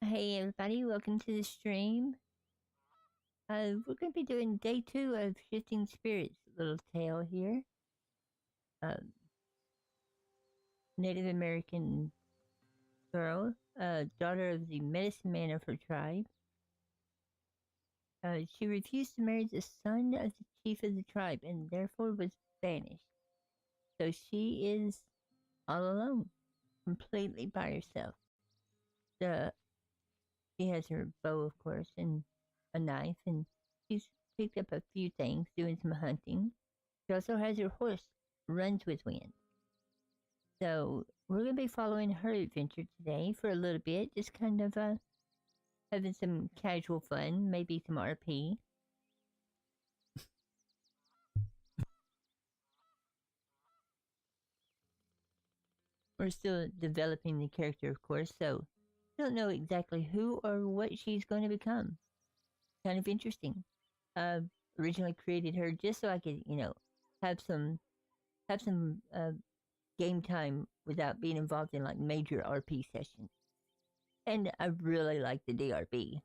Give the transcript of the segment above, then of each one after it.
Hey everybody, welcome to the stream. We're going to be doing day 2 of Shifting Spirits, little tale here. Native American girl, daughter of the medicine man of her tribe. She refused to marry the son of the chief of the tribe and therefore was banished. So she is all alone, completely by herself. She has her bow, of course, and a knife, and she's picked up a few things, doing some hunting. She also has her horse, runs with wind. So we're going to be following her adventure today for a little bit, just kind of having some casual fun, maybe some RP. We're still developing the character, of course, so I don't know exactly who or what she's going to become. Kind of interesting. Originally created her just so I could, have some game time without being involved in like major RP sessions. And I really like the DRB.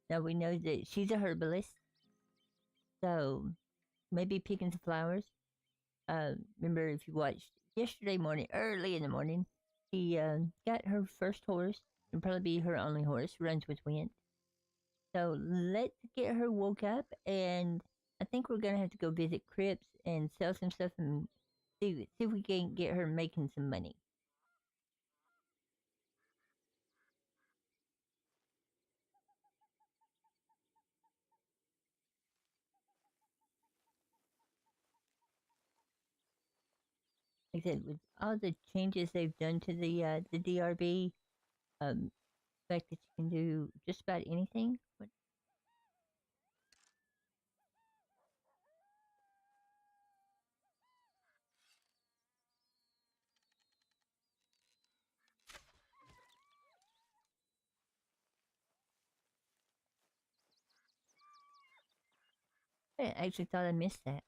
Now we know that she's a herbalist, so maybe picking some flowers. Remember if you watched yesterday morning, early in the morning, she got her first horse, and probably be her only horse, runs with wind. So let's get her woke up, and I think we're gonna have to go visit crypts and sell some stuff and see if we can get her making some money. Like I said, with all the changes they've done to the DRB, the fact that you can do just about anything. I actually thought I missed that.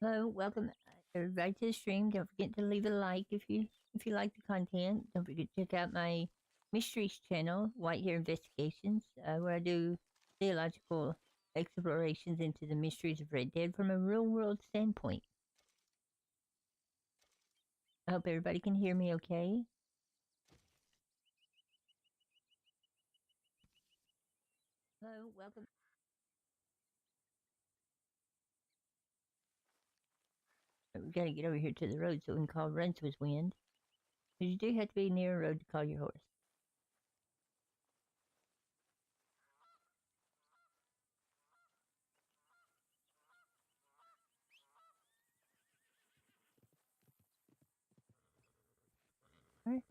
Hello, welcome everybody to the stream. Don't forget to leave a like if you like the content. Don't forget to check out my mysteries channel, White Hair Investigations, where I do theological explorations into the mysteries of Red Dead from a real world standpoint. I hope everybody can hear me okay. Hello, welcome. We gotta get over here to the road so we can call runs with wind. Because you do have to be near a road to call your horse. Alright.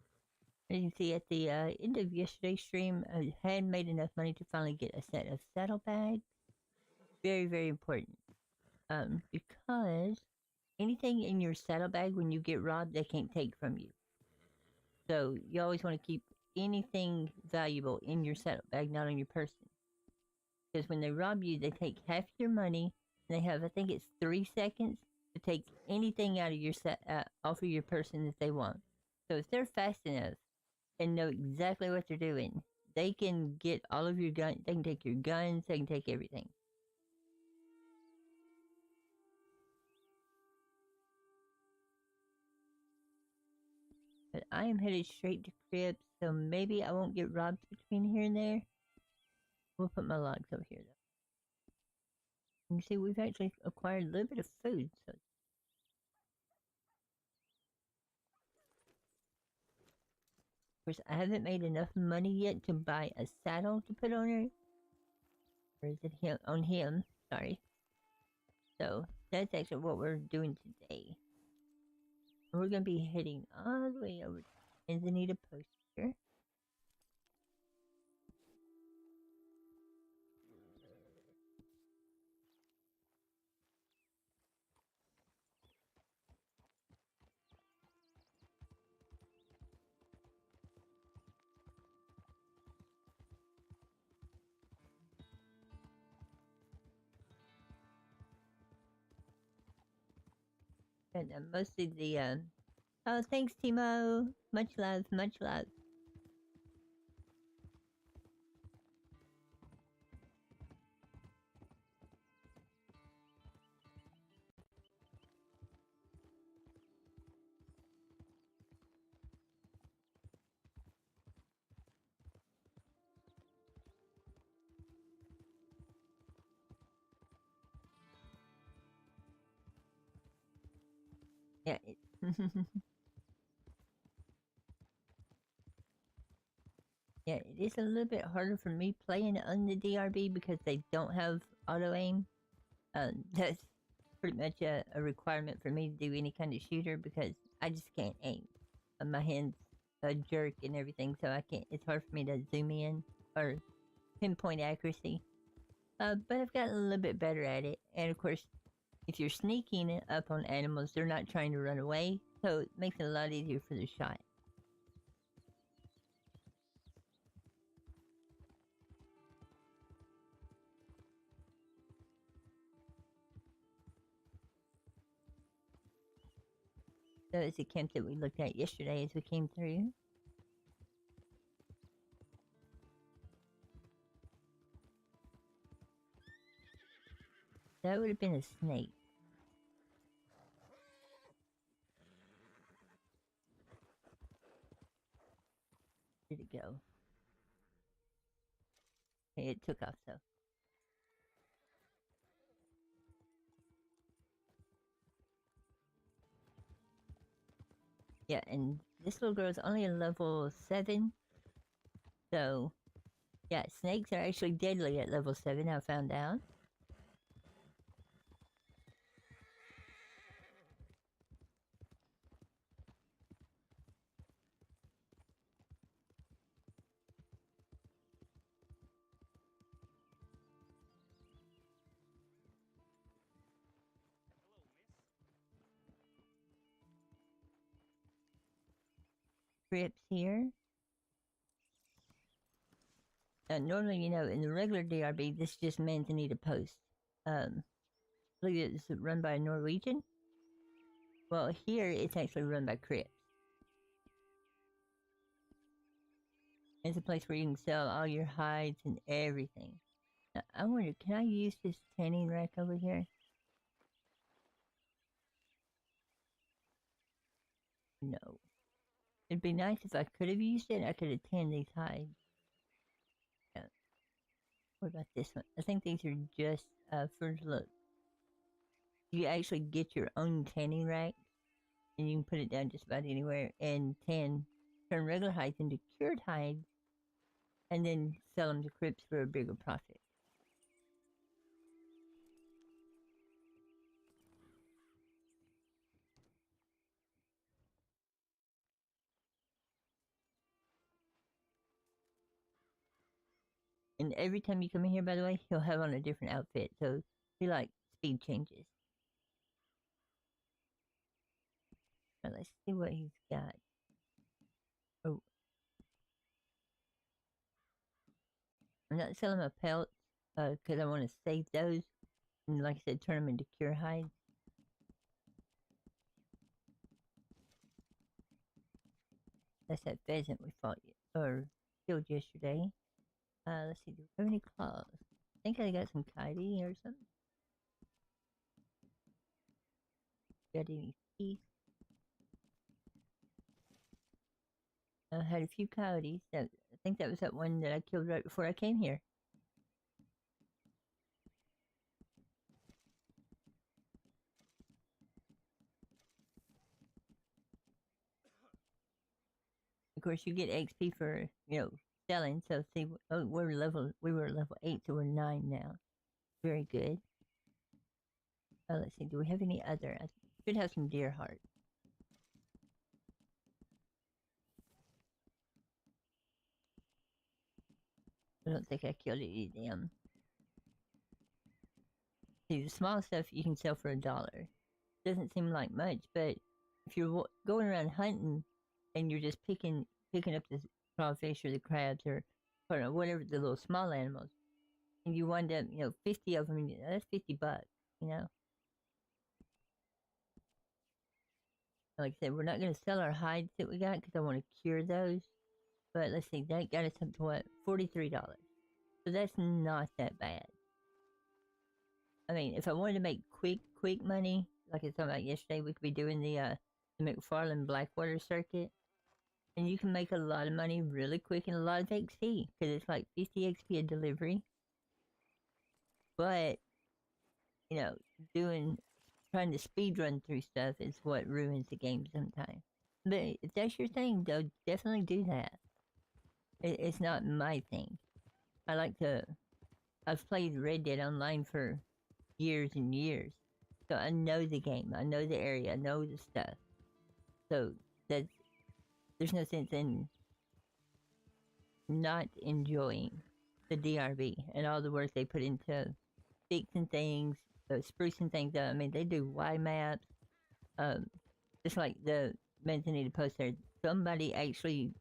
As you can see at the end of yesterday's stream, I had made enough money to finally get a set of saddlebags. Very, very important. Because anything in your saddlebag when you get robbed, they can't take from you. So you always want to keep anything valuable in your saddlebag, not on your person. Because when they rob you, they take half your money, and they have, I think it's 3 seconds to take anything out of your off of your person that they want. So if they're fast enough and know exactly what they're doing, they can get all of your guns. They can take your guns. They can take everything. But I am headed straight to crypts, so maybe I won't get robbed between here and there. We'll put my logs over here, though. You can see we've actually acquired a little bit of food, so. Of course, I haven't made enough money yet to buy a saddle to put on her. Or is it him? On him, sorry. So, that's actually what we're doing today. We're gonna be heading all the way over to Anzanita Post here. And mostly the, oh, thanks, Timo. Much love, much love. Yeah. Yeah, it is a little bit harder for me playing on the DRB because they don't have auto aim. That's pretty much a requirement for me to do any kind of shooter because I just can't aim. My hands jerk and everything, so I can't. It's hard for me to zoom in or pinpoint accuracy. But I've gotten a little bit better at it, and of course, if you're sneaking up on animals, they're not trying to run away, so it makes it a lot easier for the shot. That was the camp that we looked at yesterday as we came through. That would have been a snake. Where'd it go? Okay, it took off though. Yeah, and this little girl's only a level 7. So, yeah, snakes are actually deadly at level 7, I found out. Trips here. Normally, you know, in the regular DRB, this just means you need a post. I believe it's run by a Norwegian. Well, here it's actually run by Crips. It's a place where you can sell all your hides and everything. Now, I wonder, can I use this tanning rack over here? No. It'd be nice if I could have used it. I could have tanned these hides. Yeah. What about this one? I think these are just for look. You actually get your own tanning rack, and you can put it down just about anywhere and turn regular hides into cured hides, and then sell them to Crips for a bigger profit. And every time you come in here, by the way, he'll have on a different outfit, so he like speed changes. Now let's see what he's got. Oh, I'm not selling my pelts because I want to save those, and like I said, turn them into cure hides. That's that pheasant we fought or killed yesterday. Let's see, do we have any claws? I think I got some coyote or something. Got any teeth? I had a few coyotes. I think that was that one that I killed right before I came here. Of course, you get XP for selling. So see, oh, we were level 8, so we're 9 now. Very good. Let's see, do we have any other? I should have some deer heart. I don't think I killed any of them. See, the small stuff you can sell for $1. Doesn't seem like much, but if you're going around hunting and you're just picking up the crawfish or the crabs or whatever the little small animals, and you wind up 50 of them, that's $50, Like I said, we're not going to sell our hides that we got because I want to cure those. But let's see, that got us up to what? $43. So that's not that bad. I mean, if I wanted to make quick money, like I was talking about yesterday, we could be doing the McFarland Blackwater circuit. And you can make a lot of money really quick and a lot of XP because it's like 50 XP a delivery. But, you know, trying to speed run through stuff is what ruins the game sometimes. But if that's your thing, though, definitely do that. It's not my thing. I've played Red Dead Online for years and years. So I know the game, I know the area, I know the stuff. So there's no sense in not enjoying the DRB and all the work they put into fixing things, sprucing things up. I mean, they do Y maps. Just like the Manzanita post there, somebody actually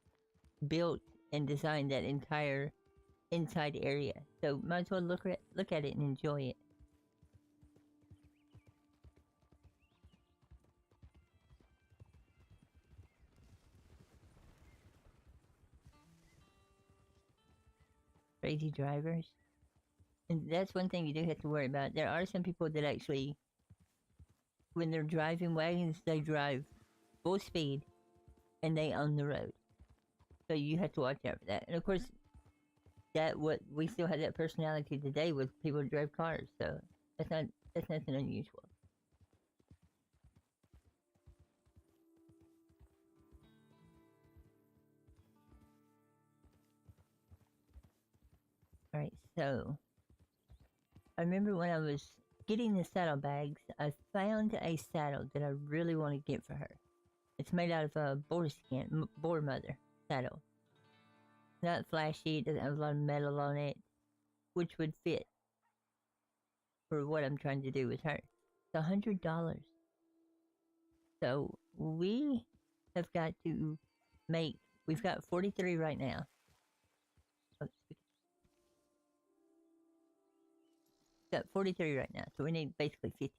built and designed that entire inside area. So might as well look at it and enjoy it. Crazy drivers. And that's one thing you do have to worry about. There are some people that actually, when they're driving wagons, they drive full speed and they own the road. So you have to watch out for that. And of course, we still have that personality today with people who drive cars. So that's nothing unusual. Alright, so I remember when I was getting the saddlebags, I found a saddle that I really want to get for her. It's made out of a boar mother saddle. Not flashy, it doesn't have a lot of metal on it, which would fit for what I'm trying to do with her. It's $100. So we have got to we've got 43 right now. Got 43 right now, so we need basically $50.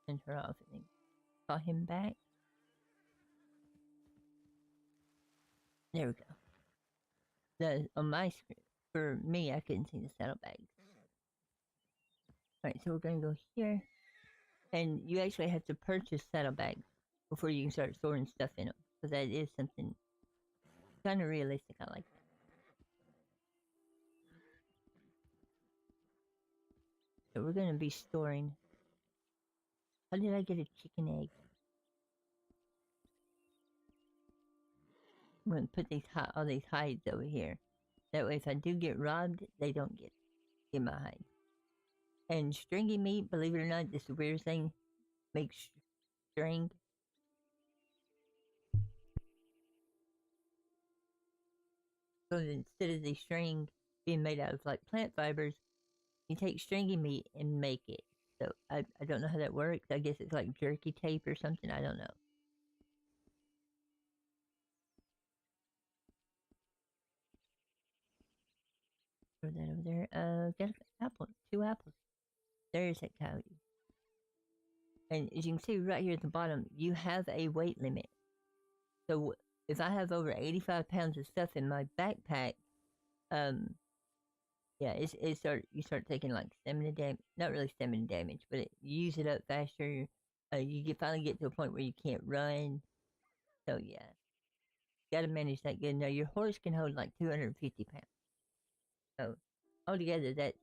Send her off and then call him back. There we go. On my screen, for me, I couldn't see the saddlebags. Alright, so we're gonna go here. And you actually have to purchase saddlebags before you can start storing stuff in them. Because that is something kind of realistic. I like that. So we're gonna be storing. How did I get a chicken egg? I'm gonna put all these hides over here. That way, if I do get robbed, they don't get my hide. And stringy meat, believe it or not, this weird thing makes string. So instead of the string being made out of like plant fibers, you take stringy meat and make it. So I don't know how that works. I guess it's like jerky tape or something. I don't know. Throw that over there. Got an apple. 2 apples. There's that coyote. And as you can see right here at the bottom, you have a weight limit. So if I have over 85 pounds of stuff in my backpack, yeah, you start taking like stamina damage. Not really stamina damage, but you use it up faster. You finally get to a point where you can't run. So yeah, gotta manage that good. Now your horse can hold like 250 pounds. So altogether, that's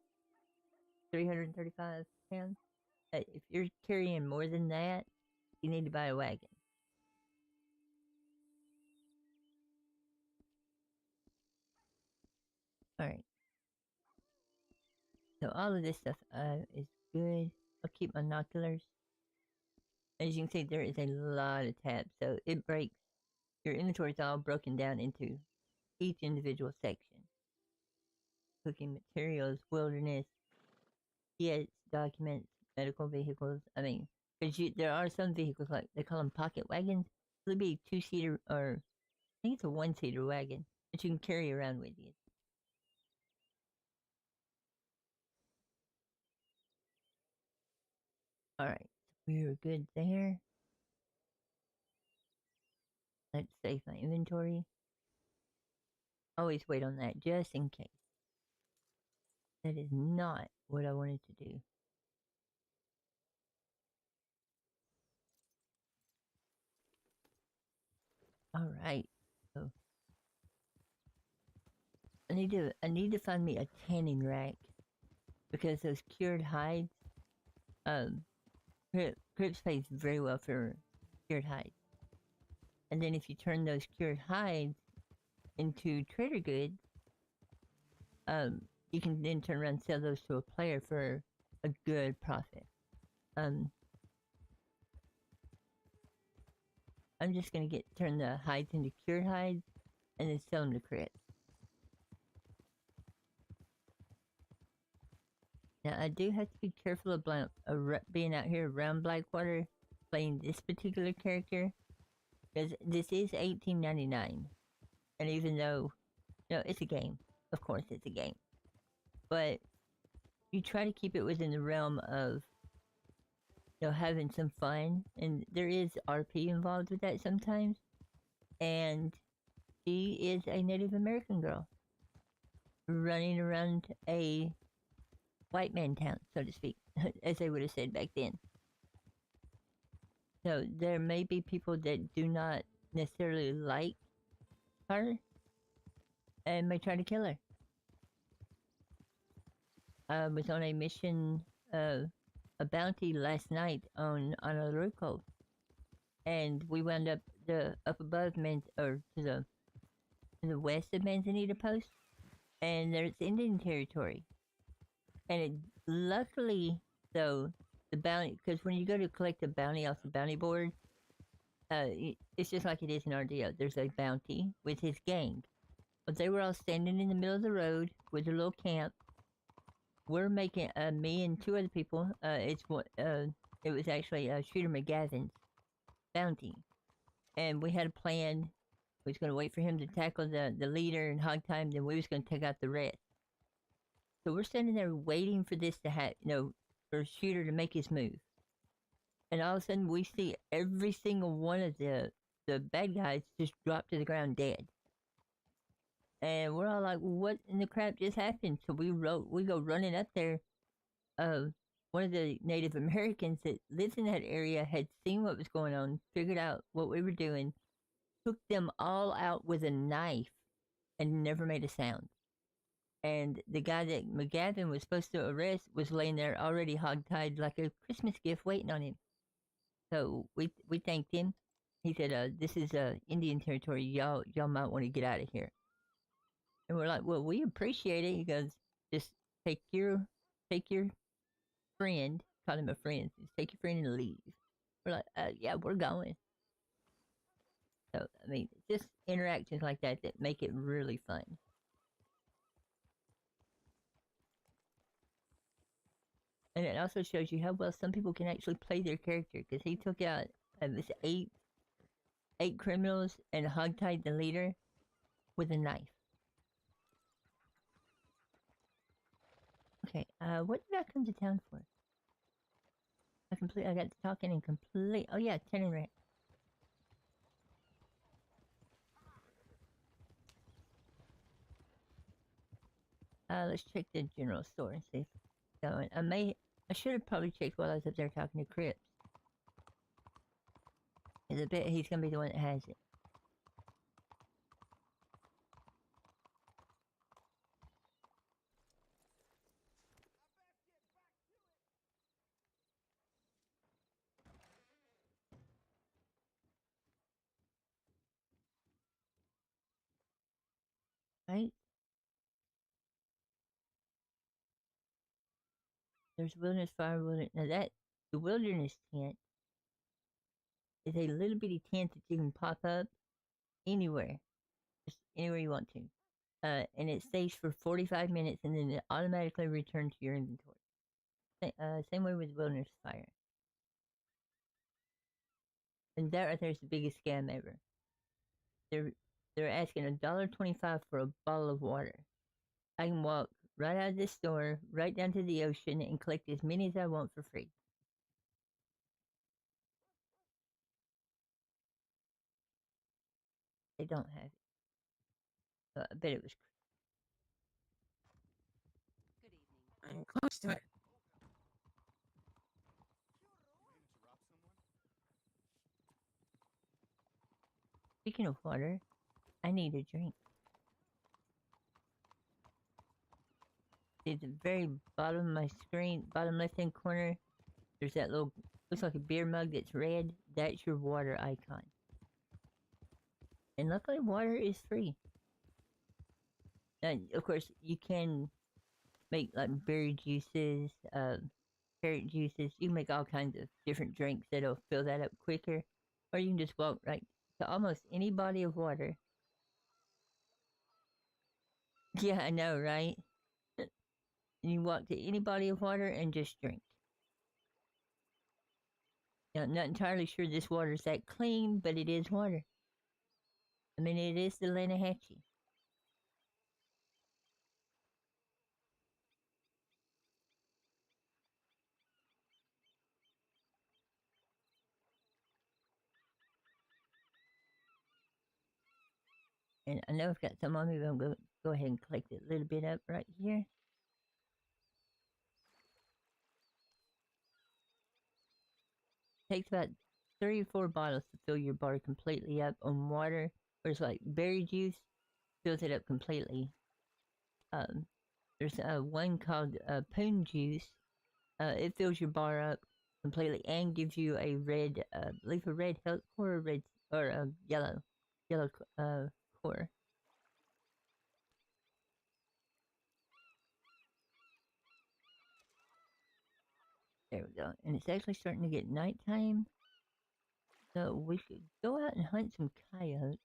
335 pounds. If you're carrying more than that, you need to buy a wagon. Alright. So all of this stuff is good. I'll keep my binoculars. As you can see, there is a lot of tabs, so it breaks. Your inventory is all broken down into each individual section. Cooking materials, wilderness, kits, documents, medical vehicles. I mean, because there are some vehicles, like they call them pocket wagons. It'll be a 2-seater, or I think it's a 1-seater wagon that you can carry around with you. Alright, we're good there. Let's save my inventory. Always wait on that just in case. That is not what I wanted to do. Alright. So I need to find me a tanning rack because those cured hides, um Crips pays very well for cured hides. And then if you turn those cured hides into trader goods, you can then turn around and sell those to a player for a good profit. Um, I'm just gonna turn the hides into cured hides and then sell them to crits. Now I do have to be careful about being out here around Blackwater, playing this particular character, because this is $18.99, and even though, no, it's a game. Of course, it's a game, but you try to keep it within the realm of having some fun, and there is RP involved with that sometimes. And she is a Native American girl running around a white man town, so to speak, as they would have said back then. So there may be people that do not necessarily like her and may try to kill her. I was on a mission, a bounty last night on Ainurauco, and we wound up up above or to the west of Manzanita Post, and there's Indian territory. And luckily, though, the bounty, because when you go to collect a bounty off the bounty board, it's just like it is in RDO. There's a bounty with his gang. But they were all standing in the middle of the road with a little camp. We're making, me and two other people, it was actually Shooter McGavin's bounty. And we had a plan. We was going to wait for him to tackle the leader and hog time, then we was going to take out the rest. So we're standing there waiting for this to happen, for Shooter to make his move. And all of a sudden we see every single one of the bad guys just drop to the ground dead. And we're all like, what in the crap just happened? So we go running up there. One of the Native Americans that lives in that area had seen what was going on, figured out what we were doing, took them all out with a knife, and never made a sound. And the guy that McGavin was supposed to arrest was laying there already hogtied like a Christmas gift waiting on him. So we thanked him. He said, "This is Indian territory. Y'all might want to get out of here." And we're like, "Well, we appreciate it." He goes, "Just take your friend, call him a friend. Just take your friend and leave." We're like, "Yeah, we're going." So I mean, just interactions like that make it really fun. And it also shows you how well some people can actually play their character, because he took out this eight criminals and hogtied the leader with a knife. Okay, what did I come to town for? I got to talking and complete. Oh yeah, tenant rent. Let's check the general store and see if it's going. I should have probably checked while I was up there talking to Crips. Cause I bet he's gonna be the one that has it. Right? There's wilderness fire wilderness. Now the wilderness tent is a little bitty tent that you can pop up anywhere, just anywhere you want to. And it stays for 45 minutes and then it automatically returns to your inventory. Same way with wilderness fire. And that right there is the biggest scam ever. They're they're asking $1.25 for a bottle of water. I can walk right out of this store, right down to the ocean, and collect as many as I want for free. They don't have it. I bet it was. Good evening. I'm close to it. Speaking of water, I need a drink. At the very bottom of my screen, bottom left hand corner, there's that little, looks like a beer mug that's red. That's your water icon. And luckily, water is free. And of course, you can make like berry juices, carrot juices. You can make all kinds of different drinks that'll fill that up quicker. Or you can just walk right to almost any body of water. Yeah, I know, right? And you walk to any body of water and just drink. Now, I'm not entirely sure this water is that clean, but it is water. I mean, it is the Lanahatchee. And I know I've got some on me, but I'm going to go ahead and collect it a little bit up right here. Takes about 3 or 4 bottles to fill your bar completely up on water. Whereas like berry juice fills it up completely. There's one called Poon Juice. It fills your bar up completely and gives you a red, I believe a red health core or red or yellow core. There we go. And it's actually starting to get nighttime. So we should go out and hunt some coyotes.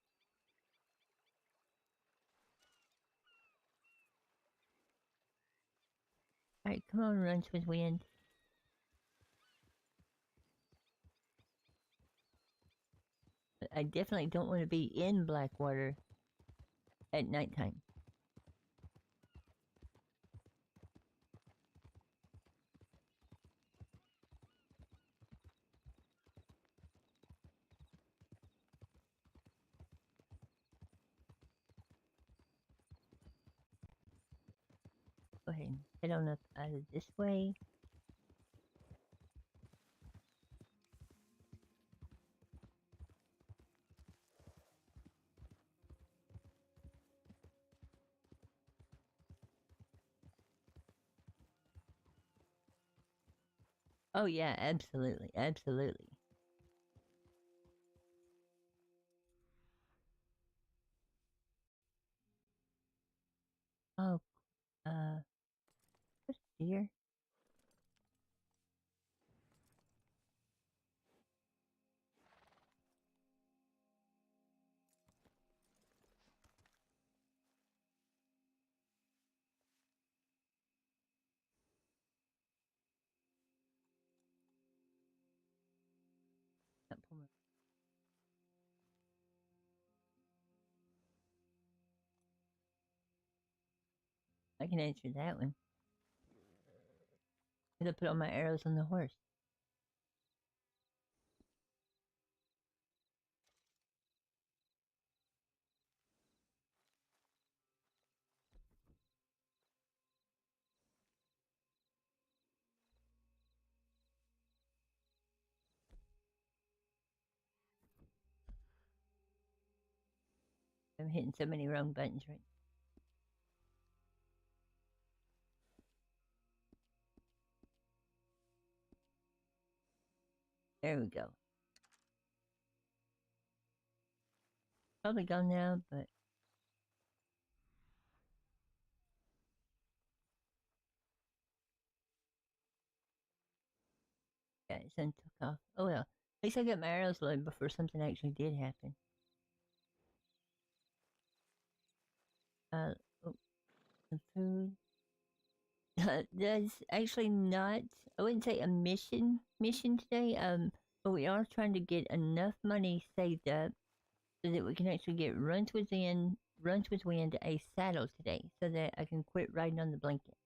Alright, come on, Runs with Wind. But I definitely don't want to be in Blackwater at nighttime. Go ahead and head on up out of this way. Oh yeah, absolutely, absolutely. Oh, what's deer? I can answer that one. I'm gonna put all my arrows on the horse. I'm hitting so many wrong buttons right. There we go. Probably gone now, but yeah, it took off. Oh well. At least I got my arrows loaded before something actually did happen. Oh, some food. That's actually not. I wouldn't say a mission today. But we are trying to get enough money saved up so that we can actually get Runs with Wind a saddle today, so that I can quit riding on the blanket.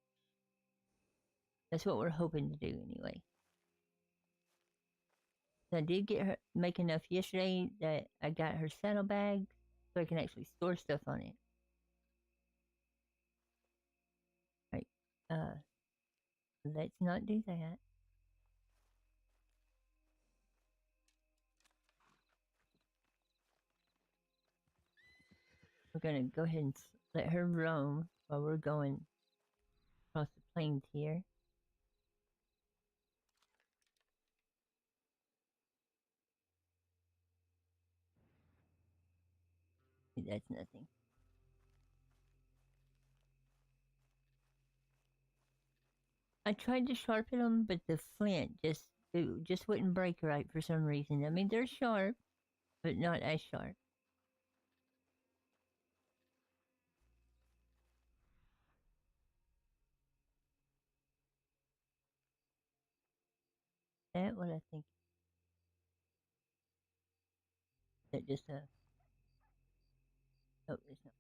That's what we're hoping to do anyway. So I did get her make enough yesterday that I got her saddlebag, so I can actually store stuff on it. Right. Let's not do that. We're gonna go ahead and let her roam while we're going across the plains here. That's nothing. I tried to sharpen them, but the flint just wouldn't break right for some reason. I mean, they're sharp, but not as sharp. That what I think. That just oh, there's no.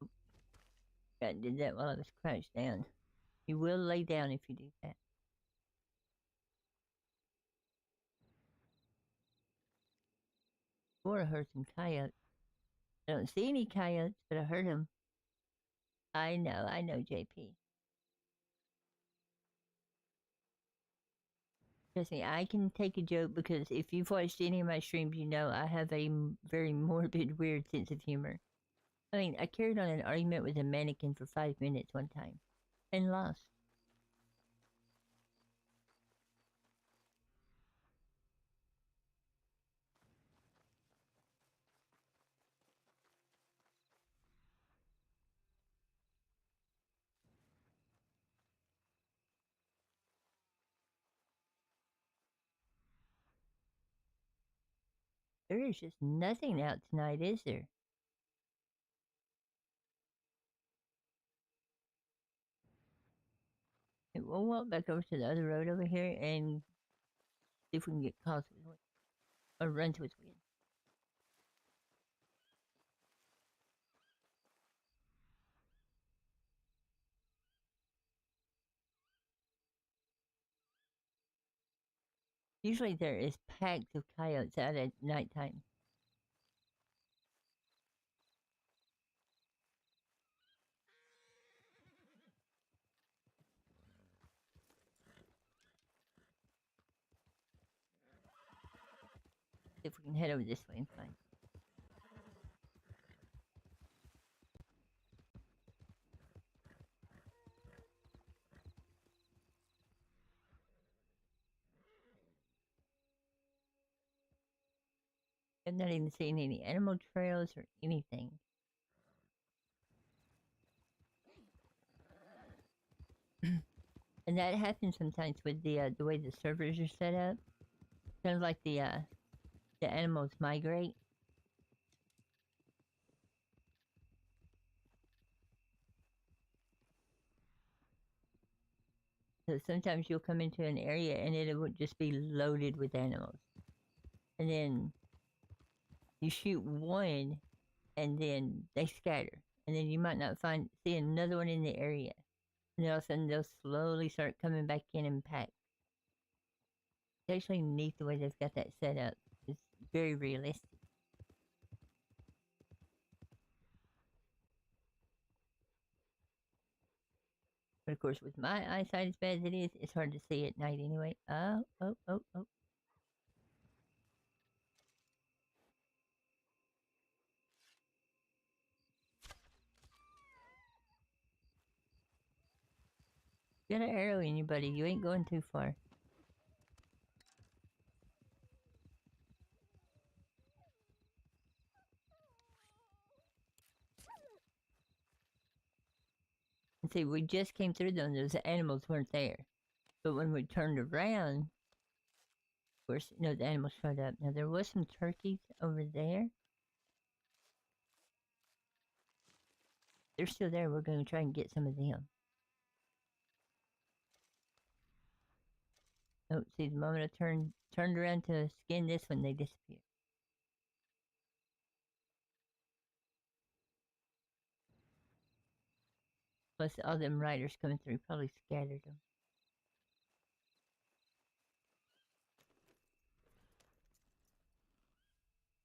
Oh, I did that while I was crouched down. You will lay down if you do that. Or I heard some coyotes. I don't see any coyotes, but I heard them. I know, JP. Trust me, I can take a joke because if you've watched any of my streams, you know I have a very morbid, weird sense of humor. I mean, I carried on an argument with a mannequin for 5 minutes one time and lost. There is just nothing out tonight, is there? We'll walk back over to the other road over here and see if we can get caught with wind or run to its wind. Usually there is packs of coyotes out at nighttime. See if we can head over this way and find. I'm not even seeing any animal trails or anything. And that happens sometimes with the way the servers are set up. Kind of like the animals migrate. So sometimes you'll come into an area and it would just be loaded with animals. And then you shoot one and then they scatter. And then you might not see another one in the area. And then all of a sudden they'll slowly start coming back in pack. It's actually neat the way they've got that set up. It's very realistic. But of course, with my eyesight as bad as it is, it's hard to see at night anyway. Oh. Got an arrow in you, buddy. You ain't going too far. And see, we just came through them. Those animals weren't there. But when we turned around, of course, the animals showed up. Now, there was some turkeys over there. They're still there. We're going to try and get some of them. Oh, see, the moment I turned around to skin this one, they disappeared. Plus, all them riders coming through probably scattered them.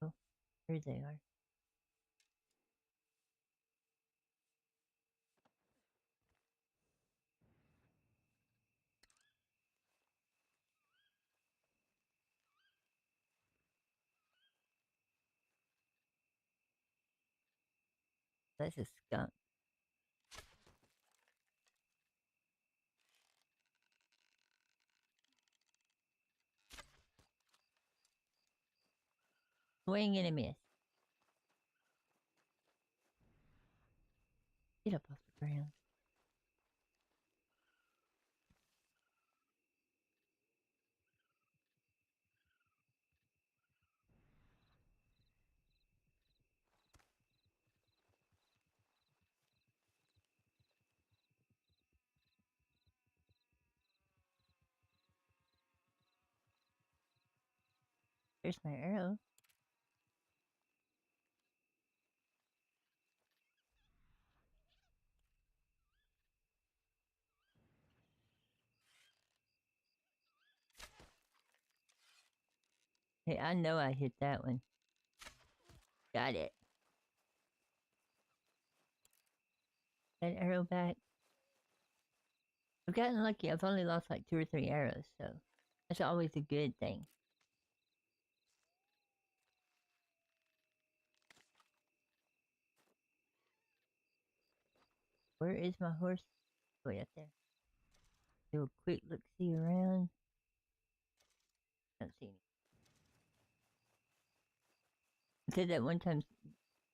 Oh. Here they are. That's a skunk. Swing and a miss. Get up off the ground. There's my arrow. Hey, I know I hit that one. Got it. That arrow back. I've gotten lucky. I've only lost like 2 or 3 arrows, so that's always a good thing. Where is my horse? Way up there. Do a quick look-see around. Don't see any. I said that one time.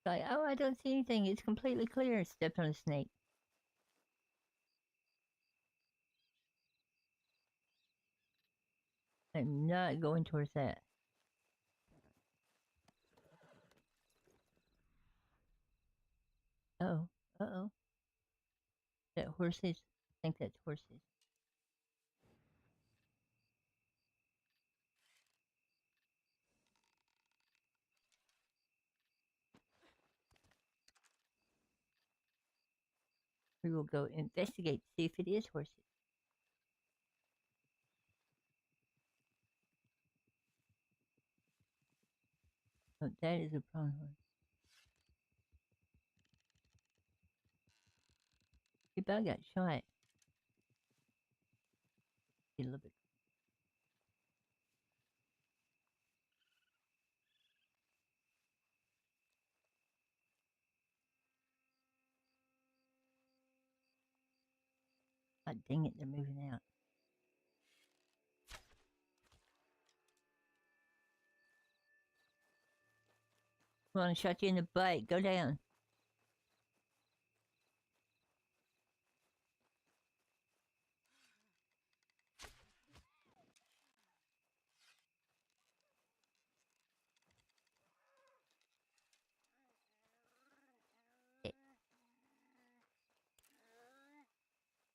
Like, oh, I don't see anything. It's completely clear. Stepped on a snake. I'm not going towards that. Uh-oh. Uh-oh. That horses? I think that's horses. We will go investigate, see if it is horses. Oh, that is a pronghorn. If I got shot. Be a little bit. God dang it, they're moving out. Come on, I shot you in the butt. Go down.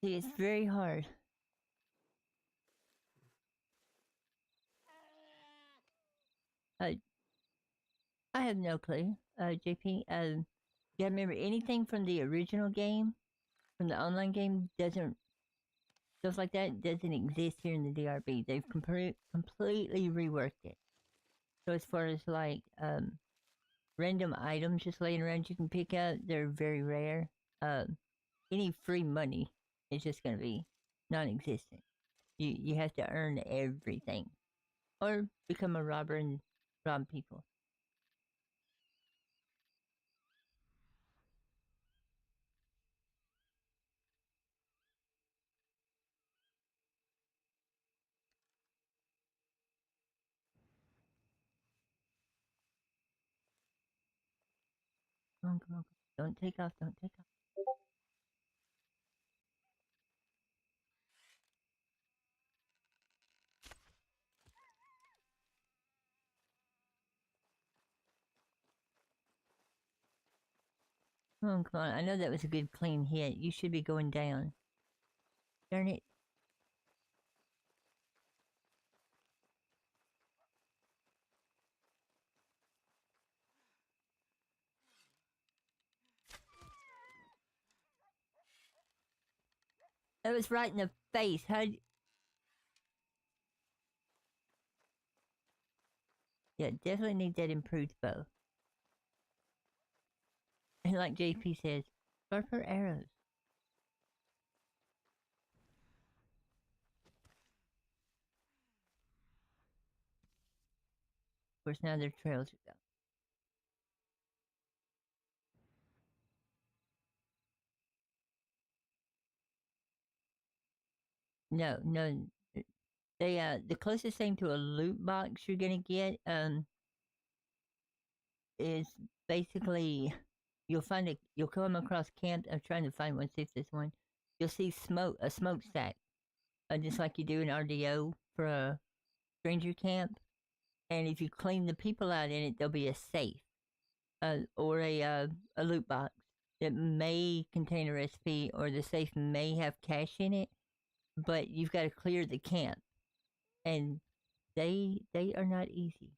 See, it's very hard. I have no clue, JP. You gotta remember, anything from the original game, from the online game, doesn't stuff like that doesn't exist here in the DRB. They've completely reworked it. So as far as like random items just laying around you can pick up, they're very rare. Any free money is just gonna be non-existent. You have to earn everything, or become a robber and rob people. Come on, come on, come on. Don't take off, don't take off. Come on. I know that was a good clean hit. You should be going down. Darn it. That was right in the face. Yeah, definitely need that improved bow. And like JP says, sharper arrows. Of course, now their trails are gone. No, no. They the closest thing to a loot box you're gonna get is basically you'll come across camp. I'm trying to find one, see if this one. You'll see a smokestack, just like you do in RDO for a stranger camp. And if you clean the people out in it, there'll be a safe, or a loot box that may contain a recipe, or the safe may have cash in it. But you've got to clear the camp, and they are not easy.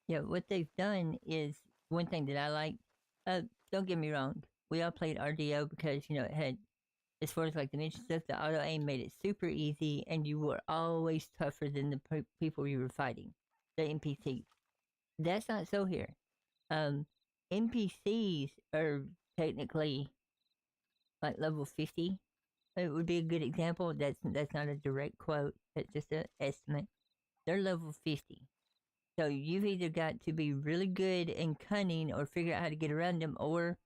Yeah, what they've done is one thing that I like. Don't get me wrong, we all played RDO because it had, as far as like the mission stuff, the auto aim made it super easy, and you were always tougher than the people you were fighting, the NPCs. That's not so here. Um, NPCs are technically like level 50. It would be a good example. That's not a direct quote. That's just an estimate. They're level 50. So you've either got to be really good and cunning, or figure out how to get around them, or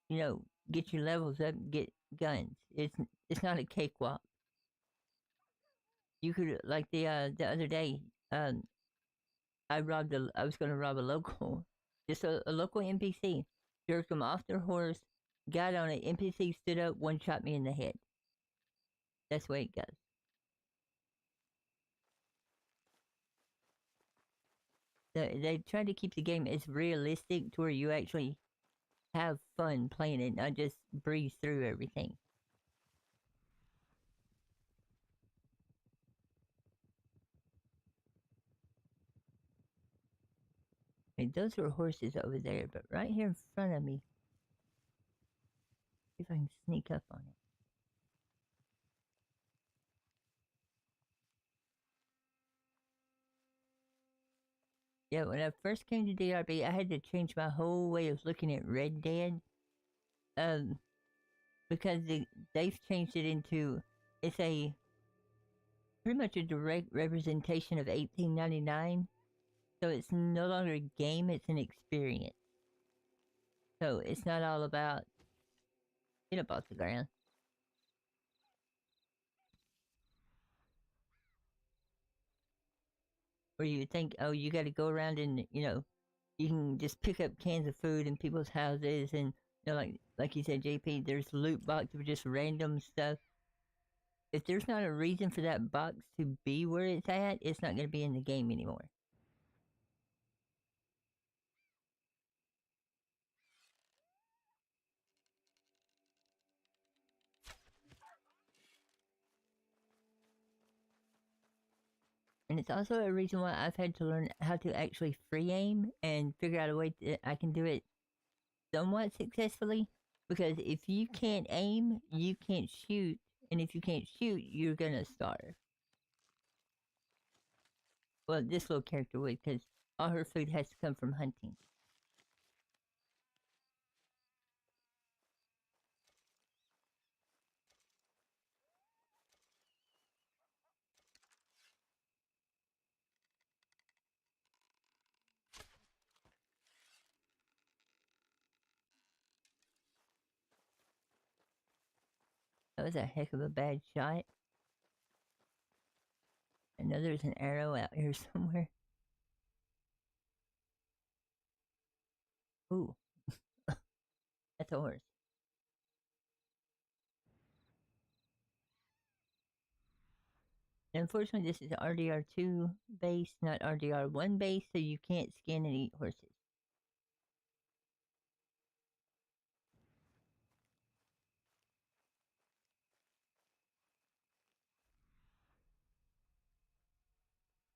get your levels up, and get guns. It's not a cakewalk. You could, like the other day, I was going to rob a local, just a local NPC. Jerked them off their horse, got on it. NPC stood up, one shot me in the head. That's the way it goes. They try to keep the game as realistic to where you actually have fun playing it, not just breeze through everything. I mean, those were horses over there, but right here in front of me, see if I can sneak up on it. Yeah, when I first came to DRB, I had to change my whole way of looking at Red Dead, um, because they've changed it into, it's a pretty much a direct representation of 1899. So it's no longer a game; it's an experience. So it's not all about get up off the ground, where you think, oh, you got to go around and you can just pick up cans of food in people's houses, and like you said, JP, there's loot boxes with just random stuff. If there's not a reason for that box to be where it's at, it's not going to be in the game anymore. And it's also a reason why I've had to learn how to actually free aim and figure out a way that I can do it somewhat successfully. Because if you can't aim, you can't shoot. And if you can't shoot, you're going to starve. Well, this little character would, because all her food has to come from hunting. That was a heck of a bad shot. I know there's an arrow out here somewhere. Ooh. That's a horse. Unfortunately, this is RDR2 base, not RDR1 base, so you can't skin and eat horses.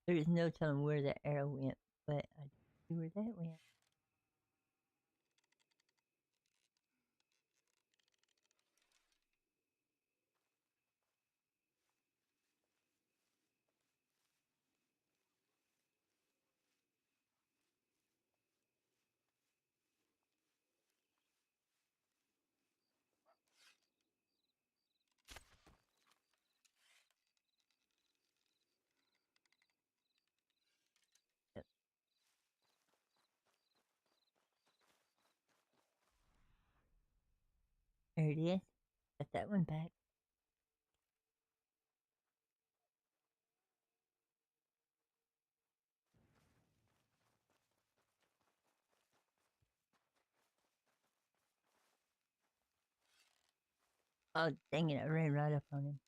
There is no telling where that arrow went, but I see where that went. There it is. Got that one back. Oh, dang it. I ran right up on him.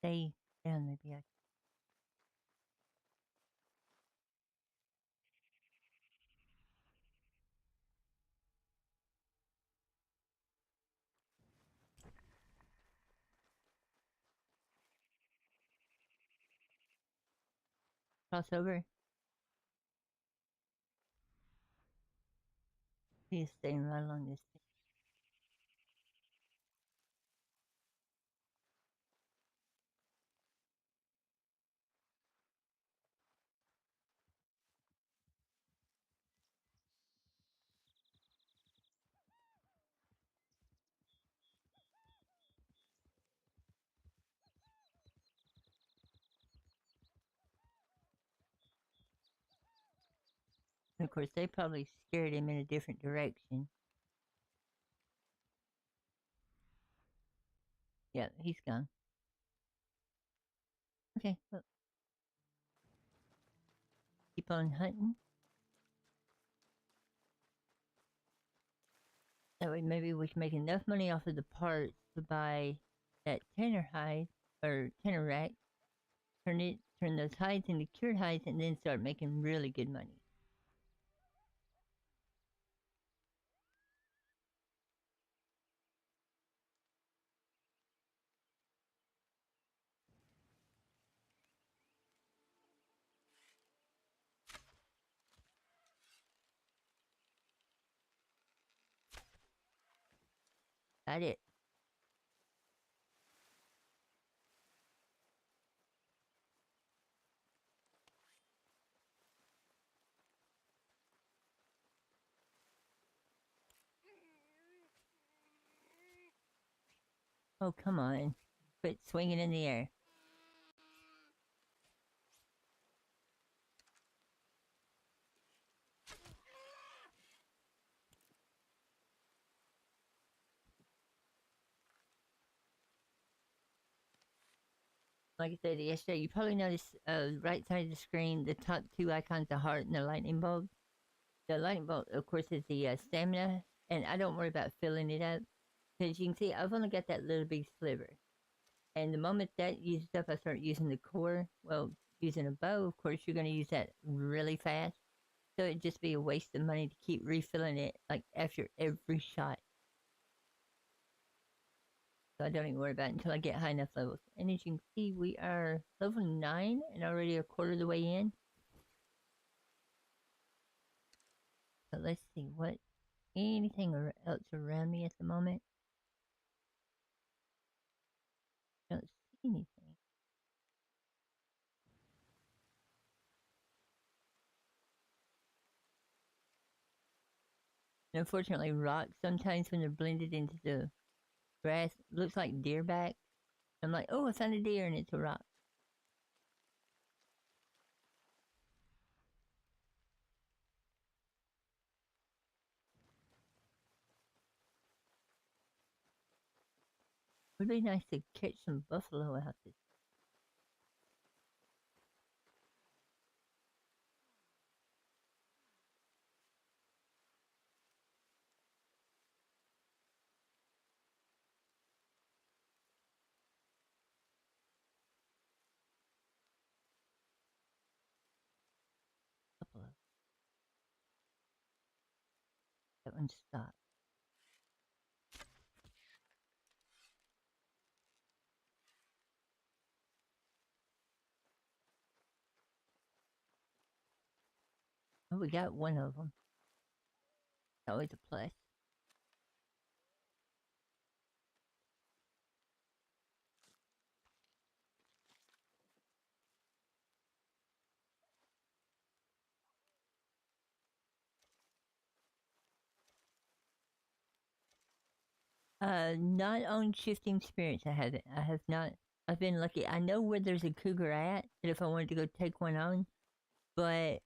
Stay down, maybe I. Cross over. He's staying right along this. And of course, they probably scared him in a different direction. Yeah, he's gone. Okay, well, keep on hunting. That way, maybe we can make enough money off of the parts to buy that tanner hide or tanner rack. Turn those hides into cured hides, and then start making really good money. Got it. Oh, come on. Quit swinging in the air. Like I said yesterday, you probably noticed right side of the screen, the top two icons, the heart and the lightning bolt. The lightning bolt, of course, is the stamina, and I don't worry about filling it up. Because you can see, I've only got that little big sliver. And the moment that uses up, I start using the core. Well, using a bow, of course, you're going to use that really fast. So it'd just be a waste of money to keep refilling it, like, after every shot. So I don't even worry about it until I get high enough levels. And as you can see, we are level 9 and already a quarter of the way in. So let's see what anything else around me at the moment. Don't see anything. And unfortunately, rocks sometimes when they're blended into the grass looks like deer back. I'm like, oh, I found a deer and it's a rock. Would be nice to catch some buffalo out this. Buffalo. That one stopped. Oh, we got one of them. Always a plus. Not on shifting spirits. I haven't. I have not. I've been lucky. I know where there's a cougar at, and if I wanted to go take one on, but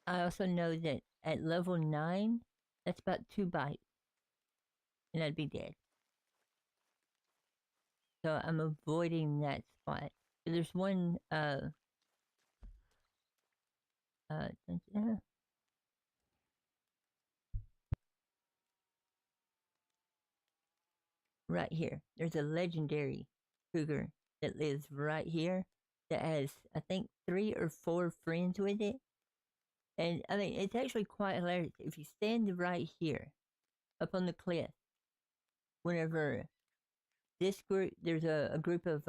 I also know that at level 9, that's about 2 bites, and I'd be dead. So I'm avoiding that spot. There's one. Uh, right here. There's a legendary cougar that lives right here that has, I think, 3 or 4 friends with it. And I mean, it's actually quite hilarious. If you stand right here up on the cliff, whenever this group, there's a group of,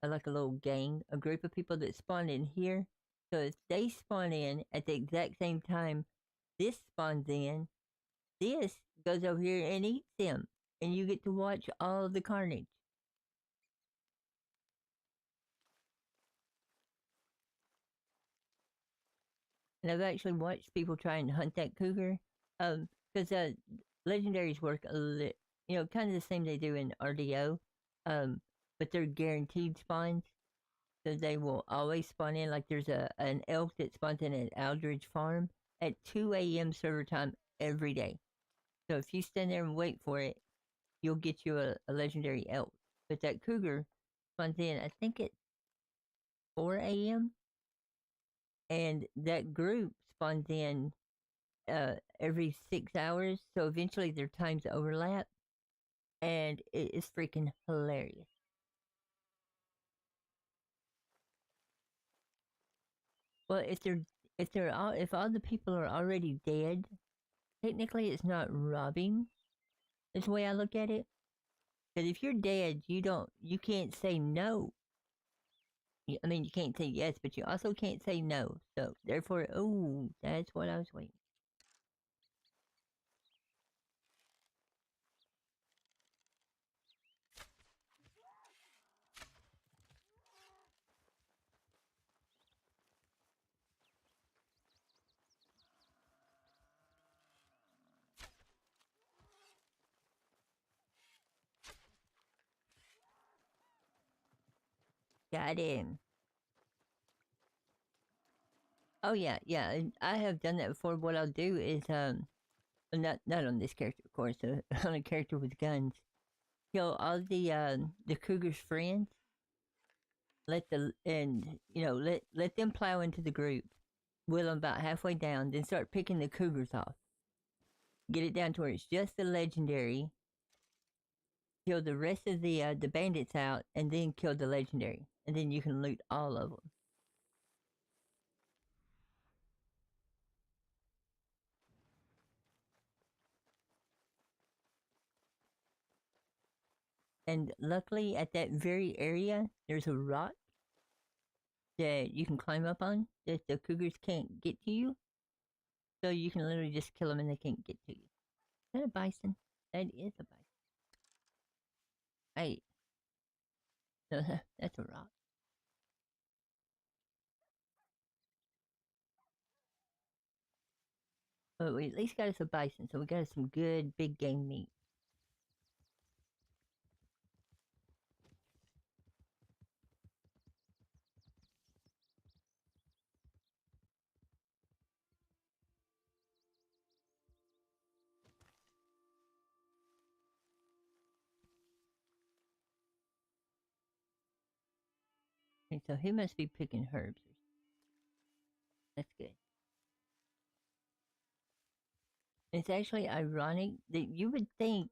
like a little gang, a group of people that spawn in here. So if they spawn in at the exact same time this spawns in, this goes over here and eats them. And you get to watch all the carnage. And I've actually watched people try and hunt that cougar. Because legendaries work kind of the same they do in RDO. But they're guaranteed spawns, so they will always spawn in. Like there's an elk that spawns in at Aldridge Farm at 2 a.m. server time every day. So if you stand there and wait for it, you'll get you a legendary elk. But that cougar spawns in, I think at 4 a.m. And that group spawns in every 6 hours, so eventually their times overlap, and it is freaking hilarious. Well, if all the people are already dead, technically it's not robbing. Is the way I look at it. Because if you're dead, you can't say no. I mean, you can't say yes, but you also can't say no. So therefore, oh, that's what I was waiting. Got him. Oh yeah, yeah. I have done that before. What I'll do is not on this character, of course. On a character with guns, kill all the cougar's friends. Let them plow into the group. Wheel them about halfway down, then start picking the cougars off. Get it down to where it's just the legendary. Kill the rest of the bandits out, and then kill the legendary, and then you can loot all of them. And luckily, at that very area, there's a rock that you can climb up on that the cougars can't get to you. So you can literally just kill them and they can't get to you. Is that a bison? That is a bison. Hey, no, that's a rock. But we at least got us a bison, so we got us some good big game meat. Okay, so he must be picking herbs. That's good. It's actually ironic that you would think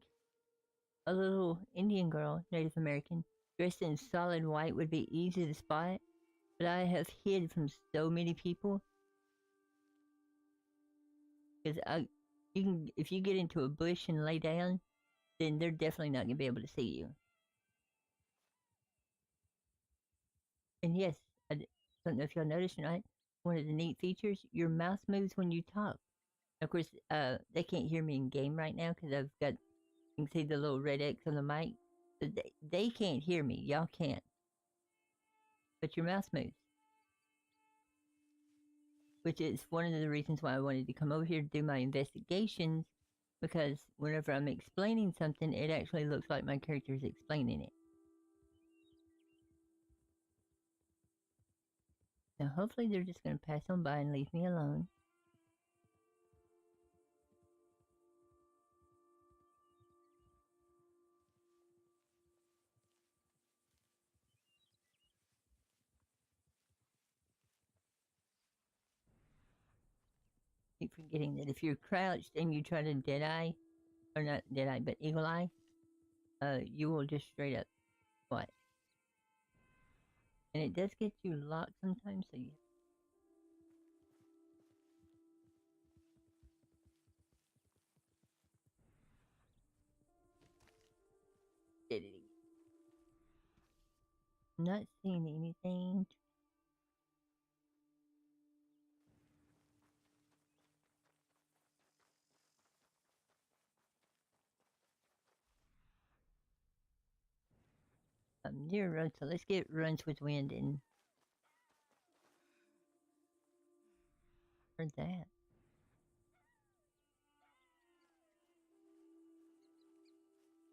a little Indian girl, Native American, dressed in solid white would be easy to spot, but I have hid from so many people. Because if you get into a bush and lay down, then they're definitely not gonna be able to see you. And yes, I don't know if y'all noticed or not. One of the neat features, your mouse moves when you talk. Of course, they can't hear me in game right now because I've got, you can see the little red X on the mic. But they can't hear me. Y'all can't. But your mouse moves. Which is one of the reasons why I wanted to come over here to do my investigations because whenever I'm explaining something, it actually looks like my character is explaining it. Now, hopefully they're just going to pass on by and leave me alone. Keep forgetting that if you're crouched and you try to deadeye, or not deadeye, but eagle eye, you will just straight up what? And it does get you locked sometimes, so you did it again. Not seeing anything. Near run, so let's get runs with wind and heard that.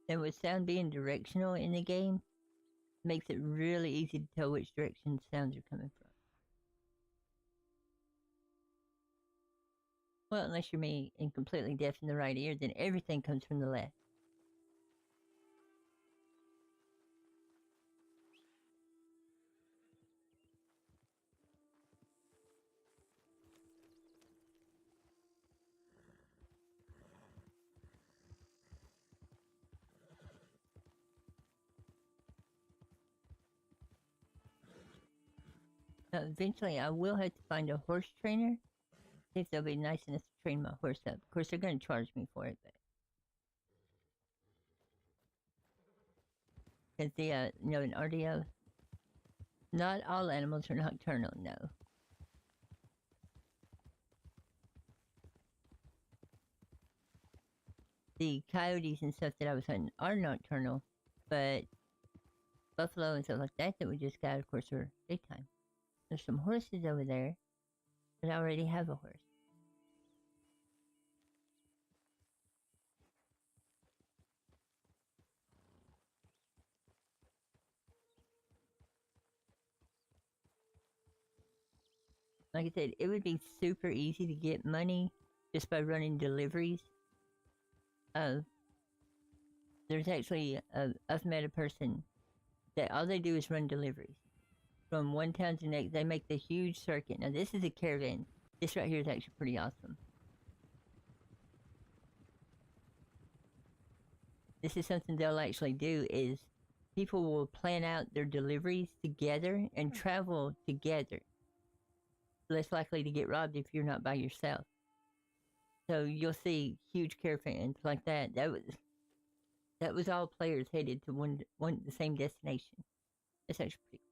And with sound being directional in the game, makes it really easy to tell which direction sounds are coming from. Well, unless you're me and completely deaf in the right ear, then everything comes from the left. Eventually, I will have to find a horse trainer. See if they'll be nice enough to train my horse up. Of course, they're going to charge me for it, but because the in RDO, not all animals are nocturnal. No. The coyotes and stuff that I was hunting are nocturnal, but buffalo and stuff like that we just got, of course, are daytime. There's some horses over there, but I already have a horse. Like I said, it would be super easy to get money just by running deliveries. There's actually I've met a person that all they do is run deliveries from one town to the next. They make the huge circuit. Now this is a caravan. This right here is actually pretty awesome. This is something they'll actually do is people will plan out their deliveries together and travel together. Less likely to get robbed if you're not by yourself. So you'll see huge caravans like that. That was all players headed to one the same destination. It's actually pretty cool.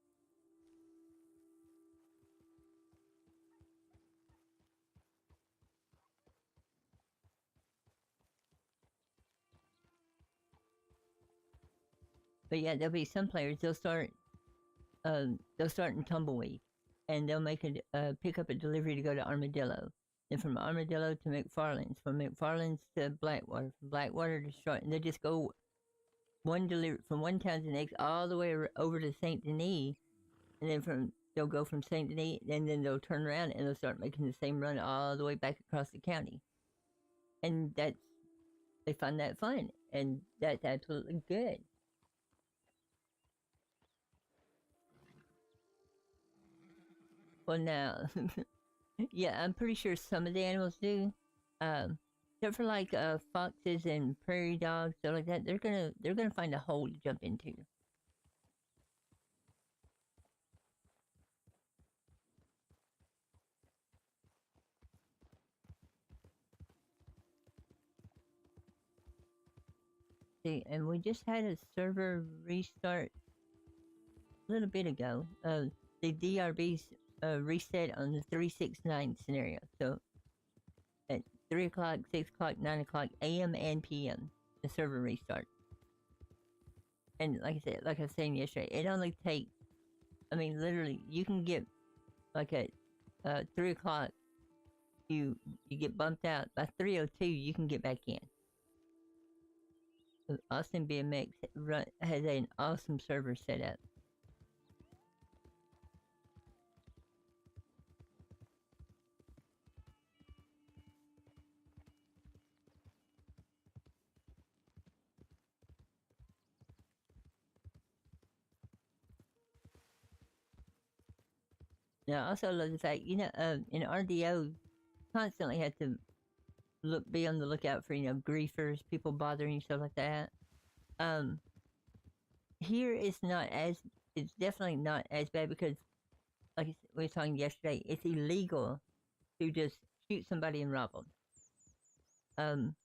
But yeah, there'll be some players. They'll start in Tumbleweed, and they'll make pick up a delivery to go to Armadillo. Then from Armadillo to McFarland's, from McFarland's to Blackwater, from Blackwater to Strong, and they just go one delivery from one town to the next, all the way over to Saint Denis, and then they'll go from Saint Denis, and then they'll turn around and they'll start making the same run all the way back across the county, and they find that fun, and that's absolutely good. Well, now, yeah, I'm pretty sure some of the animals do. Except for like foxes and prairie dogs, stuff like that, they're gonna find a hole to jump into. See, and we just had a server restart a little bit ago. The DRB's reset on the 369 scenario. So at 3 o'clock, 6 o'clock, 9 o'clock a.m. and p.m. the server restart. And like I said, like I was saying yesterday, it only takes, I mean, literally, you can get, like at 3 o'clock, you get bumped out. By 3:02, you can get back in. Austin BMX has an awesome server set up. Now, I also love the fact, in RDO, constantly have to be on the lookout for, griefers, people bothering you, stuff like that. Here it's definitely not as bad because, like we were talking yesterday, it's illegal to just shoot somebody and rob them.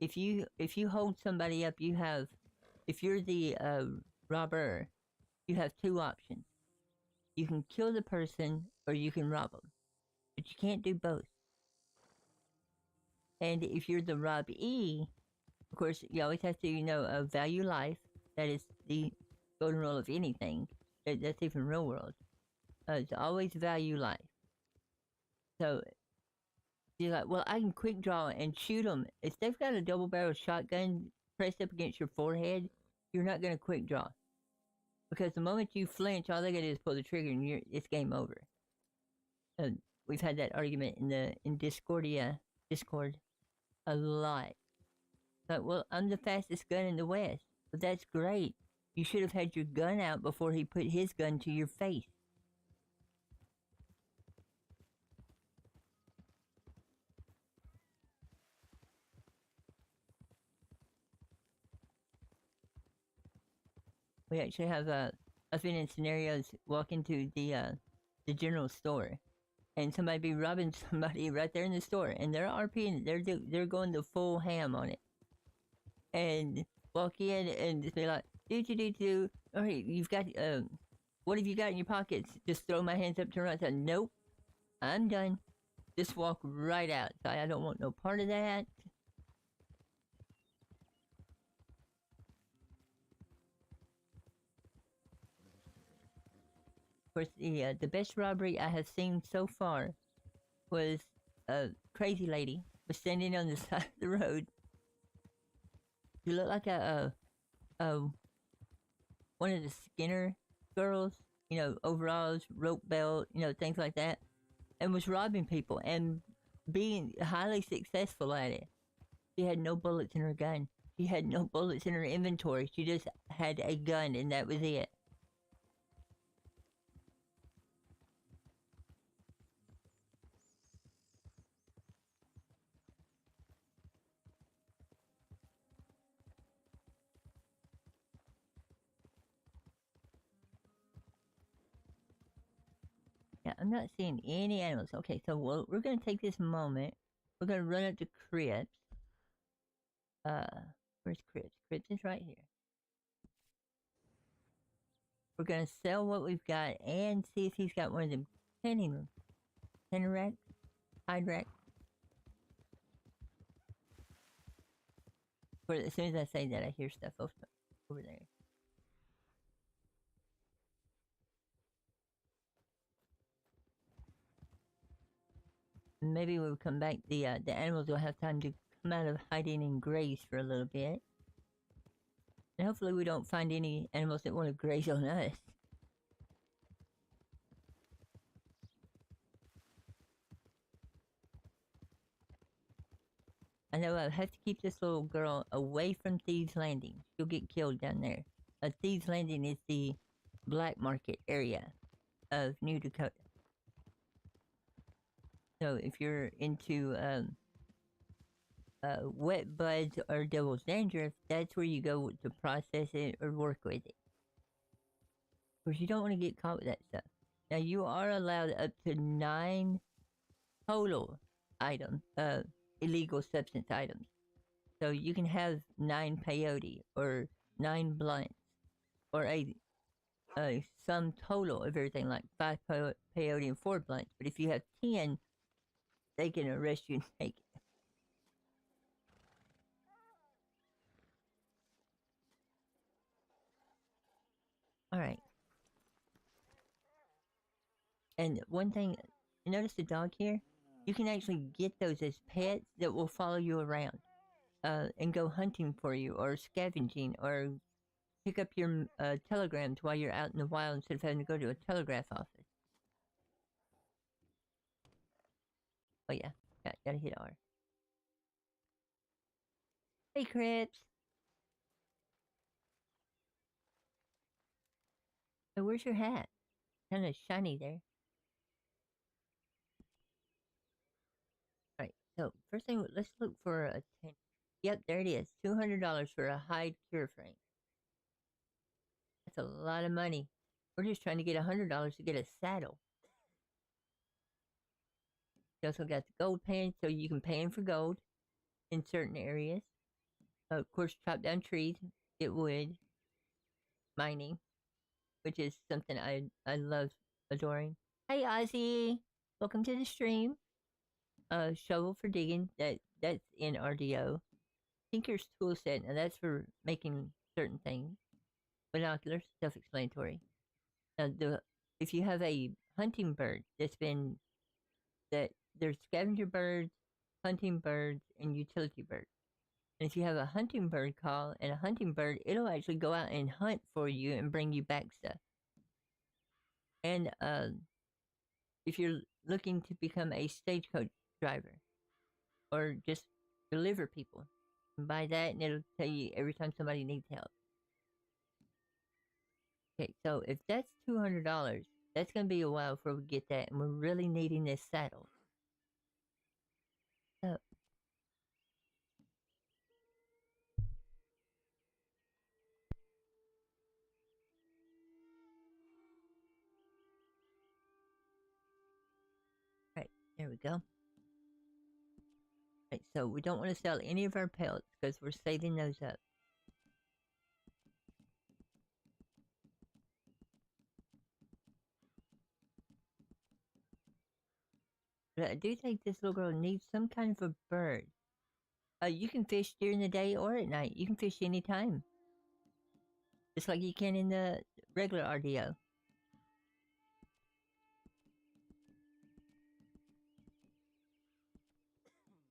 If you hold somebody up, if you're the robber, you have two options. You can kill the person or you can rob them, but you can't do both. And if you're the robbee, of course, you always have to, value life. That is the golden rule of anything. That's even real world. To always value life. So you're like, well, I can quick draw and shoot them. If they've got a double barrel shotgun pressed up against your forehead, you're not going to quick draw. Because the moment you flinch, all they got to do is pull the trigger and it's game over. We've had that argument in Discord a lot. Like, well, I'm the fastest gun in the West. But that's great. You should have had your gun out before he put his gun to your face. We actually have I've been in scenarios walk into the general store, and somebody be robbing somebody right there in the store, and they're RPing, they're going the full ham on it, and walk in and just be like, do. All right, you've got what have you got in your pockets? Just throw my hands up, turn around, and say, nope, I'm done. Just walk right out. I don't want no part of that. Of course, the best robbery I have seen so far was a crazy lady was standing on the side of the road. She looked like a one of the Skinner girls, overalls, rope belt, things like that, and was robbing people and being highly successful at it. She had no bullets in her gun. She had no bullets in her inventory. She just had a gun, and that was it. Yeah, I'm not seeing any animals. Okay, so we're going to take this moment. We're going to run up to Crips. Where's Crips? Crips is right here. We're going to sell what we've got and see if he's got one of them canning racks, hide racks. As soon as I say that, I hear stuff over there. Maybe when we come back, the animals will have time to come out of hiding and graze for a little bit. And hopefully we don't find any animals that want to graze on us. I know I have to keep this little girl away from Thieves Landing. She'll get killed down there. Thieves Landing is the black market area of New Dakota. So if you're into wet buds or devil's dandruff, that's where you go to process it or work with it. Of course, you don't want to get caught with that stuff. Now, you are allowed up to 9 total items, illegal substance items. So you can have 9 peyote or 9 blunts or a sum total of everything, like 5 peyote and 4 blunts. But if you have 10, they can arrest you and take it. All right. And one thing, you notice the dog here? You can actually get those as pets that will follow you around. and go hunting for you, or scavenging, or pick up your telegrams while you're out in the wild instead of having to go to a telegraph office. Oh yeah, gotta hit R. Hey, Crips. Oh, where's your hat? Kind of shiny there. All right. So first thing, let's look for a 10. Yep, there it is. $200 for a hide cure frame. That's a lot of money. We're just trying to get $100 to get a saddle. You also got the gold pan, so you can pan for gold in certain areas. Of course, chop down trees, get wood, mining, which is something I love adoring. Hey, Ozzy, welcome to the stream. Shovel for digging. That's in RDO. Tinker's tool set, and that's for making certain things. Binoculars, self-explanatory. Now, if you have a hunting bird that there's scavenger birds, hunting birds, and utility birds. And if you have a hunting bird call and a hunting bird, it'll actually go out and hunt for you and bring you back stuff. And if you're looking to become a stagecoach driver or just deliver people, buy that and it'll tell you every time somebody needs help. Okay, so if that's $200, that's going to be a while before we get that, and we're really needing this saddle. So, right, there we go. Right, so we don't want to sell any of our pelts because we're saving those up. But I do think this little girl needs some kind of a bird. You can fish during the day or at night. You can fish anytime. Just like you can in the regular RDO.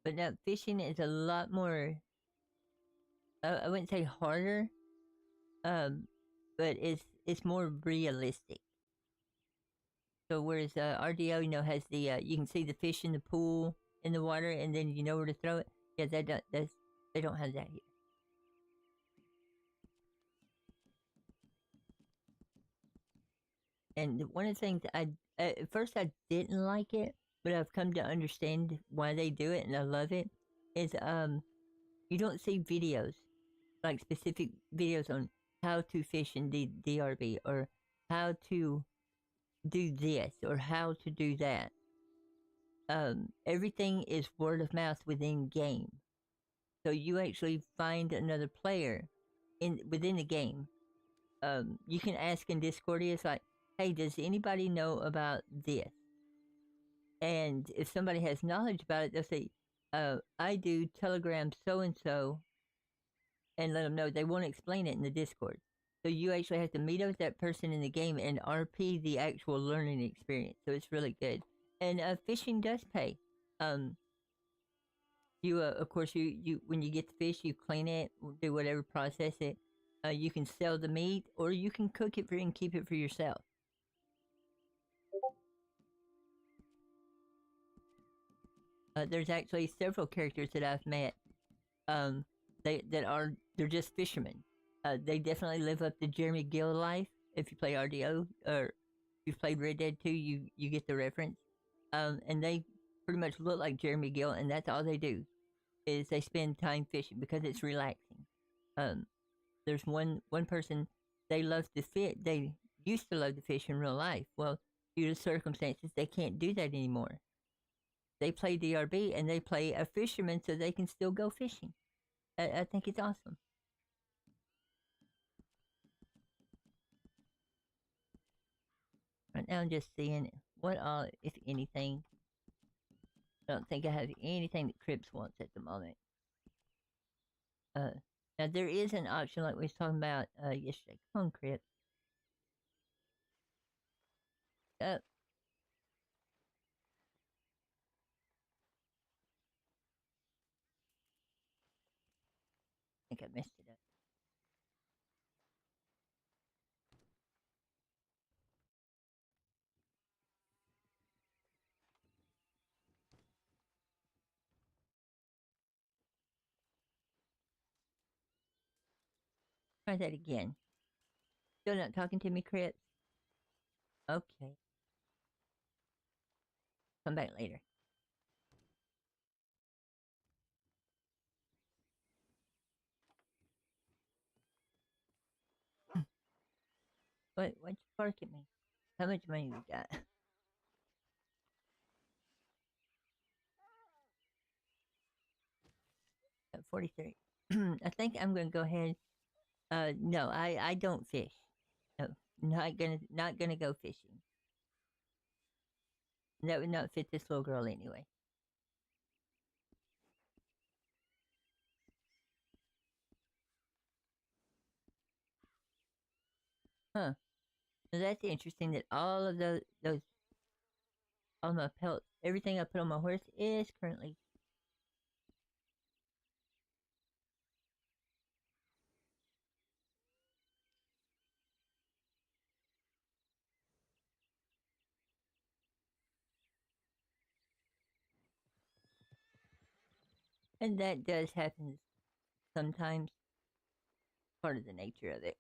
But now fishing is a lot more, I wouldn't say harder, but it's more realistic. So whereas RDO, has the, you can see the fish in the pool, in the water, and then you know where to throw it. Yeah, they don't have that here. And one of the things at first I didn't like it, but I've come to understand why they do it, and I love it. Is you don't see videos, like specific videos on how to fish in the DRB or how to do this or how to do that. Everything is word of mouth within game, so you actually find another player within the game. You can ask in Discord. It's like, hey, does anybody know about this? And if somebody has knowledge about it, they'll say, I do Telegram so and so, and let them know. They won't explain it in the Discord. So you actually have to meet up with that person in the game and RP the actual learning experience. So it's really good. And fishing does pay. You of course you when you get the fish, you clean it, do whatever, process it. You can sell the meat, or you can cook it and keep it for yourself. There's actually several characters that I've met. They're just fishermen. They definitely live up to Jeremy Gill life. If you play RDO or if you've played Red Dead 2, you get the reference. And they pretty much look like Jeremy Gill, and that's all they do is they spend time fishing because it's relaxing. There's one person, they love to fish. They used to love to fish in real life. Well, due to circumstances, they can't do that anymore. They play DRB and they play a fisherman so they can still go fishing. I think it's awesome. Right now I'm just seeing what all, if anything. I don't think I have anything that Crips wants at the moment. Now there is an option like we was talking about yesterday. Come on, Crips. think I messed it up. Try that again. Still not talking to me, Crips? Okay. Come back later. Why'd you bark at me? How much money we got? 43. I think I'm gonna go ahead. No, I don't fish. No, not gonna go fishing. That would not fit this little girl anyway. Huh. So that's interesting that all of those all my pelts, everything I put on my horse is currently. And that does happen sometimes. Part of the nature of it.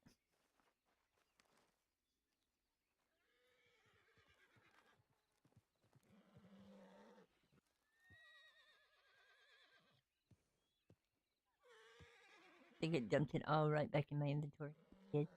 I think it dumped it all right back in my inventory. Yes.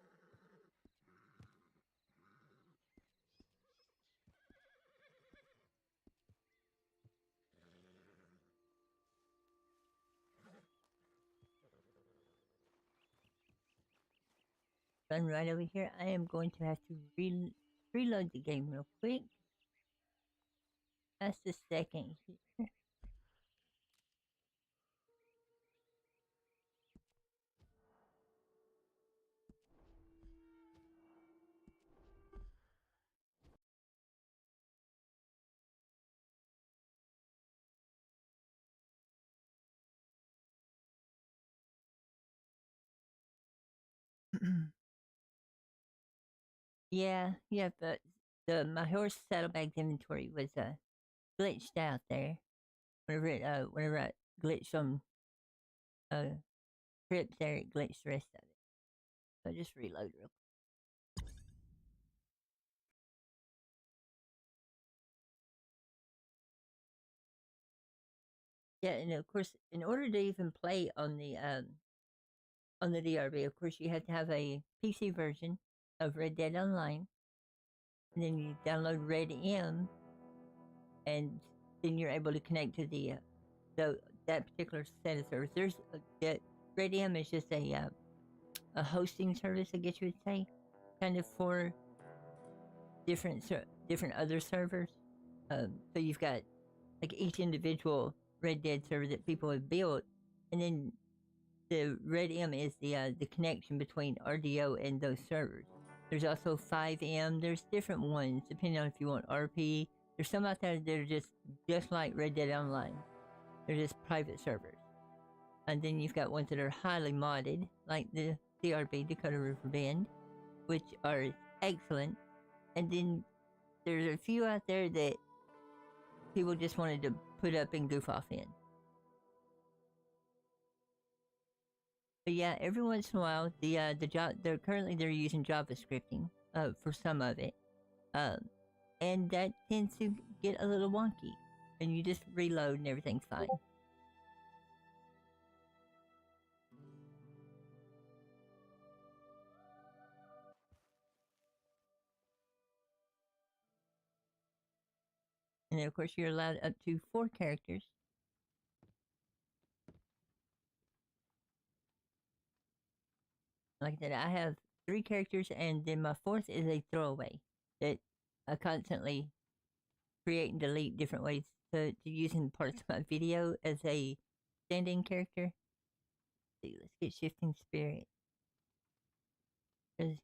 Run right over here. I am going to have to reload the game real quick. That's the second here. Yeah, but my horse saddlebags inventory was glitched out there. Whenever I glitched on trips there, it glitched the rest of it. So I just reload real quick. Yeah, and of course, in order to even play on the DRB, of course, you have to have a PC version of Red Dead Online, and then you download Red M, and then you're able to connect to the that particular set of servers. There's that Red M is just a hosting service, I guess you would say, kind of for different other servers. So you've got like each individual Red Dead server that people have built, and then the Red M is the connection between RDO and those servers. There's also 5M. There's different ones depending on if you want RP. There's some out there that are just like Red Dead Online. They're just private servers. And then you've got ones that are highly modded, like the DRB Dakota River Bend, which are excellent. And then there's a few out there that people just wanted to put up and goof off in. But yeah, every once in a while, they're using JavaScripting for some of it, and that tends to get a little wonky, and you just reload and everything's fine. And then of course you're allowed up to 4 characters. Like I said, I have 3 characters, and then my 4th is a throwaway that I constantly create and delete different ways to use in parts of my video as a stand-in character. Let's see, let's get Shifting Spirit. Because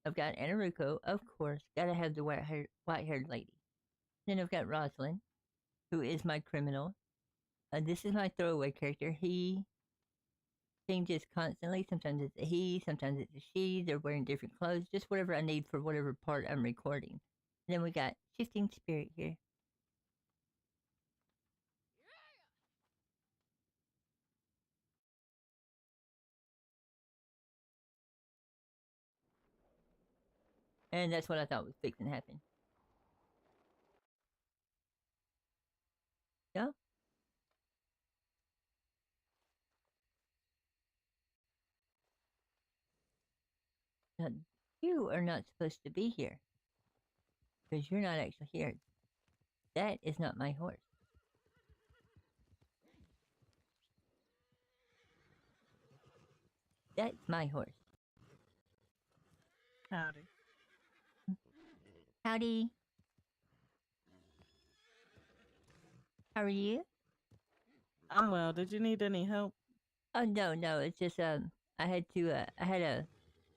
I've got Ainurauco, of course, gotta have the white-haired lady. Then I've got Rosalind, who is my criminal. This is my throwaway character. He changes constantly. Sometimes it's a he, sometimes it's a she. They're wearing different clothes, just whatever I need for whatever part I'm recording. And then we got shifting spirit here. And that's what I thought was fixing to happen. Yeah. Now, you are not supposed to be here. Because you're not actually here. That is not my horse. That's my horse. Howdy. Howdy. How are you? I'm well. Did you need any help? Oh no, it's just I had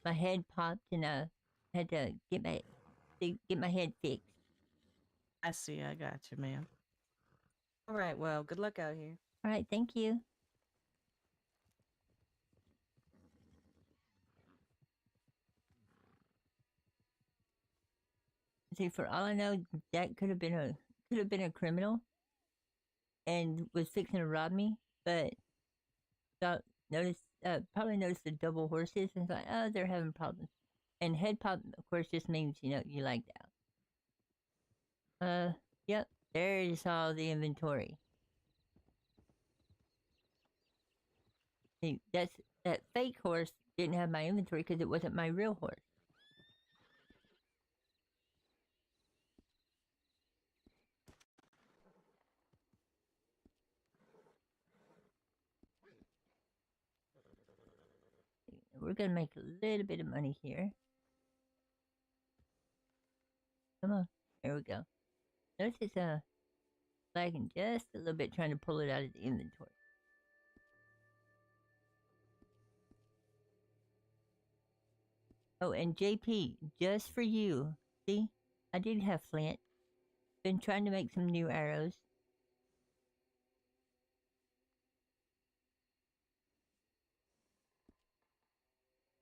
my head popped and I had to get my head fixed. I see. I got you, ma'am. All right. Well, good luck out here. All right, thank you. See, for all I know, that could have been a criminal and was fixing to rob me, but probably noticed the double horses and thought, oh, they're having problems. And head pop, of course, just means you like that. Yep, there's all the inventory. See, that fake horse didn't have my inventory because it wasn't my real horse. We're gonna make a little bit of money here. Come on, there we go. Notice it's lagging just a little bit trying to pull it out of the inventory. Oh, and JP, just for you. See, I did have flint. Been trying to make some new arrows.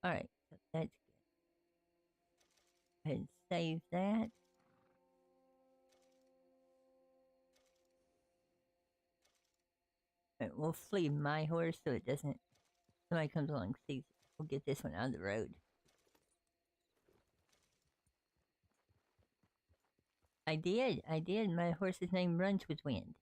Alright, so that's good. Go ahead and save that. Alright, we'll flee my horse so it doesn't. Somebody comes along and sees it. We'll get this one out of the road. I did. My horse's name runs with wind.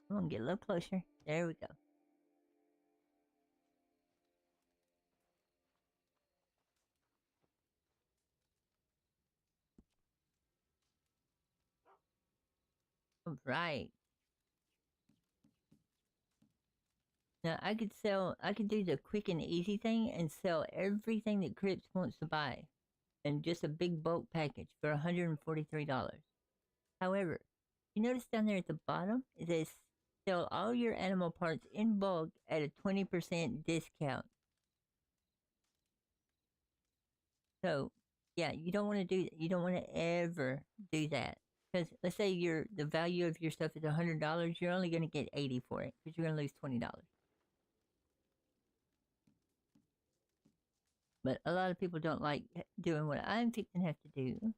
Come on, get a little closer. There we go. Right. Now I could do the quick and easy thing and sell everything that Crips wants to buy in just a big bulk package for $143. However, you notice down there at the bottom, it says sell all your animal parts in bulk at a 20% discount. So, yeah, you don't want to do that. You don't want to ever do that. Because let's say the value of your stuff is $100, you're only going to get 80 for it because you're going to lose $20. But a lot of people don't like doing what I'm fixing to have to do.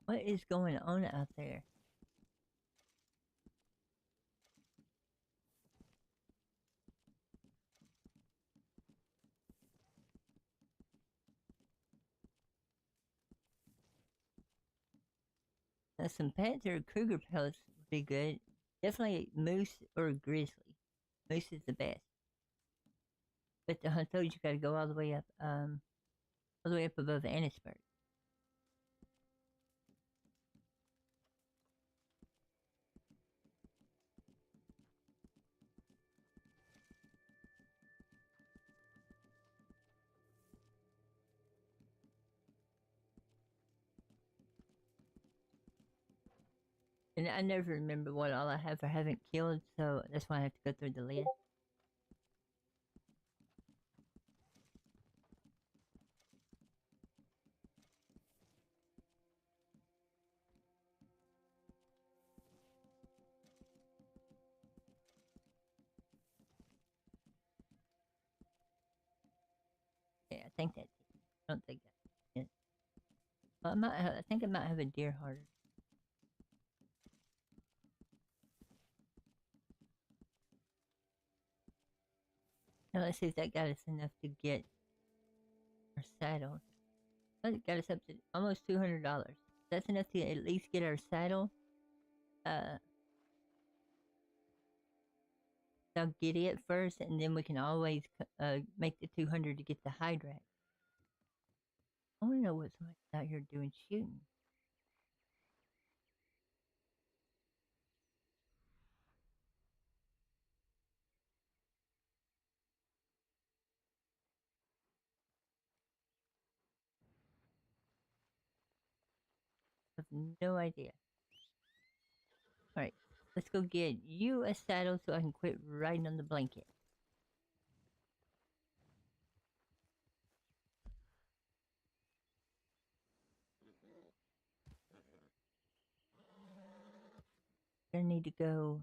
What is going on out there? Now, some Panther or Cougar pellets would be good. Definitely moose or grizzly. Moose is the best. But to hunt those, you got to go all the way up above Annisburg. And I never remember what all I have or haven't killed, so that's why I have to go through the list. Yeah, I think that's it. I don't think that's it. Well, I think I might have a deer heart. Now let's see if that got us enough to get our saddle. That got us up to almost $200. That's enough to at least get our saddle. I'll get it first, and then we can always make the 200 to get the hydrant. I want to know what somebody's out here doing shooting. I have no idea. Alright, let's go get you a saddle so I can quit riding on the blanket. Gonna need to go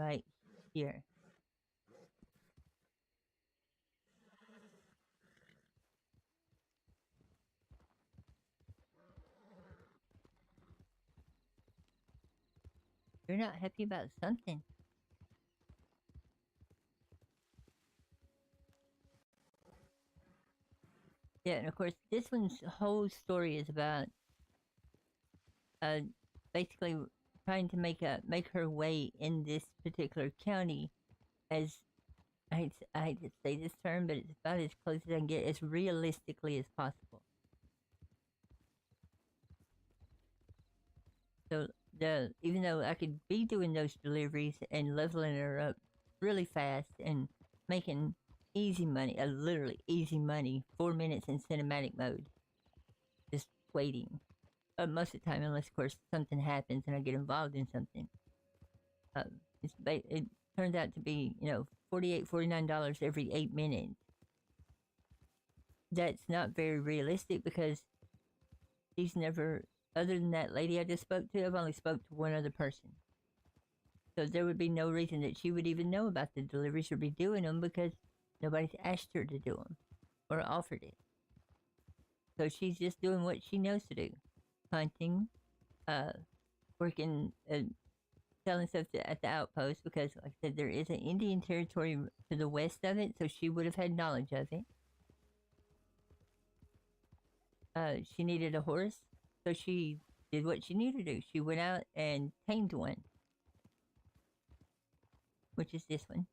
right here. You're not happy about something. Yeah, and of course, this one's whole story is about basically trying to make her way in this particular county as I hate to say this term, but it's about as close as I can get as realistically as possible. So even though I could be doing those deliveries and leveling her up really fast and making easy money, literally easy money, 4 minutes in cinematic mode, just waiting. Most of the time, unless of course something happens and I get involved in something. It turns out to be $48, $49 every 8 minutes. That's not very realistic because she's never, other than that lady I just spoke to, I've only spoke to one other person. So there would be no reason that she would even know about the deliveries or be doing them because nobody's asked her to do them or offered it. So she's just doing what she knows to do. Hunting, working, selling stuff at the outpost because, like I said, there is an Indian territory to the west of it, so she would have had knowledge of it. She needed a horse, so she did what she needed to do. She went out and tamed one, which is this one.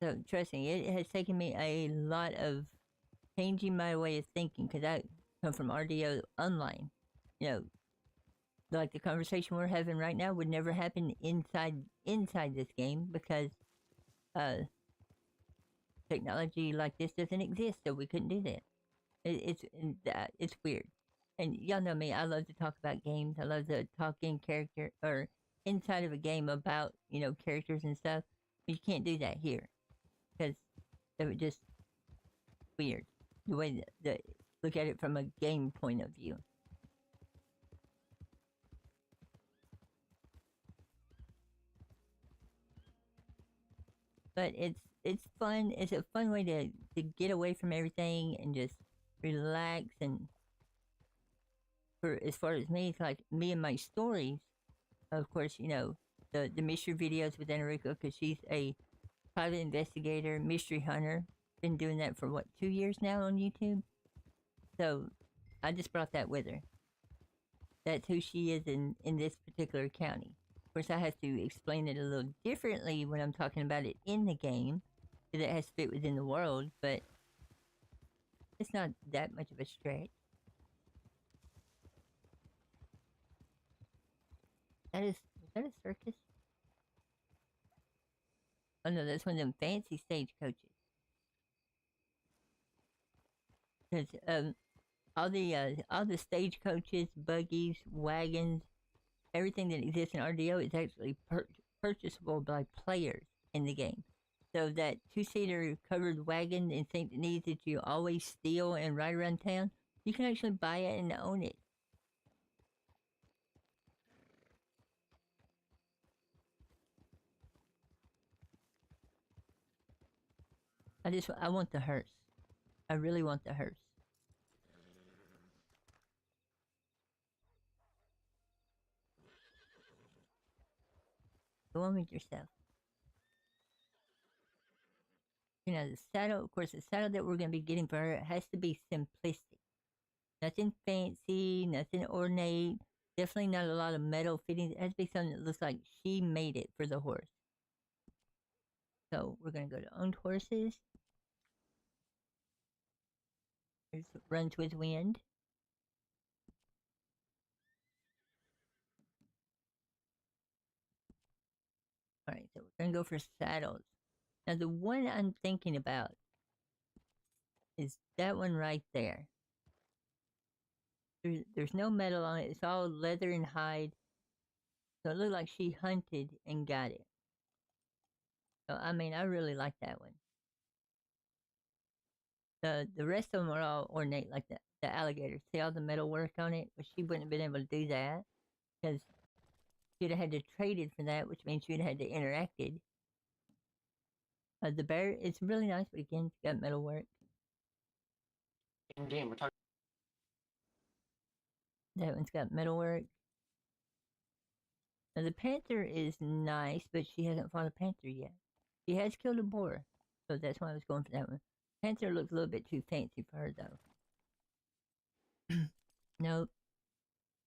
So trust me, it has taken me a lot of changing my way of thinking because I come from RDO online. Like the conversation we're having right now would never happen inside this game because technology like this doesn't exist, so we couldn't do that. It's weird. And y'all know me, I love to talk about games. I love to talk in character or inside of a game about, characters and stuff. But you can't do that here because it would just weird the way that look at it from a game point of view. But it's fun. It's a fun way to get away from everything and just relax. And for as far as me, it's like me and my stories. Of course, the mystery videos with Ainurauco because she's a private investigator, mystery hunter. Been doing that for 2 years now on YouTube. So I just brought that with her. That's who she is in this particular county. Of course, I have to explain it a little differently when I'm talking about it in the game, because it has to fit within the world, but it's not that much of a stretch. Is that a circus? Oh no, that's one of them fancy stagecoaches. Because all the stagecoaches, buggies, wagons, everything that exists in RDO is actually purchasable by players in the game. So that two-seater covered wagon and St. Denis that you always steal and ride around town, you can actually buy it and own it. I want the hearse. I really want the hearse. Go on with yourself. You know, the saddle, of course, the saddle that we're going to be getting for her has to be simplistic. Nothing fancy, nothing ornate, definitely not a lot of metal fittings. It has to be something that looks like she made it for the horse. So we're going to go to owned horses. There's Runs with Wind. Alright, so we're going to go for saddles. Now the one I'm thinking about is that one right there. There's no metal on it. It's all leather and hide. So it looked like she hunted and got it. So I mean, I really like that one. The rest of them are all ornate, like the alligator. See all the metal work on it? But she wouldn't have been able to do that because she'd have had to traded for that, which means she'd have had to interacted. The bear, it's really nice, but again, it's got metal work. In game, we're talking. That one's got metal work. Now the panther is nice, but she hasn't fought a panther yet. She has killed a boar, so that's why I was going for that one. Panther looks a little bit too fancy for her, though. Nope.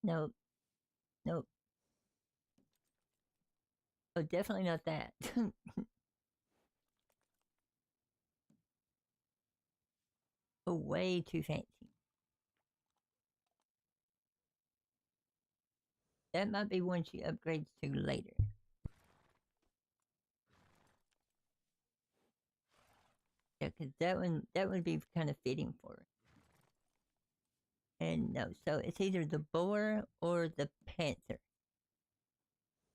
Nope. Nope. Oh, definitely not that. Oh, way too fancy. That might be one she upgrades to later. Yeah, because that would be kind of fitting for her. And no, so it's either the boar or the panther.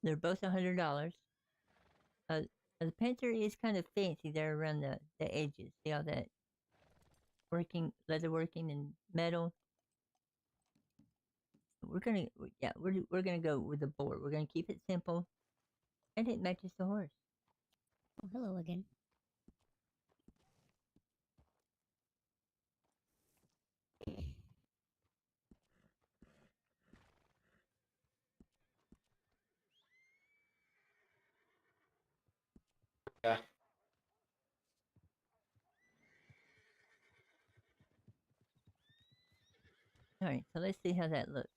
They're both $100. The panther is kind of fancy there around the edges. See all that leather working and metal. We're gonna go with the boar. We're gonna keep it simple, and it matches the horse. Oh, hello again. Yeah. All right, so let's see how that looks.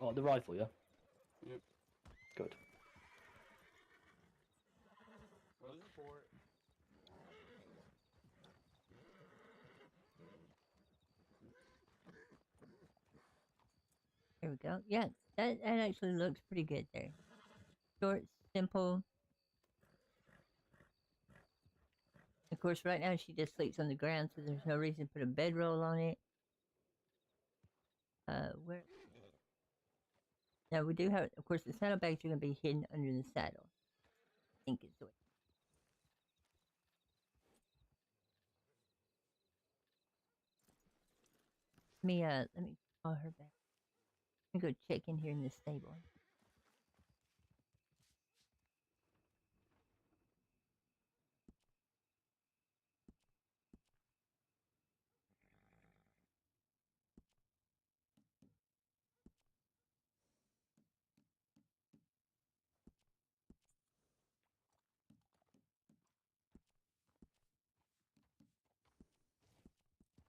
Oh, the rifle, yeah? Yep. Good. There we go. Yeah, that actually looks pretty good there. Short, simple. Of course, right now she just sleeps on the ground, so there's no reason to put a bedroll on it. Where? Now we do have, of course, the saddlebags are going to be hidden under the saddle. I think it's the way. Let me call her back. Let me go check in here in the stable.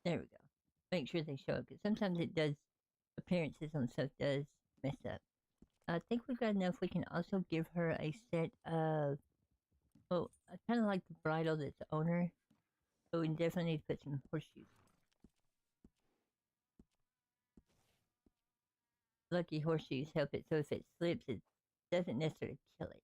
There we go. Make sure they show up, because sometimes it does, appearances on stuff does mess up. I think we've got enough. We can also give her a set of, well, I kind of like the bridle that's the owner, but we definitely need to put some horseshoes. Lucky horseshoes help it, so if it slips, it doesn't necessarily kill it.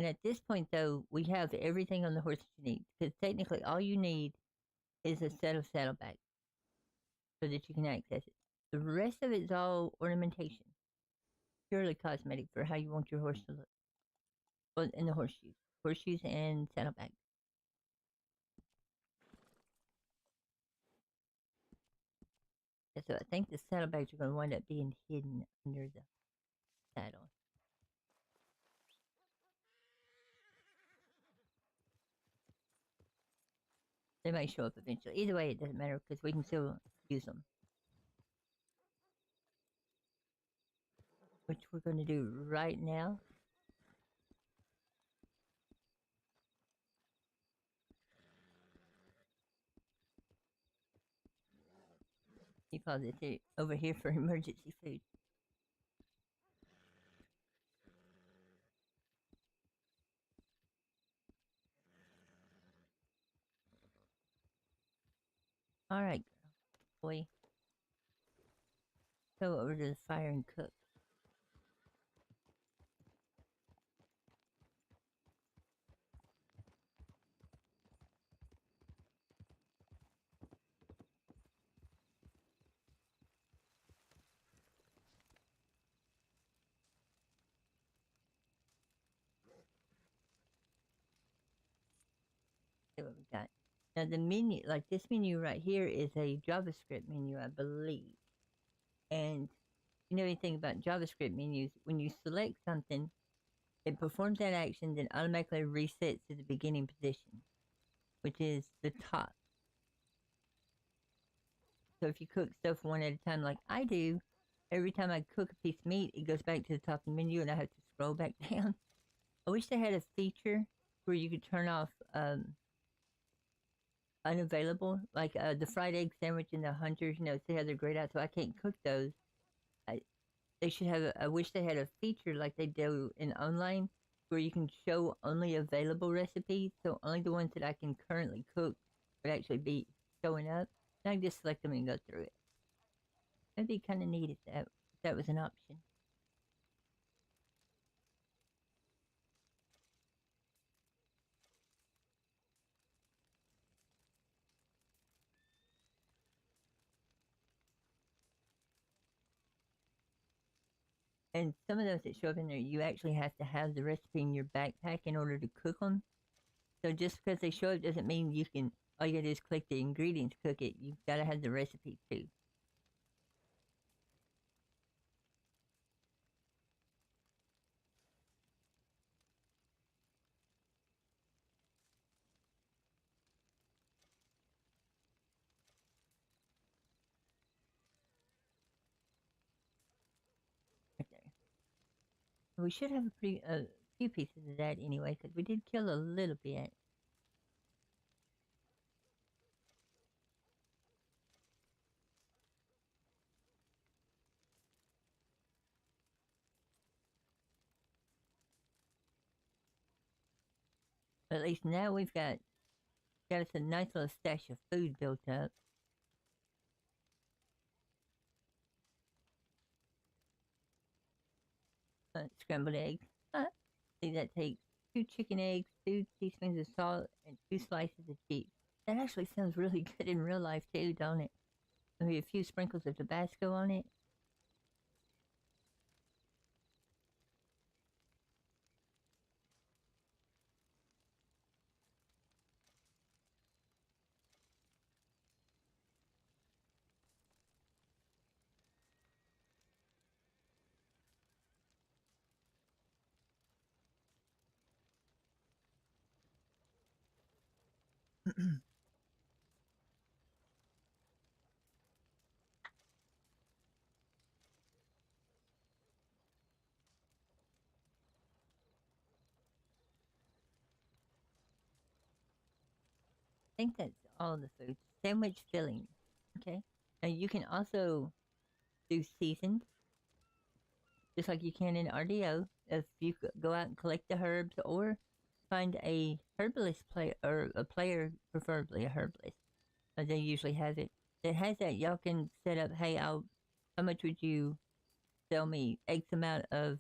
And at this point, though, we have everything on the horse that you need. Because technically, all you need is a set of saddlebags so that you can access it. The rest of it is all ornamentation, purely cosmetic for how you want your horse to look. Well, and the horseshoes and saddlebags. Yeah, so I think the saddlebags are going to wind up being hidden under the saddle. They might show up eventually. Either way, it doesn't matter because we can still use them. Which we're going to do right now. He calls it over here for emergency food. All right, boy. Go over to the fire and cook. See what we got. Now the menu, like this menu right here, is a JavaScript menu, I believe. And you know anything about JavaScript menus? When you select something, it performs that action, then automatically resets to the beginning position, which is the top. So if you cook stuff one at a time, like I do, every time I cook a piece of meat, it goes back to the top of the menu, and I have to scroll back down. I wish they had a feature where you could turn off unavailable, like the fried egg sandwich and the hunters. You know, see how they're grayed out, so I can't cook those. They should have. I wish they had a feature like they do in online, where you can show only available recipes, so only the ones that I can currently cook would actually be showing up. And I can just select them and go through it. That'd be kind of neat if that was an option. And some of those that show up in there, you actually have to have the recipe in your backpack in order to cook them. So just because they show up doesn't mean you can, all you gotta do is click the ingredients, cook it. You've gotta have the recipe too. Right there. We should have a few pieces of that anyway, because we did kill a little bit. But at least now we've got us a nice little stash of food built up. Scrambled eggs. See, that takes 2 chicken eggs, 2 teaspoons of salt, and 2 slices of cheese. That actually sounds really good in real life too, don't it? Maybe a few sprinkles of Tabasco on it. I think that's all the food. Sandwich filling. Okay. Now you can also do seasoned, just like you can in RDO. If you go out and collect the herbs, or find a herbalist player, or a player, preferably a herbalist, they usually have it, that has that. Y'all can set up, hey, how much would you sell me X amount of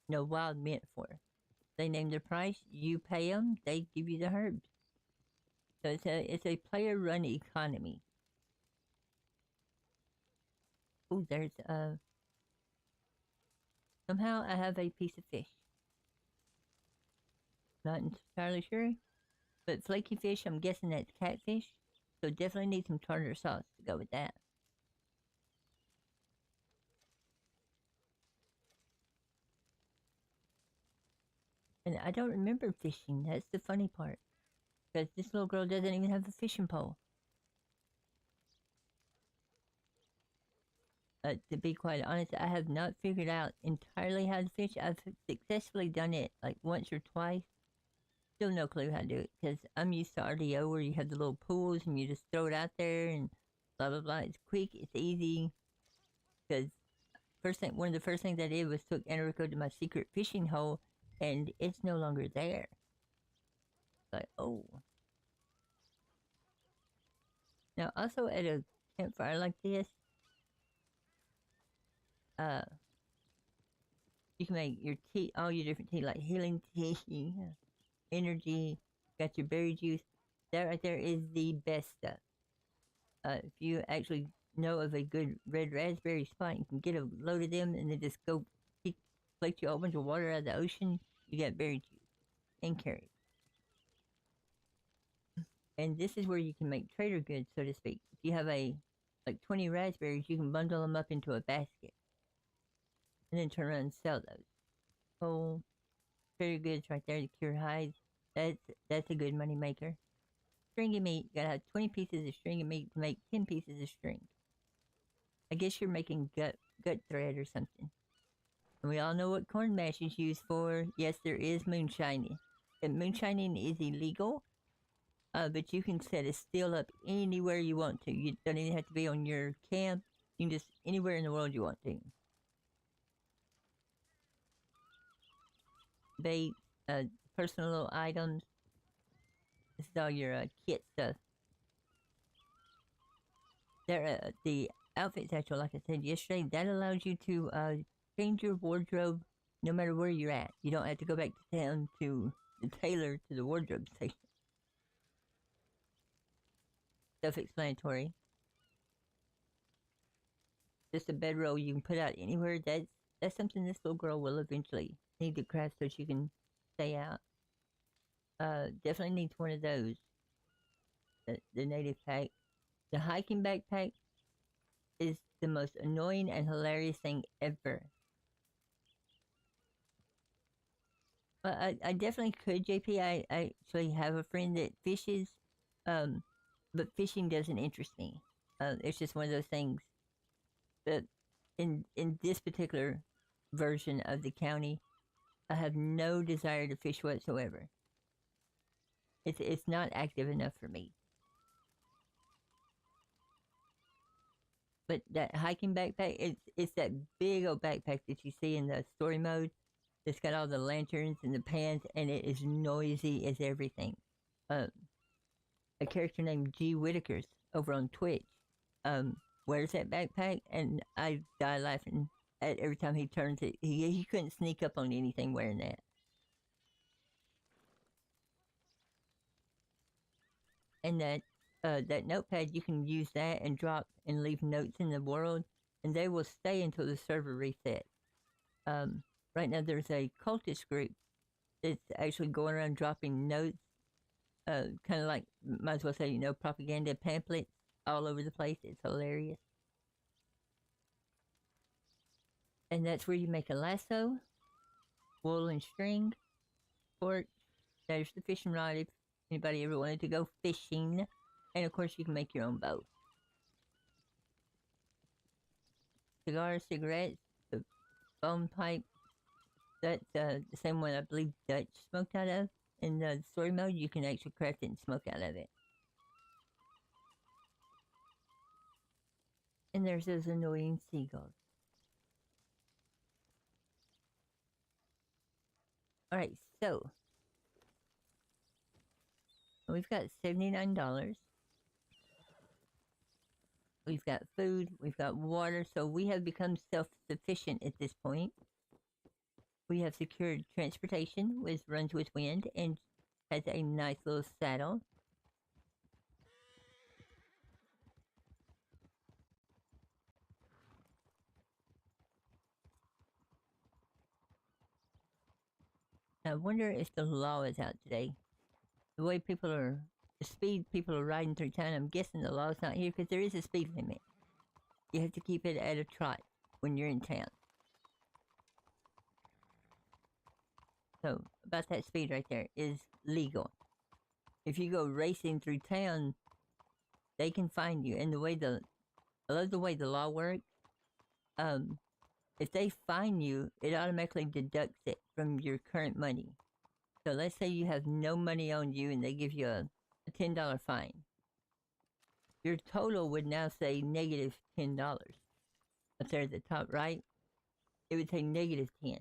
wild mint for? They name the price, you pay them, they give you the herbs. So it's a player-run economy. Oh, there's somehow I have a piece of fish. Not entirely sure, but flaky fish, I'm guessing that's catfish. So definitely need some tartar sauce to go with that. And I don't remember fishing. That's the funny part. Because this little girl doesn't even have a fishing pole. To be quite honest, I have not figured out entirely how to fish. I've successfully done it like once or twice. Still no clue how to do it because I'm used to RDO where you have the little pools and you just throw it out there and blah blah blah. It's quick, it's easy. Because one of the first things I did was took Ainurauco to my secret fishing hole, and it's no longer there. Like, oh. Now, also at a campfire like this, you can make your tea, all your different tea, like healing tea, energy, got your berry juice. That right there is the best stuff. If you actually know of a good red raspberry spot, you can get a load of them and then just go collect you a whole bunch of water out of the ocean. You got berry juice and carrots. And this is where you can make trader goods, so to speak. If you have like 20 raspberries, you can bundle them up into a basket and then turn around and sell those. So, trader goods right there to cure hides. That's a good money maker. String of meat. You gotta have 20 pieces of string of meat to make 10 pieces of string. I guess you're making gut thread or something. And we all know what corn mash is used for. Yes, there is moonshining. And moonshining is illegal. But you can set a still up anywhere you want to. You don't even have to be on your camp. You can just anywhere in the world you want to. Bait, personal little items. This is all your kit stuff. There, the outfit satchel, like I said yesterday, that allows you to change your wardrobe no matter where you're at. You don't have to go back to town to the tailor to the wardrobe station. Self-explanatory. Just a bedroll you can put out anywhere. That's something this little girl will eventually need to craft so she can stay out. Definitely needs one of those. The native pack. The hiking backpack is the most annoying and hilarious thing ever. I definitely could, JP. I actually have a friend that fishes, but fishing doesn't interest me. It's just one of those things that in this particular version of the county, I have no desire to fish whatsoever. It's not active enough for me. But that hiking backpack, it's that big old backpack that you see in the story mode. It's got all the lanterns and the pans, and it is noisy as everything. A character named G. Whitakers over on Twitch wears that backpack, and I die laughing at every time he turns it. He couldn't sneak up on anything wearing that. And that notepad, you can use that and drop and leave notes in the world, and they will stay until the server resets. Right now there's a cultist group that's actually going around dropping notes, kind of like, might as well say, propaganda pamphlets all over the place. It's hilarious. And that's where you make a lasso, wool and string, fork. There's the fishing rod if anybody ever wanted to go fishing. And of course you can make your own bow. Cigars, cigarettes, the bone pipe. That's the same one I believe Dutch smoked out of. In the story mode, you can actually craft it and smoke out of it. And there's those annoying seagulls. Alright, so we've got $79. We've got food, we've got water, so we have become self-sufficient at this point. We have secured transportation, which runs with wind and has a nice little saddle. I wonder if the law is out today. The way the speed people are riding through town, I'm guessing the law's not here because there is a speed limit. You have to keep it at a trot when you're in town. So, about that speed right there is legal. If you go racing through town, they can find you. And I love the way the law works. If they fine you, it automatically deducts it from your current money. So let's say you have no money on you and they give you a $10 fine. Your total would now say negative $10. Up there at the top right, it would say negative 10.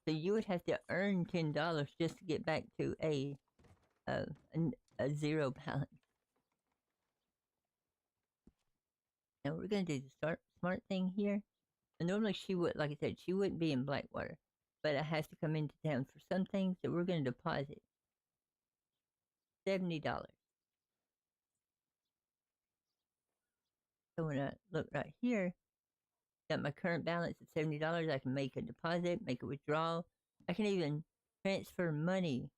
So you would have to earn $10 just to get back to a zero balance. Now we're gonna do the smart thing here. And normally she would, like I said, she wouldn't be in Blackwater, but it has to come into town for some things that we're gonna deposit $70. So when I look right here, got my current balance of $70. I can make a deposit, make a withdrawal. I can even transfer money.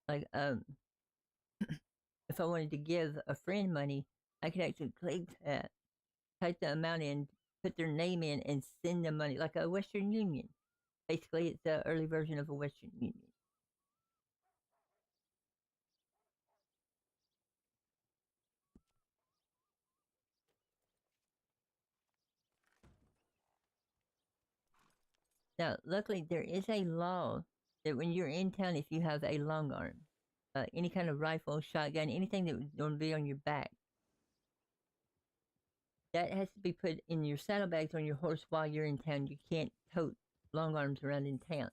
Like if I wanted to give a friend money, I could actually click that, type the amount in, put their name in, and send them money, like a Western Union. Basically, it's the early version of a Western Union. Now, luckily, there is a law that when you're in town, if you have a long arm, any kind of rifle, shotgun, anything that would normally be on your back, that has to be put in your saddlebags on your horse while you're in town. You can't tote long arms around in town.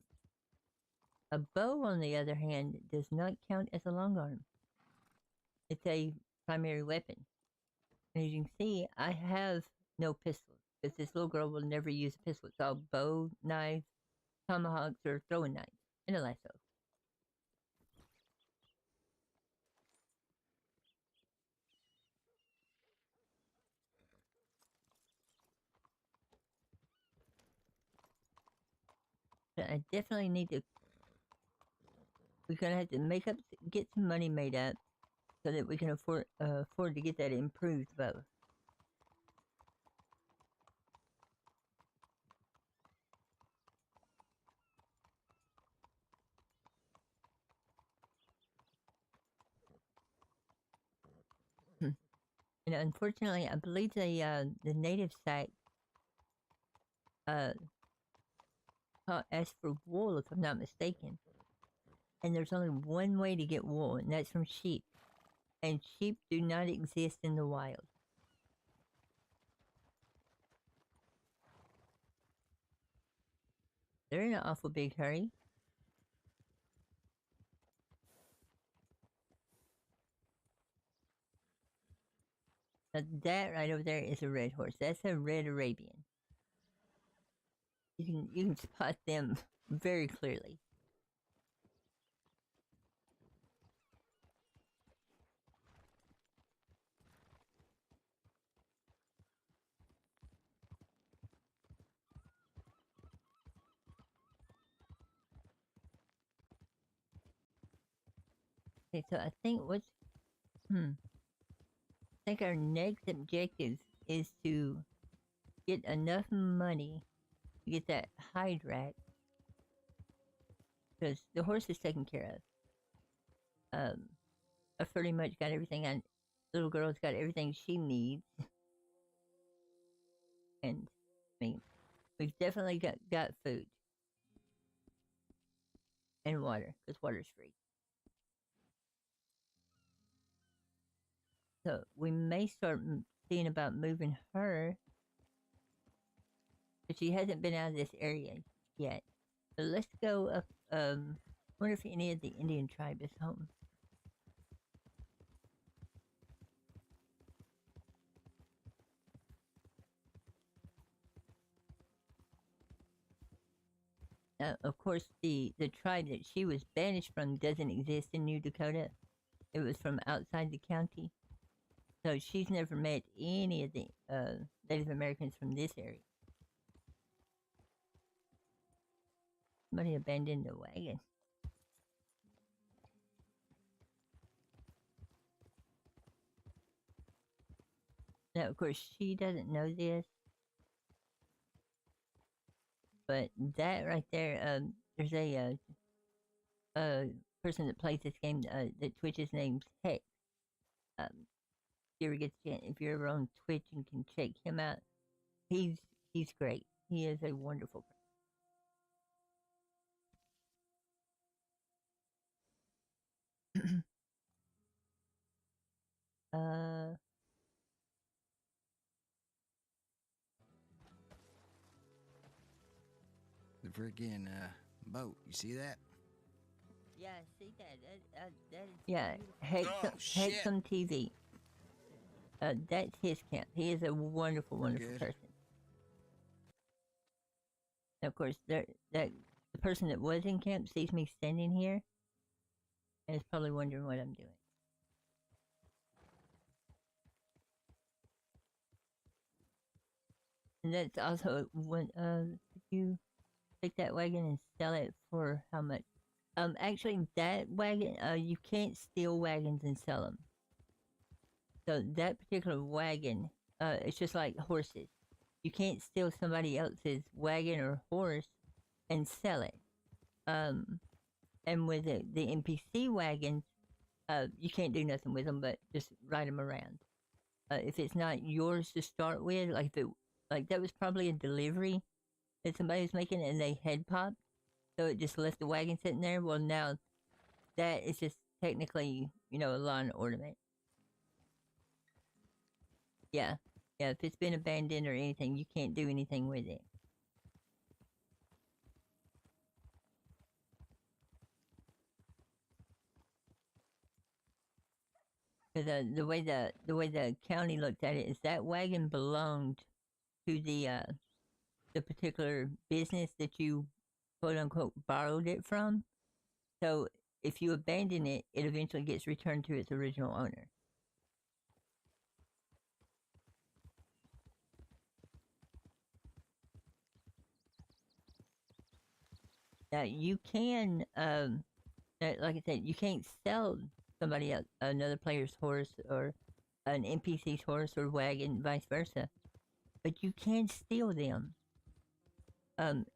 A bow, on the other hand, does not count as a long arm. It's a primary weapon. And as you can see, I have no pistols, because this little girl will never use a pistol. It's all bow, knives, tomahawks, or throwing knives, and a lasso. But I definitely need to, we're going to have to get some money made up so that we can afford to get that improved bow. And unfortunately, I believe the native site asks for wool, if I'm not mistaken. And there's only one way to get wool, and that's from sheep. And sheep do not exist in the wild. They're in an awful big hurry. Now that right over there is a red horse. That's a red Arabian. You can spot them very clearly. Okay, so I think I think our next objective is to get enough money to get that hide rack, because the horse is taken care of. I've pretty much got everything. Little girl's got everything she needs, and I mean, we've definitely got food and water, because water's free. So we may start seeing about moving her, but she hasn't been out of this area yet. So let's go up. Wonder if any of the Indian tribe is home. Of course, the tribe that she was banished from doesn't exist in New Dakota. It was from outside the county. So she's never met any of the Native Americans from this area. Somebody abandoned the wagon. Now, of course, she doesn't know this. But that right there, there's a person that plays this game that Twitch's name's Hex. If you ever get the chance, if you're ever on Twitch and can check him out, he's great. He is a wonderful person. The freaking boat. You see that? Yeah, I see that. That is yeah, Hex shit. on TV. That's his camp. He is a wonderful, wonderful Good. person. And of course, the person that was in camp sees me standing here and is probably wondering what I'm doing. And that's also when could you take that wagon and sell it for how much? Actually, that wagon, you can't steal wagons and sell them. So that particular wagon, it's just like horses. You can't steal somebody else's wagon or horse and sell it. And with the NPC wagons, you can't do nothing with them but just ride them around. If it's not yours to start with, like that was probably a delivery that somebody was making and they head popped, so it just left the wagon sitting there. Well, now that is just technically, a lawn ornament. Yeah, if it's been abandoned or anything, you can't do anything with it. Because the way the county looked at it is that wagon belonged to the particular business that you quote unquote borrowed it from. So if you abandon it, it eventually gets returned to its original owner. Now you can, like I said, you can't sell somebody else, another player's horse or an NPC's horse or wagon, vice versa. But you can steal them.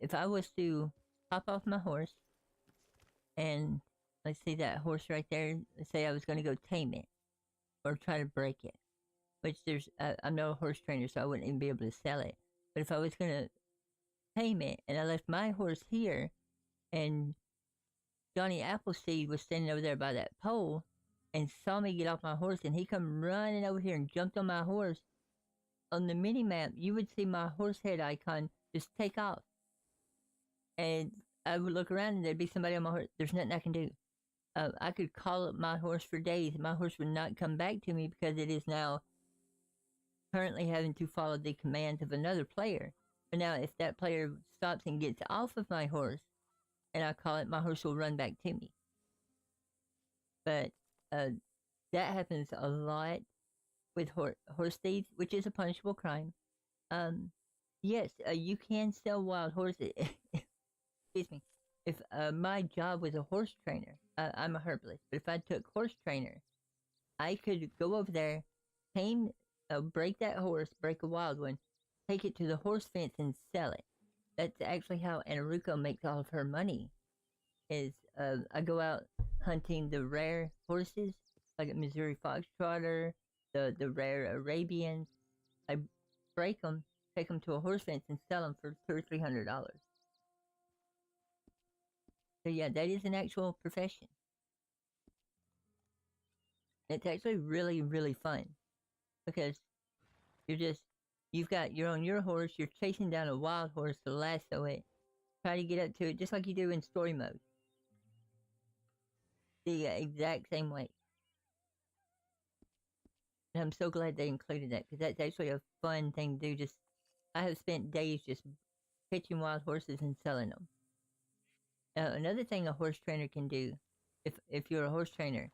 If I was to hop off my horse and let's see that horse right there, let's say I was going to go tame it or try to break it, which I'm not a horse trainer, so I wouldn't even be able to sell it. But if I was going to tame it and I left my horse here and Johnny Appleseed was standing over there by that pole and saw me get off my horse and he come running over here and jumped on my horse, on the mini map you would see my horse head icon just take off. And I would look around and there'd be somebody on my horse. There's nothing I can do. I could call up my horse for days. My horse would not come back to me because it is now currently having to follow the commands of another player. But now if that player stops and gets off of my horse and I call it, my horse will run back to me. But that happens a lot with horse thieves, which is a punishable crime. Yes, you can sell wild horses. Excuse me. If my job was a horse trainer, I'm a herbalist, but if I took horse trainer, I could go over there, tame, break that horse, break a wild one, take it to the horse fence and sell it. That's actually how Ainurauco makes all of her money. Is I go out hunting the rare horses, like a Missouri Foxtrotter, the rare Arabians. I break them, take them to a horse fence, and sell them for $200 or $300. So yeah, that is an actual profession. It's actually really, really fun because you're on your horse, you're chasing down a wild horse to lasso it, try to get up to it just like you do in story mode. The exact same way. And I'm so glad they included that because that's actually a fun thing to do. I have spent days just catching wild horses and selling them. Another thing a horse trainer can do, if you're a horse trainer,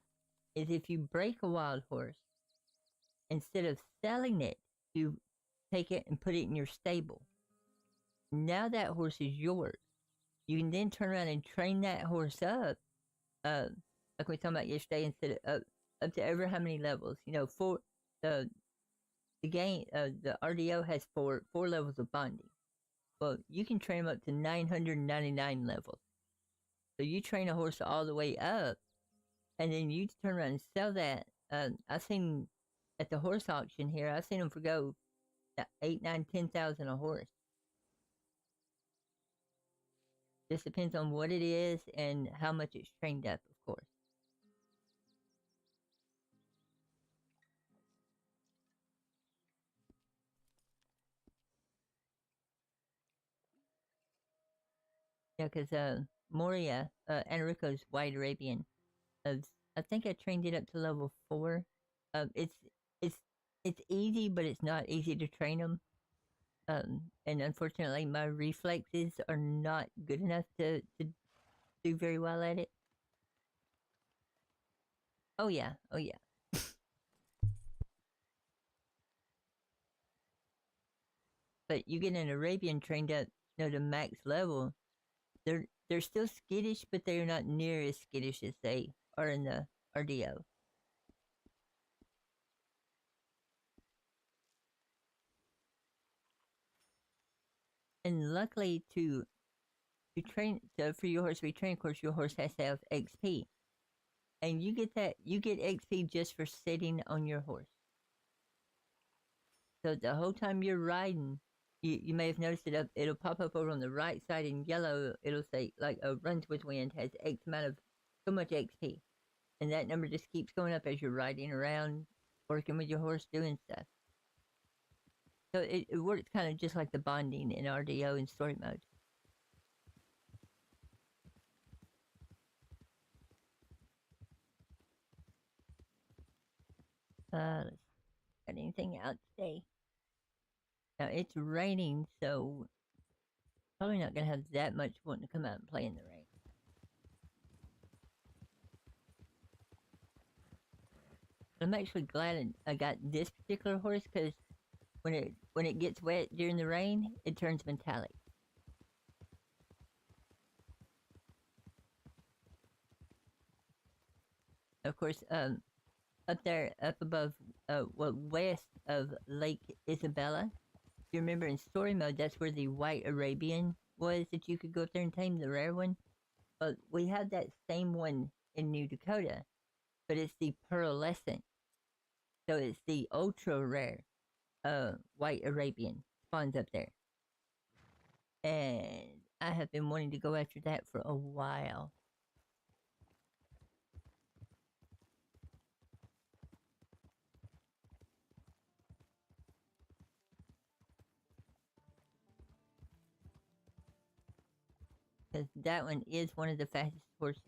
is if you break a wild horse, instead of selling it, you take it and put it in your stable. Now that horse is yours. You can then turn around and train that horse up, like we were talking about yesterday, instead of up to ever how many levels. You know, the game, the RDO has four levels of bonding. Well, you can train them up to 999 levels. So you train a horse all the way up, and then you turn around and sell that. I've seen at the horse auction here, I've seen them for go 8, 9, 10,000 a horse. Just depends on what it is and how much it's trained up, of course. Yeah, because Moria, Ainurauco's White Arabian, I think I trained it up to level 4. It's it's easy, but it's not easy to train them. And unfortunately, my reflexes are not good enough to do very well at it. Oh yeah, oh yeah. But you get an Arabian trained up, to max level, they're still skittish, but they're not near as skittish as they are in the RDO. And luckily, to train for your horse to be trained, of course, your horse has to have XP, and you get XP just for sitting on your horse. So the whole time you're riding, you may have noticed it'll pop up over on the right side in yellow. It'll say like runs with wind has X amount of so much XP, and that number just keeps going up as you're riding around, working with your horse, doing stuff. So it works kind of just like the bonding in RDO and story mode. Let's see. Got anything out today? Now it's raining, so probably not gonna have that much wanting to come out and play in the rain. I'm actually glad I got this particular horse, because when it gets wet during the rain, it turns metallic. Of course, up there, up above, west of Lake Isabella, you remember in story mode, that's where the White Arabian was that you could go up there and tame, the rare one. But we have that same one in New Dakota, but it's the pearlescent. So it's the ultra rare White Arabian spawns up there. And I have been wanting to go after that for a while. Because that one is one of the fastest horses.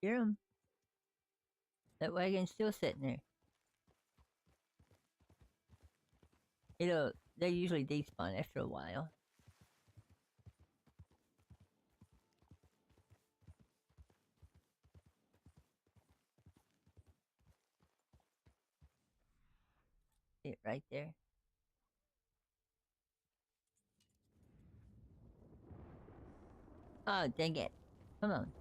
Hear 'em. That wagon's still sitting there. They usually despawn after a while. See it right there. Oh, dang it. Come on.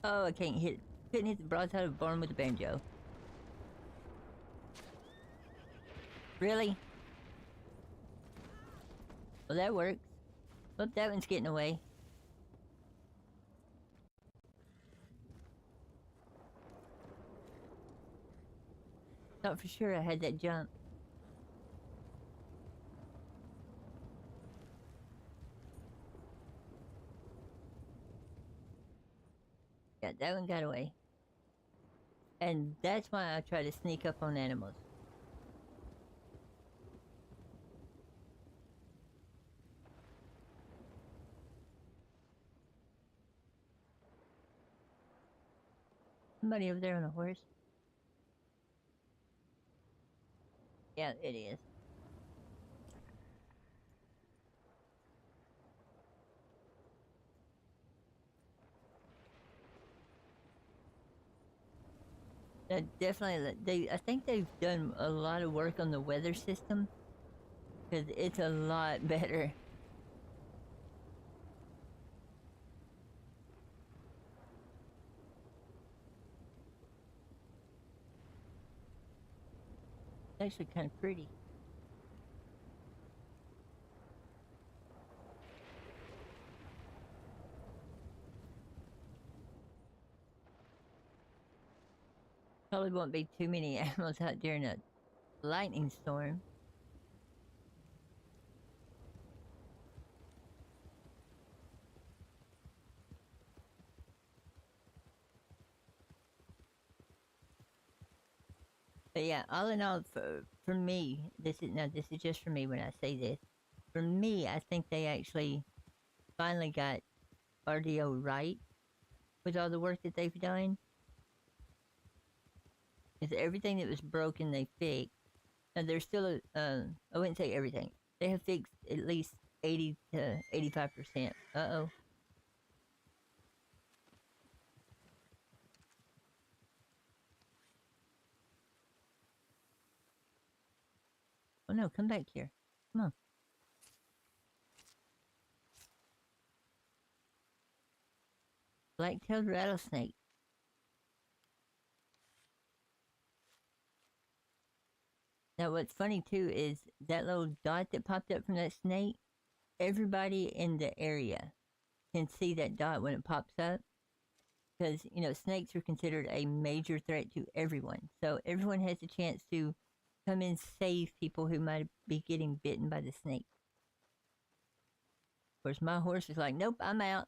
Oh, I couldn't hit the broadside of a barn with a banjo. Really? Well, that works. Well, that one's getting away. Thought for sure I had that jump. that one got away. And that's why I try to sneak up on animals. Somebody over there on a horse. Yeah, it is. Definitely, I think they've done a lot of work on the weather system because it's a lot better. It's actually kind of pretty. Probably won't be too many animals out during a lightning storm. But yeah, all in all, for me, this is just for me when I say this. For me, I think they actually finally got RDO right with all the work that they've done. Because everything that was broken, they fixed. And there's still I wouldn't say everything. They have fixed at least 80 to 85%. Uh-oh. Oh no, come back here. Come on. Black-tailed rattlesnake. Now what's funny too is that little dot that popped up from that snake, everybody in the area can see that dot when it pops up. Because, you know, snakes are considered a major threat to everyone. So everyone has a chance to come and save people who might be getting bitten by the snake. Of course, my horse is like, nope, I'm out.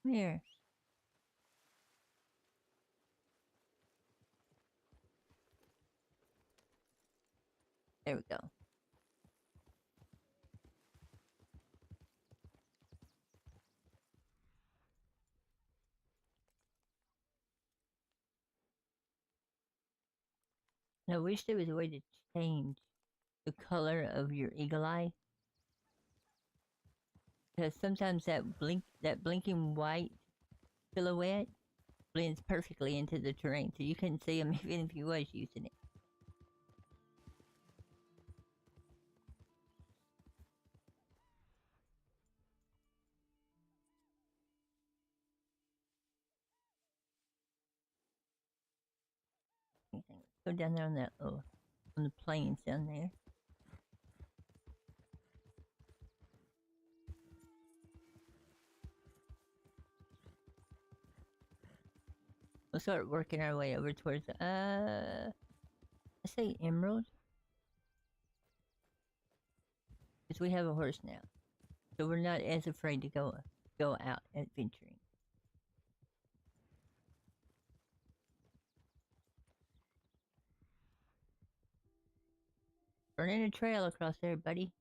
Come here. There we go. I wish there was a way to change the color of your eagle eye. Because sometimes that blinking white silhouette blends perfectly into the terrain, so you couldn't see them even if you was using it. Go down there on that on the plains down there. We'll start working our way over towards I say Emerald. Because we have a horse now. So we're not as afraid to go out adventuring. Burning a trail across there, buddy.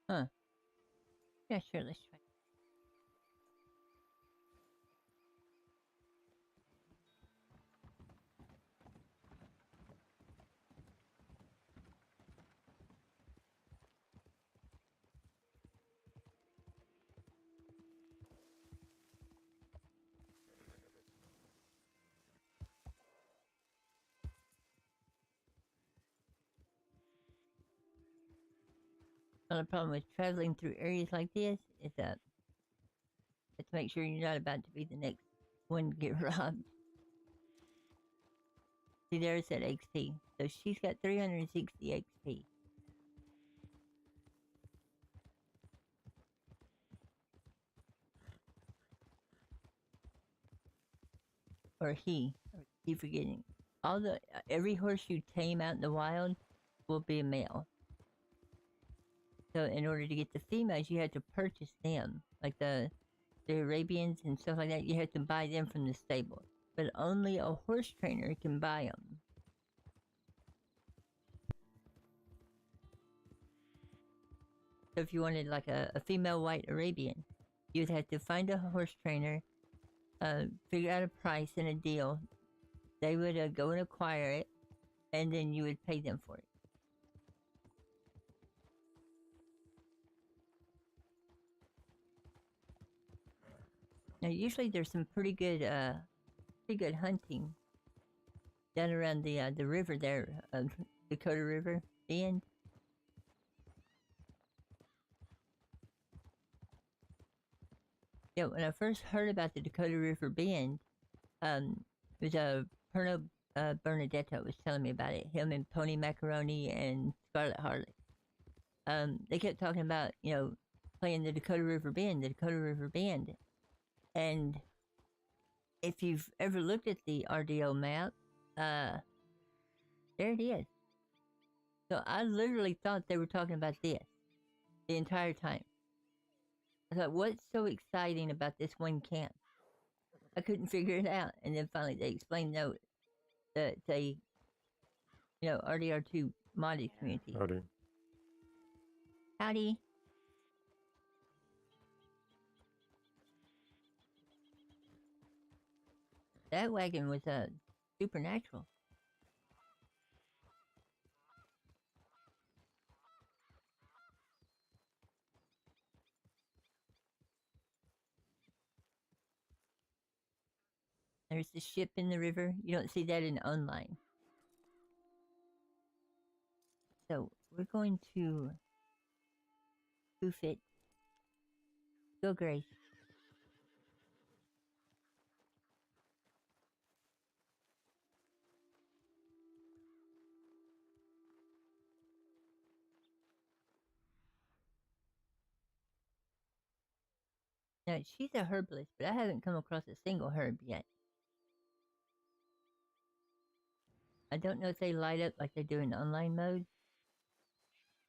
Huh. Yeah, sure, let's try. Another problem with traveling through areas like this is that you have to make sure you're not about to be the next one to get robbed. See, there's that XP. So she's got 360 XP. or he, or keep forgetting. Every horse you tame out in the wild will be a male. So in order to get the females, you have to purchase them, like the Arabians and stuff like that. You have to buy them from the stable, but only a horse trainer can buy them. So if you wanted like a female white Arabian, you'd have to find a horse trainer, figure out a price and a deal. They would go and acquire it, and then you would pay them for it. Now, usually there's some pretty good hunting down around the river there, Dakota River Bend. Yeah, when I first heard about the Dakota River Bend, it was Perno Bernadetto was telling me about it. Him and Pony Macaroni and Scarlet Harlot. They kept talking about, playing the Dakota River Bend. And if you've ever looked at the RDO map, there it is. So I literally thought they were talking about this the entire time. I thought, what's so exciting about this one camp? I couldn't figure it out. And then finally they explained, no, that they, RDR2 modded community. Howdy. Howdy. That wagon was supernatural. There's the ship in the river. You don't see that in online. So we're going to goof it. Go, Grace. Now, she's a herbalist, but I haven't come across a single herb yet. I don't know if they light up like they do in online mode.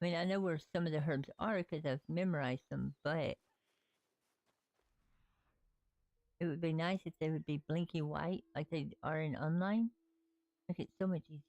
I mean, I know where some of the herbs are because I've memorized them, but it would be nice if they would be blinky white like they are in online. Make it so much easier.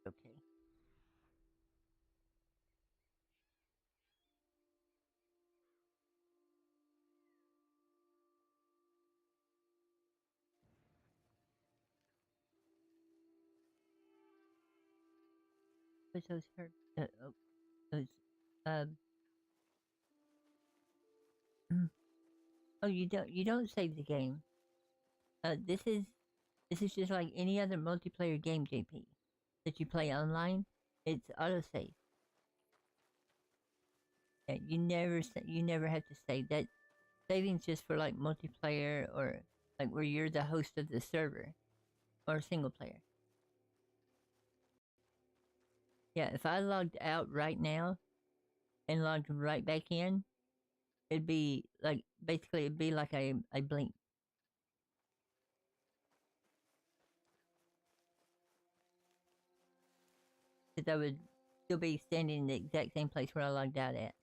Okay. What's those herbs? Those, um, oh, you don't save the game. This is just like any other multiplayer game, JP, that you play online. It's autosave. Yeah, you never have to save. That saving's just for like multiplayer or like where you're the host of the server or single player. Yeah, if I logged out right now and logged right back in, it'd be like a blink. Because I would still be standing in the exact same place where I logged out at.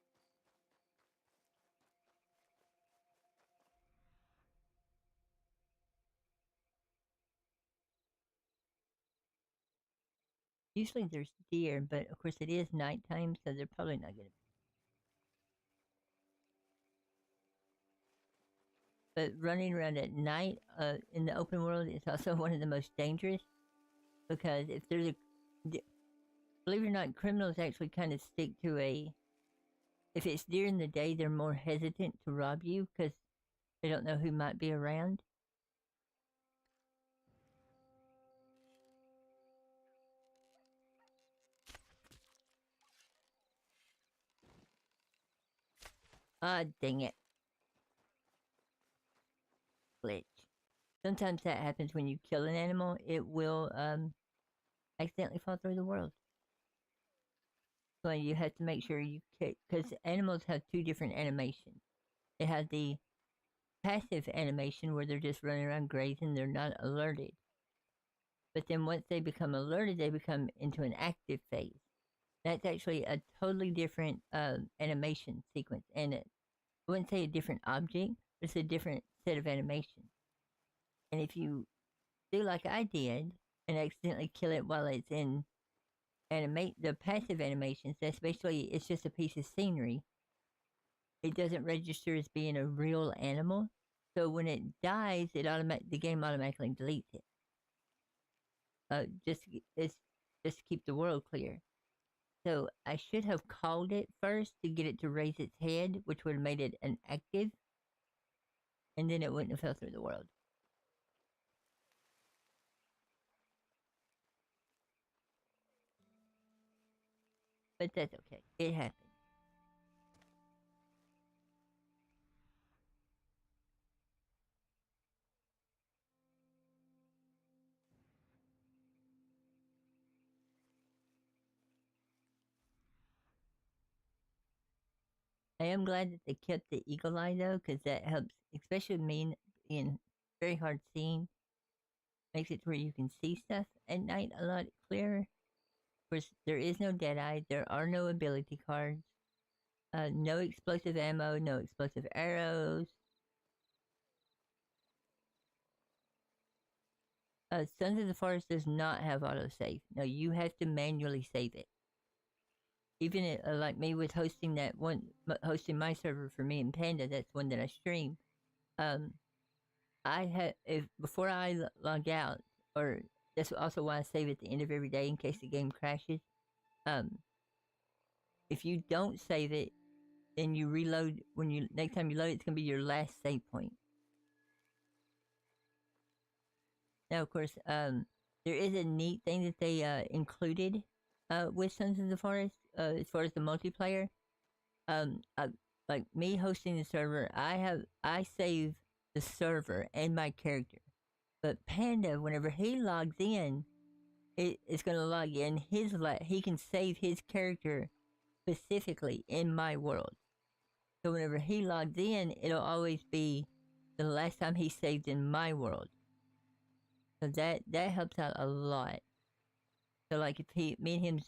Usually there's deer, but of course it is nighttime, so they're probably not going to. But running around at night in the open world is also one of the most dangerous, because if there's believe it or not, criminals actually kind of stick to if it's during the day, they're more hesitant to rob you because they don't know who might be around. Ah, dang it. Glitch. Sometimes that happens when you kill an animal. It will accidentally fall through the world. So you have to make sure you kick, because animals have two different animations. They have the passive animation where they're just running around grazing, they're not alerted. But then once they become alerted, they become into an active phase. That's actually a totally different animation sequence. And I wouldn't say a different object, but it's a different set of animation. And if you do like I did and accidentally kill it while it's in the passive animations, that's basically, it's just a piece of scenery. It doesn't register as being a real animal. So when it dies, the game automatically deletes it. It's just to keep the world clear. So I should have called it first to get it to raise its head, which would have made it an active, and then it wouldn't have fell through the world. But that's okay. It happened. I am glad that they kept the eagle eye though, because that helps, especially me in very hard seeing. Makes it where you can see stuff at night a lot clearer. Of course, there is no dead eye. There are no ability cards. No explosive ammo. No explosive arrows. Sons of the Forest does not have autosave. No, you have to manually save it. Even like me with hosting my server for me and Panda, that's one that I stream. Before I log out, or that's also why I save at the end of every day in case the game crashes. If you don't save it, then you reload next time you load, it's gonna be your last save point. Now, of course, there is a neat thing that they included with Sons of the Forest as far as the multiplayer. Like me hosting the server, I save the server and my character. But Panda, whenever he logs in, it's going to log in he can save his character specifically in my world. So whenever he logs in, it'll always be the last time he saved in my world. So that helps out a lot. So like if me and him's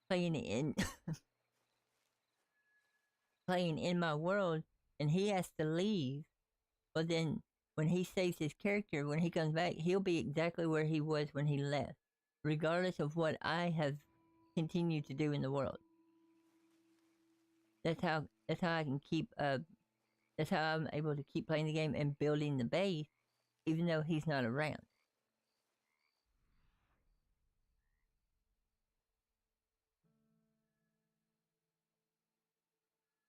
playing in playing in my world and he has to leave, well then when he saves his character, when he comes back, he'll be exactly where he was when he left, regardless of what I have continued to do in the world. That's how I can keep that's how I'm able to keep playing the game and building the base even though he's not around.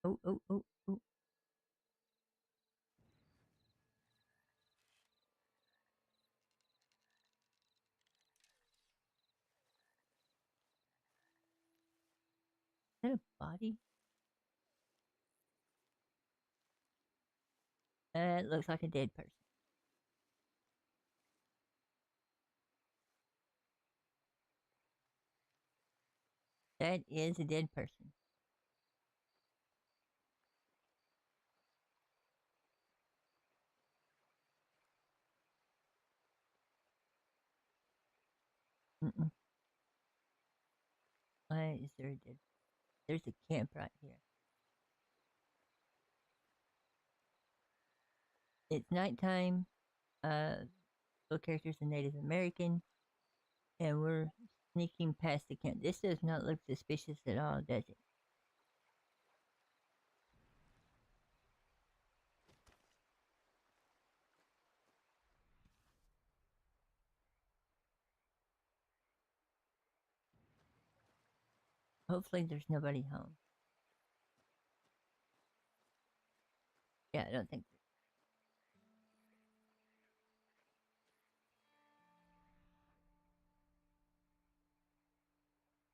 Oh. Is that a body? It looks like a dead person. That is a dead person. Why is there a dead? There's a camp right here. It's nighttime. Little character's a Native American, and we're sneaking past the camp. This does not look suspicious at all, does it? hopefully there's nobody home. Yeah, I don't think.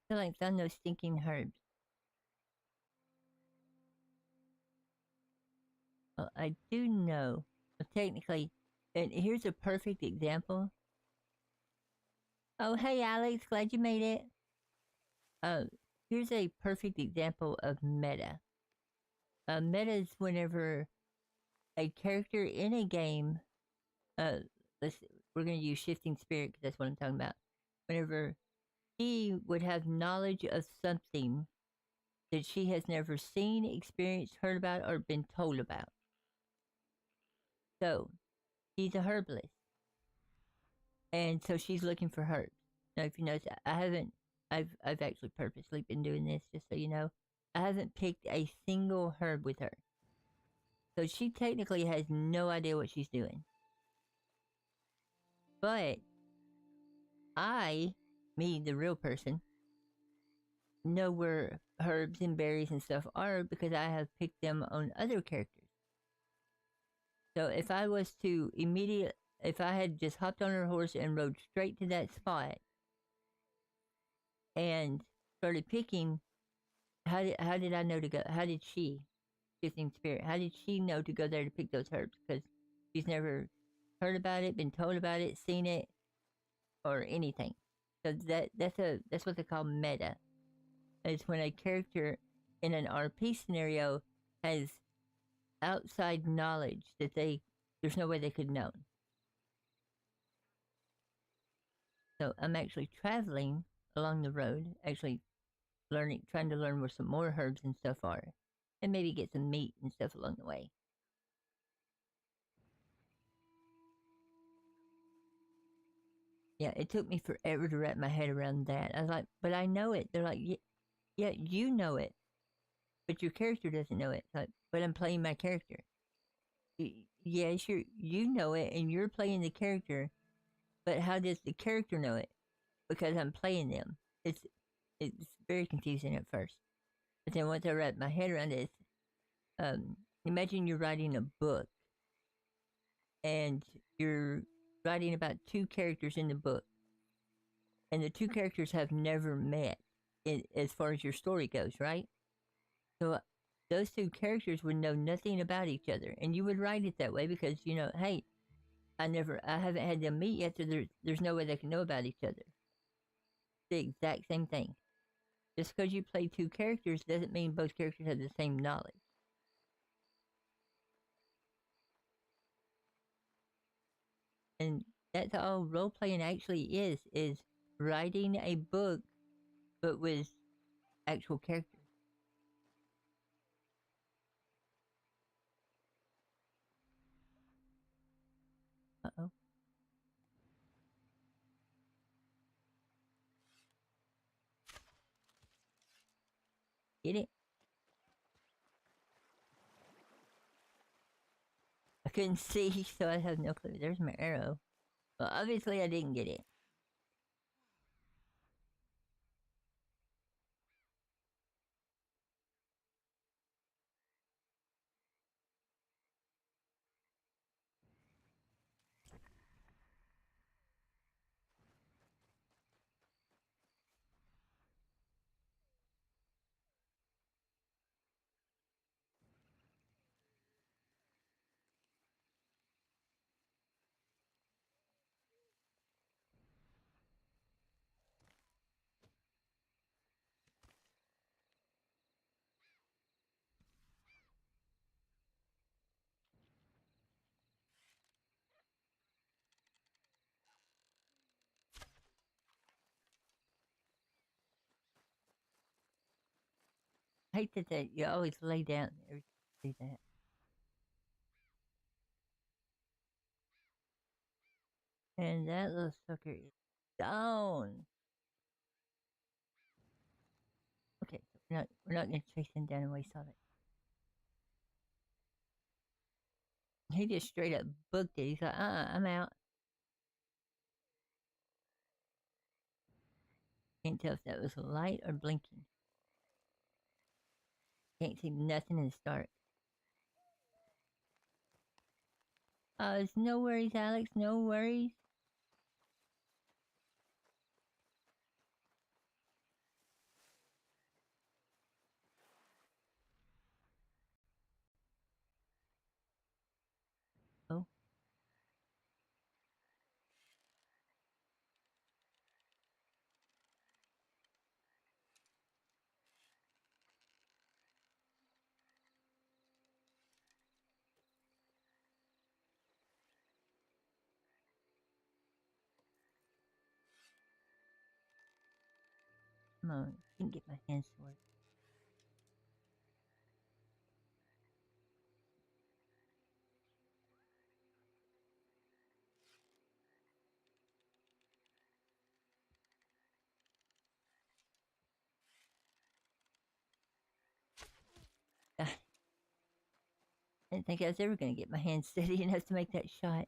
I feel like found those stinking herbs. Well, I do know, technically, and here's a perfect example. Oh, hey, Alex, glad you made it. Here's a perfect example of meta. Meta is whenever a character in a game, we're going to use Shifting Spirit because that's what I'm talking about. Whenever she would have knowledge of something that she has never seen, experienced, heard about, or been told about. So, she's a herbalist. And so she's looking for herbs. Now, if you notice, I've actually purposely been doing this, just so you know. I haven't picked a single herb with her. So she technically has no idea what she's doing. But me, the real person, know where herbs and berries and stuff are because I have picked them on other characters. So if I was to if I had just hopped on her horse and rode straight to that spot and started picking, how did I know to go? How did she, Shifting Spirit, how did she know to go there to pick those herbs? Because she's never heard about it, been told about it, seen it, or anything. So that's what they call meta. It's when a character in an RP scenario has outside knowledge that there's no way they could know. So I'm actually traveling along the road, actually trying to learn where some more herbs and stuff are, and maybe get some meat and stuff along the way. Yeah, it took me forever to wrap my head around that. I was like, but I know it. They're like, yeah, you know it, but your character doesn't know it. Like, but I'm playing my character. Yes, you know it, and you're playing the character, but how does the character know it? Because I'm playing them. It's very confusing at first, but then once I wrap my head around it, imagine you're writing a book, and you're writing about two characters in the book, and the two characters have never met as far as your story goes, right? So those two characters would know nothing about each other, and you would write it that way because, you know, hey, I haven't had them meet yet, so there's no way they can know about each other. The exact same thing. Just because you play two characters doesn't mean both characters have the same knowledge. And that's all role-playing actually is writing a book, but with actual characters. Uh-oh. Get it? I couldn't see, so I have no clue. There's my arrow. Well, obviously I didn't get it. I hate that you always lay down every time you do that. And that little sucker is down. Okay, so we're not gonna chase him down and waste all that. He just straight up booked it. He's like, I'm out. Can't tell if that was a light or blinking. Can't see nothing in the dark. No worries, Alex. No worries. Oh. Come on, I can get my hands to work. I didn't think I was ever going to get my hands steady enough to make that shot.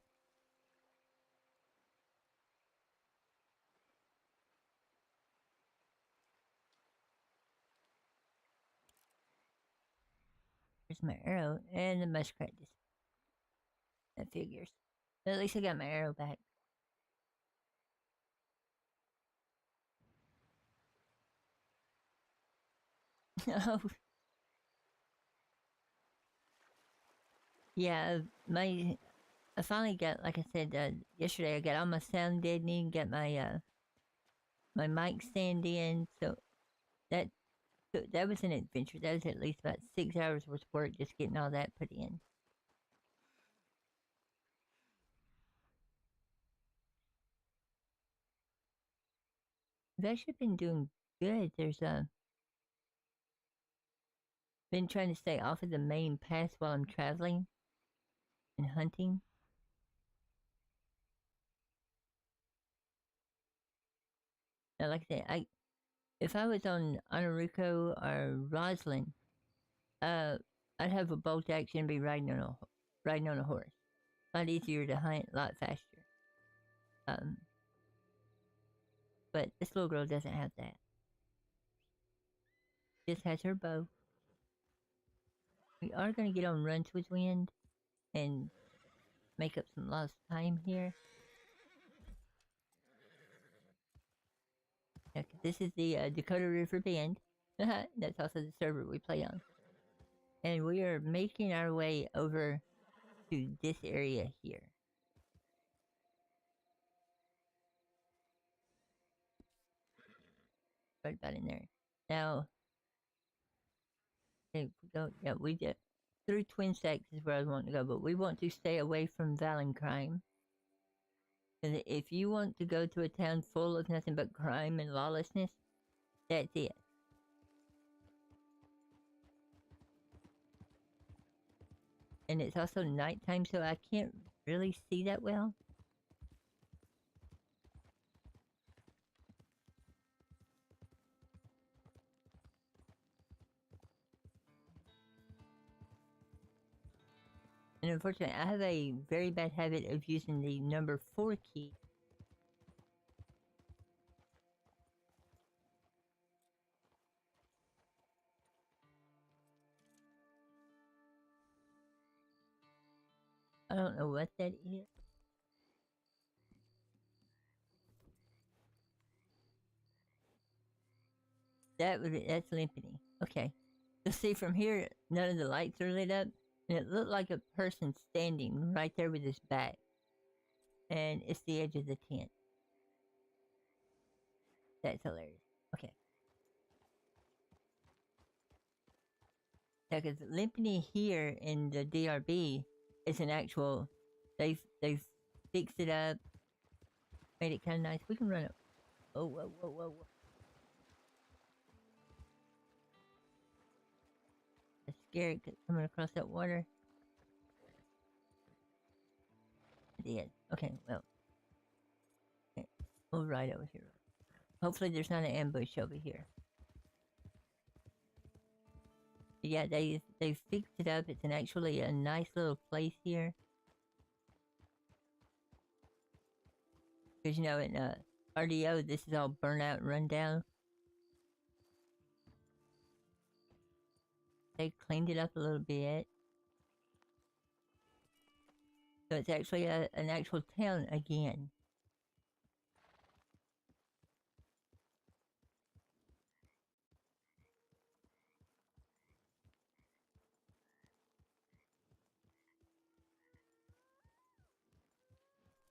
There's my arrow, and the muskrat just... That figures. But at least I got my arrow back. Oh. Yeah, I finally got, like I said, yesterday I got all my sound deadening, got my, my mic stand in, so that was an adventure. That was at least about 6 hours worth of work just getting all that put in. I've actually been doing good. There's been trying to stay off of the main path while I'm traveling and hunting. Now, like I said, if I was on Ainurauco or Roslyn, I'd have a bolt action and be riding on a horse. A lot easier to hunt, a lot faster. But this little girl doesn't have that. Just has her bow. We are going to get on runs with wind and make up some lost time here. Yeah, this is the Dakota River Bend. That's also the server we play on. And we are making our way over to this area here. Right about in there. Now, okay, we go, yeah, we did. Through Twin Stacks is where I want to go, but we want to stay away from violent crime. And if you want to go to a town full of nothing but crime and lawlessness, that's it. And it's also nighttime, so I can't really see that well. And unfortunately, I have a very bad habit of using the number 4 key. I don't know what that is. That's Limpany. Okay. You'll see from here, none of the lights are lit up, and it looked like a person standing right there with his back. And it's the edge of the tent. That's hilarious. Okay. Yeah, because Limpany here in the DRB is an actual... They've fixed it up, made it kind of nice. We can run it. Oh, whoa, whoa, whoa, whoa. That's scary coming across that water. I did. Okay, well. Okay, we'll ride over here. Hopefully there's not an ambush over here. Yeah, they fixed it up. It's actually a nice little place here. Because, you know, in RDO, this is all burnt out and run down. they cleaned it up a little bit. So it's actually an actual town again.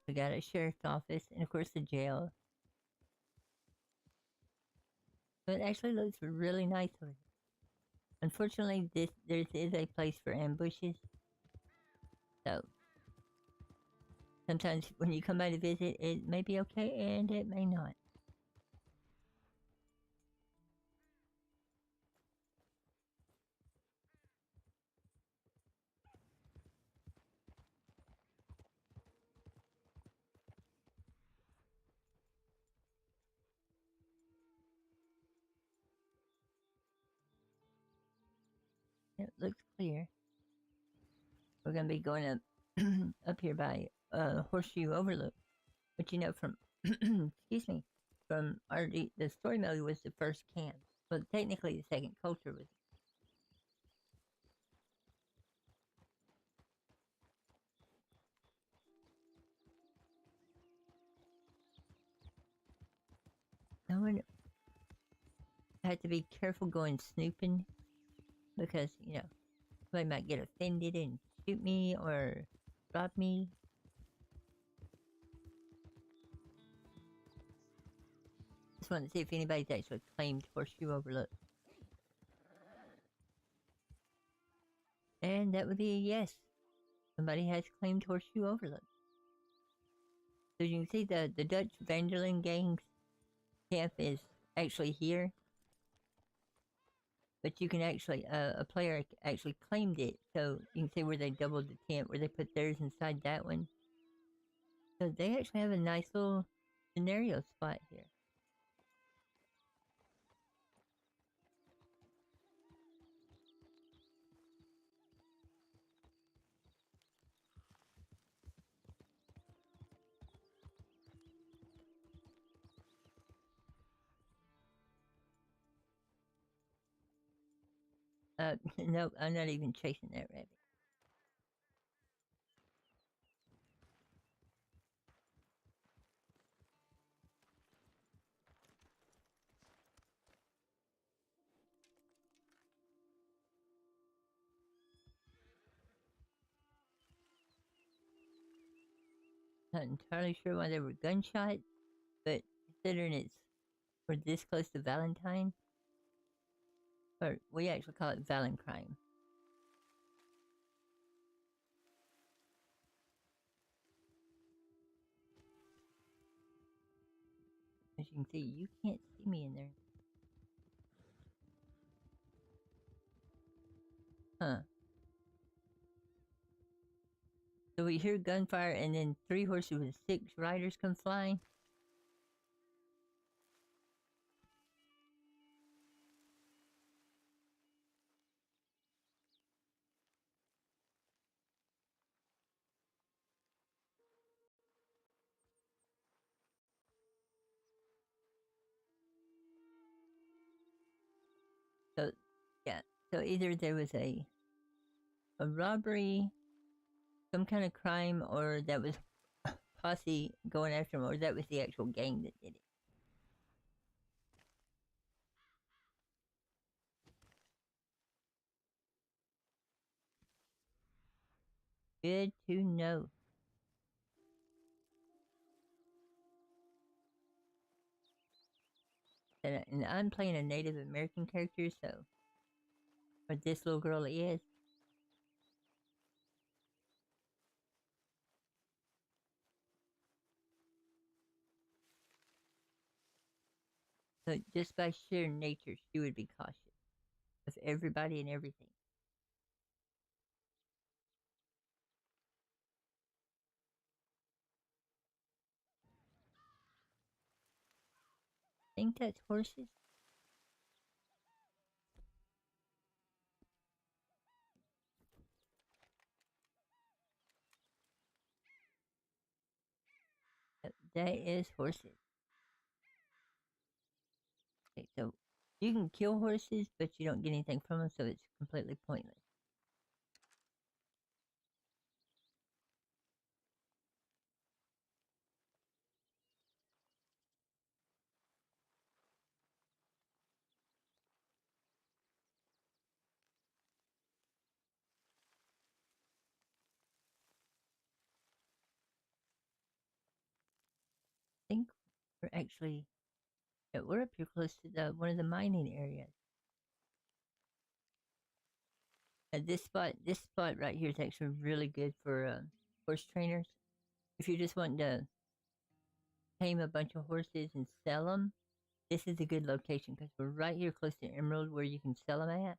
We got a sheriff's office and of course the jail. So it actually looks really nice over here. Unfortunately, this is a place for ambushes. So sometimes when you come by to visit, it may be okay and it may not. It looks clear. We're gonna be going up up here by Horseshoe Overlook. But you know, from excuse me, from the story mode was the first camp, but technically the second culture was. No one had to be careful going snooping because you know somebody might get offended and shoot me or rob me. Just wanted to see if anybody's actually claimed Horseshoe Overlook. And that would be a yes. Somebody has claimed Horseshoe Overlook. So you can see the Dutch Vanderlyn gang's camp is actually here. But you can actually, a player actually claimed it. So you can see where they doubled the tent, where they put theirs inside that one. So they actually have a nice little scenario spot here. Nope, I'm not even chasing that rabbit. Not entirely sure why they were gunshot, but considering it's we're this close to Valentine, or we actually call it Valencrime. As you can see, you can't see me in there. Huh. So we hear gunfire and then 3 horses with 6 riders come flying. So, yeah. So either there was a robbery, some kind of crime, or that was posse going after him, or that was the actual gang that did it. Good to know. And I'm playing a Native American character, so... Or this little girl is. So just by sheer nature, she would be cautious of everybody and everything. I think that's horses. That is horses. Okay, so You can kill horses, but you don't get anything from them, so it's completely pointless. I think we're actually, yeah, we're up here close to the one of the mining areas. This spot right here is actually really good for horse trainers. If you're just wanting to tame a bunch of horses and sell them, this is a good location because we're right here close to Emerald where you can sell them at.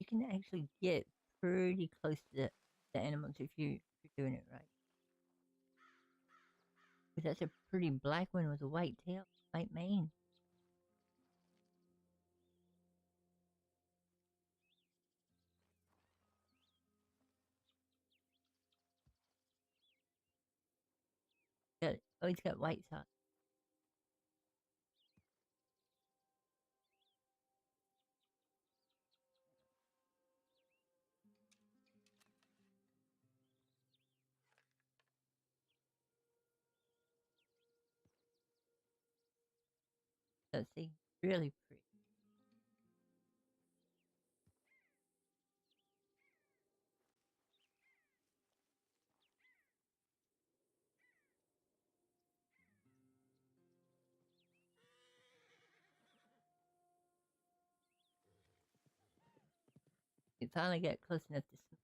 You can actually get pretty close to the animals if you're doing it right. But that's a pretty black one with a white tail, white mane. Oh, he's got white socks. So see, really pretty. We finally got close enough to smell.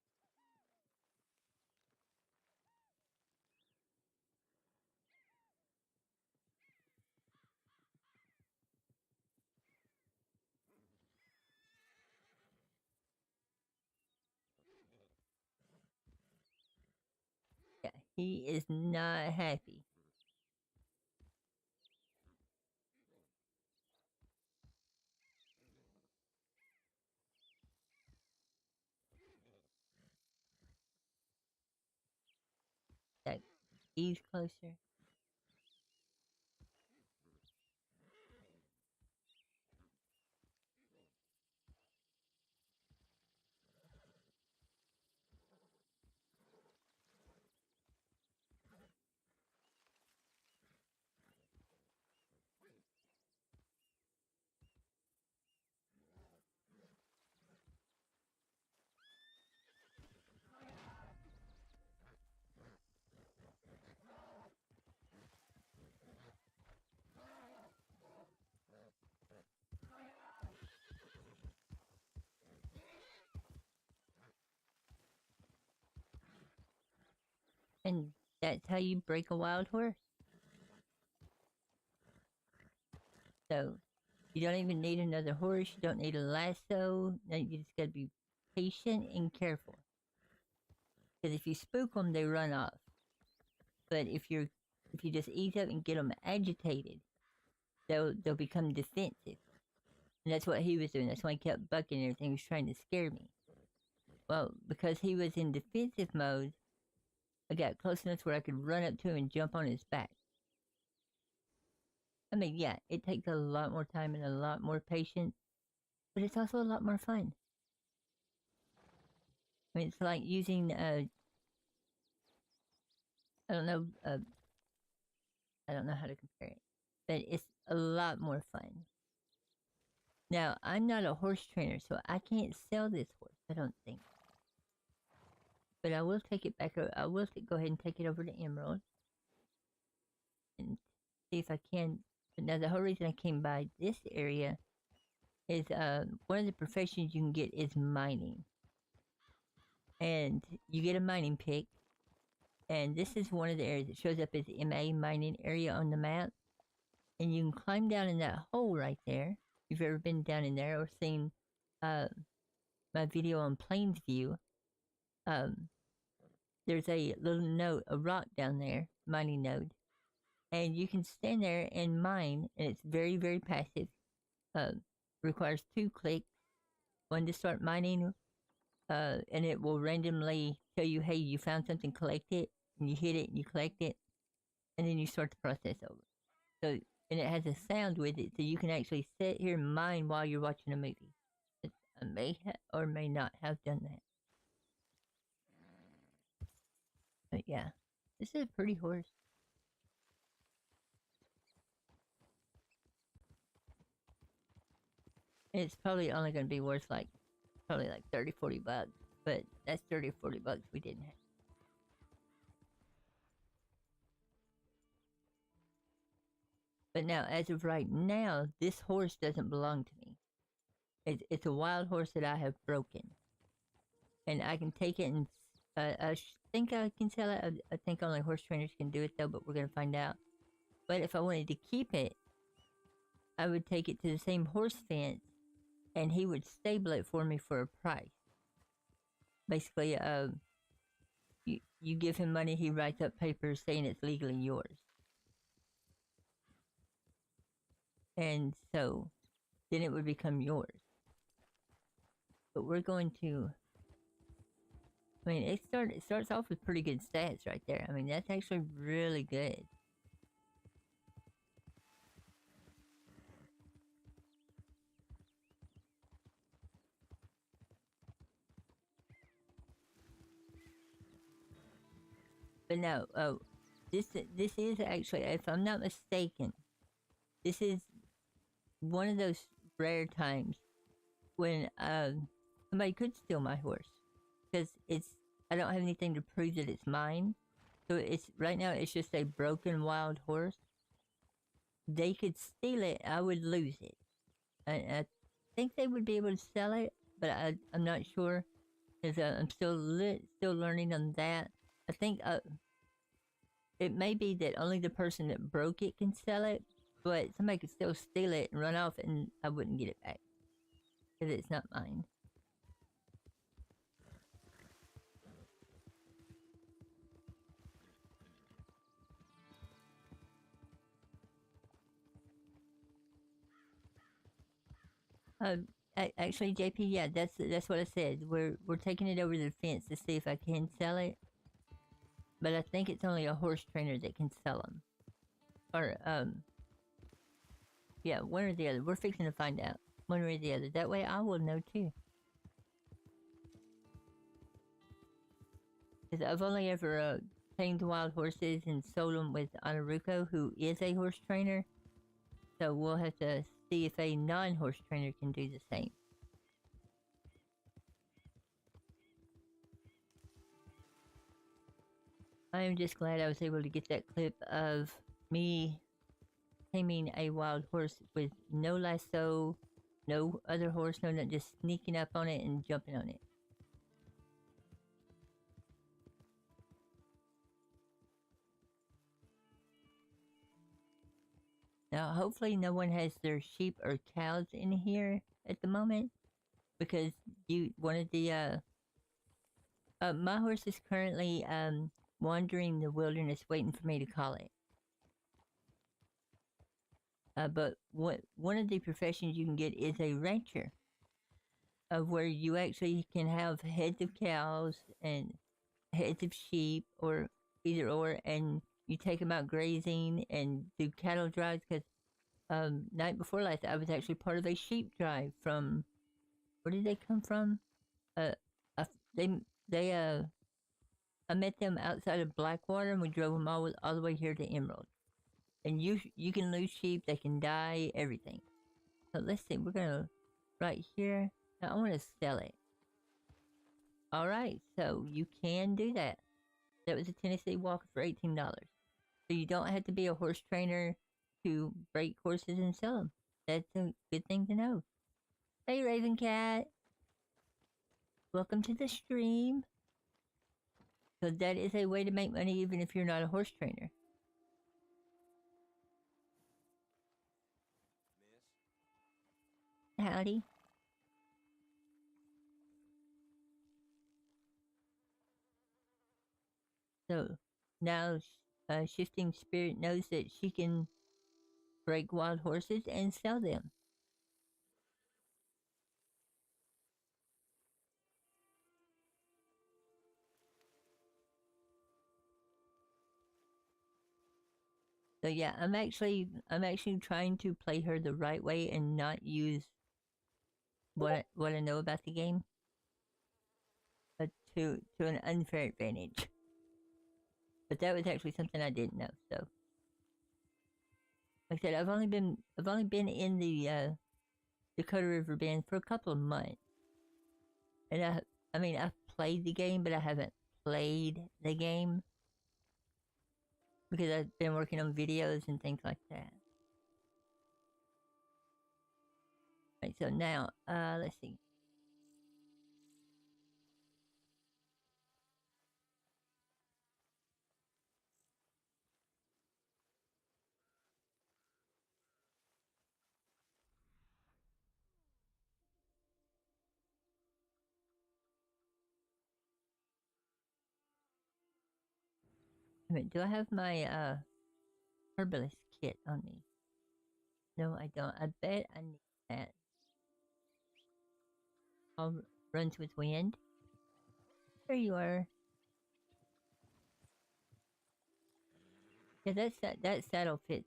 Yeah, he is not happy. That he's closer. And that's how you break a wild horse. So you don't even need another horse. You don't need a lasso. No, you just gotta be patient and careful. Because if you spook them, they run off. But if you just ease up and get them agitated, they'll become defensive. And that's what he was doing. That's why he kept bucking and everything. He was trying to scare me. Well, because he was in defensive mode, I got close enough where I could run up to him and jump on his back. I mean, yeah, it takes a lot more time and a lot more patience, but it's also a lot more fun. I mean, it's like using, I don't know, I don't know how to compare it, but it's a lot more fun. Now, I'm not a horse trainer, so I can't sell this horse, I don't think. But I will take it back, I will go ahead and take it over to Emerald and see if I can. But now, the whole reason I came by this area is one of the professions you can get is mining. And you get a mining pick, and this is one of the areas that shows up as MA mining area on the map. And you can climb down in that hole right there. If you've ever been down in there or seen my video on Plains View, there's a little node, a rock down there, mining node, and you can stand there and mine, and it's very, very passive. Requires 2 clicks, one to start mining, and it will randomly tell you, hey, you found something, collect it, and you hit it, and you collect it, and then you start the process over. So, and it has a sound with it, so you can actually sit here and mine while you're watching a movie. I may or may not have done that. But yeah, this is a pretty horse. It's probably only going to be worth probably like 30, 40 bucks. But that's 30 or 40 bucks we didn't have. But now, as of right now, this horse doesn't belong to me. It's a wild horse that I have broken. And I can take it and I think I can sell it. I think only horse trainers can do it though, but we're going to find out. But if I wanted to keep it, I would take it to the same horse fence and he would stable it for me for a price. Basically, you give him money, he writes up papers saying it's legally yours. And so, then it would become yours. But we're going to... I mean, it starts off with pretty good stats right there. I mean, that's actually really good. But no, this is actually, if I'm not mistaken, this is one of those rare times when somebody could steal my horse, because I don't have anything to prove that it's mine. So right now it's just a broken wild horse. They could steal it, I would lose it. I think they would be able to sell it, but I'm not sure, because I'm still learning on that. I think it may be that only the person that broke it can sell it, but somebody could still steal it and run off and I wouldn't get it back, because it's not mine. Actually, JP, yeah, that's what I said. We're taking it over the fence to see if I can sell it, but I think it's only a horse trainer that can sell them, or yeah, one or the other. We're fixing to find out one or the other. That way, I will know too. Because I've only ever tamed wild horses and sold them with Ainurauco, who is a horse trainer. So we'll have to see if a non-horse trainer can do the same. I am just glad I was able to get that clip of me taming a wild horse with no lasso, no other horse, no nothing, just sneaking up on it and jumping on it. Now, hopefully no one has their sheep or cows in here at the moment, because one of the, my horse is currently, wandering the wilderness waiting for me to call it. But one of the professions you can get is a rancher, where you actually can have heads of cows and heads of sheep, or either or, and you take them out grazing and do cattle drives, because night before last I was actually part of a sheep drive from, where did they come from? I met them outside of Blackwater and we drove them all the way here to Emerald. And you can lose sheep, they can die, everything. So let's see, we're gonna, right here, now I want to sell it. Alright, so you can do that. That was a Tennessee Walker for $18. So you don't have to be a horse trainer to break horses and sell them. That's a good thing to know. Hey Raven Cat! Welcome to the stream. So that is a way to make money even if you're not a horse trainer. Howdy. So now Shifting Spirit knows that she can break wild horses and sell them. So yeah, I'm actually trying to play her the right way and not use what I know about the game, but to an unfair advantage. But that was actually something I didn't know. So, like I said, I've only been in the Dakota River Band for a couple of months, and I've played the game, but I haven't played the game because I've been working on videos and things like that. Right, so now, let's see. I mean, do I have my herbalist kit on me? No, I don't. I bet I need that. All runs with wind. There you are. Yeah, that saddle fits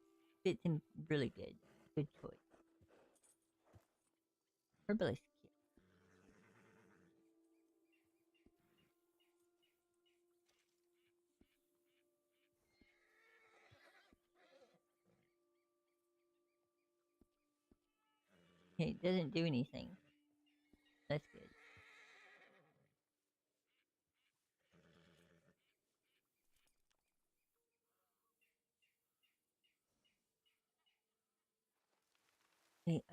him really good. Good choice. Herbalist kit. Okay, it doesn't do anything. That's good. Okay,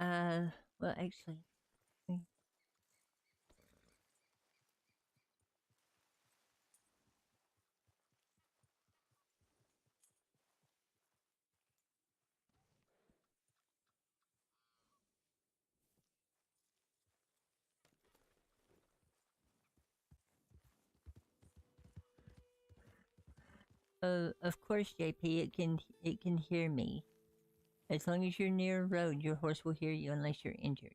well, actually, of course, JP, it can hear me. As long as you're near a road, your horse will hear you unless you're injured.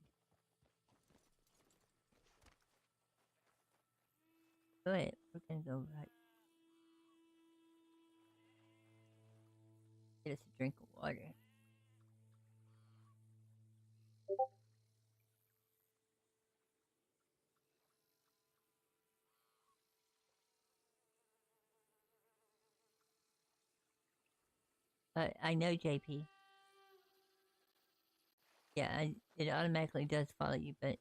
Go ahead. We're gonna go right. Get us a drink of water. I know, JP. Yeah, it automatically does follow you, but...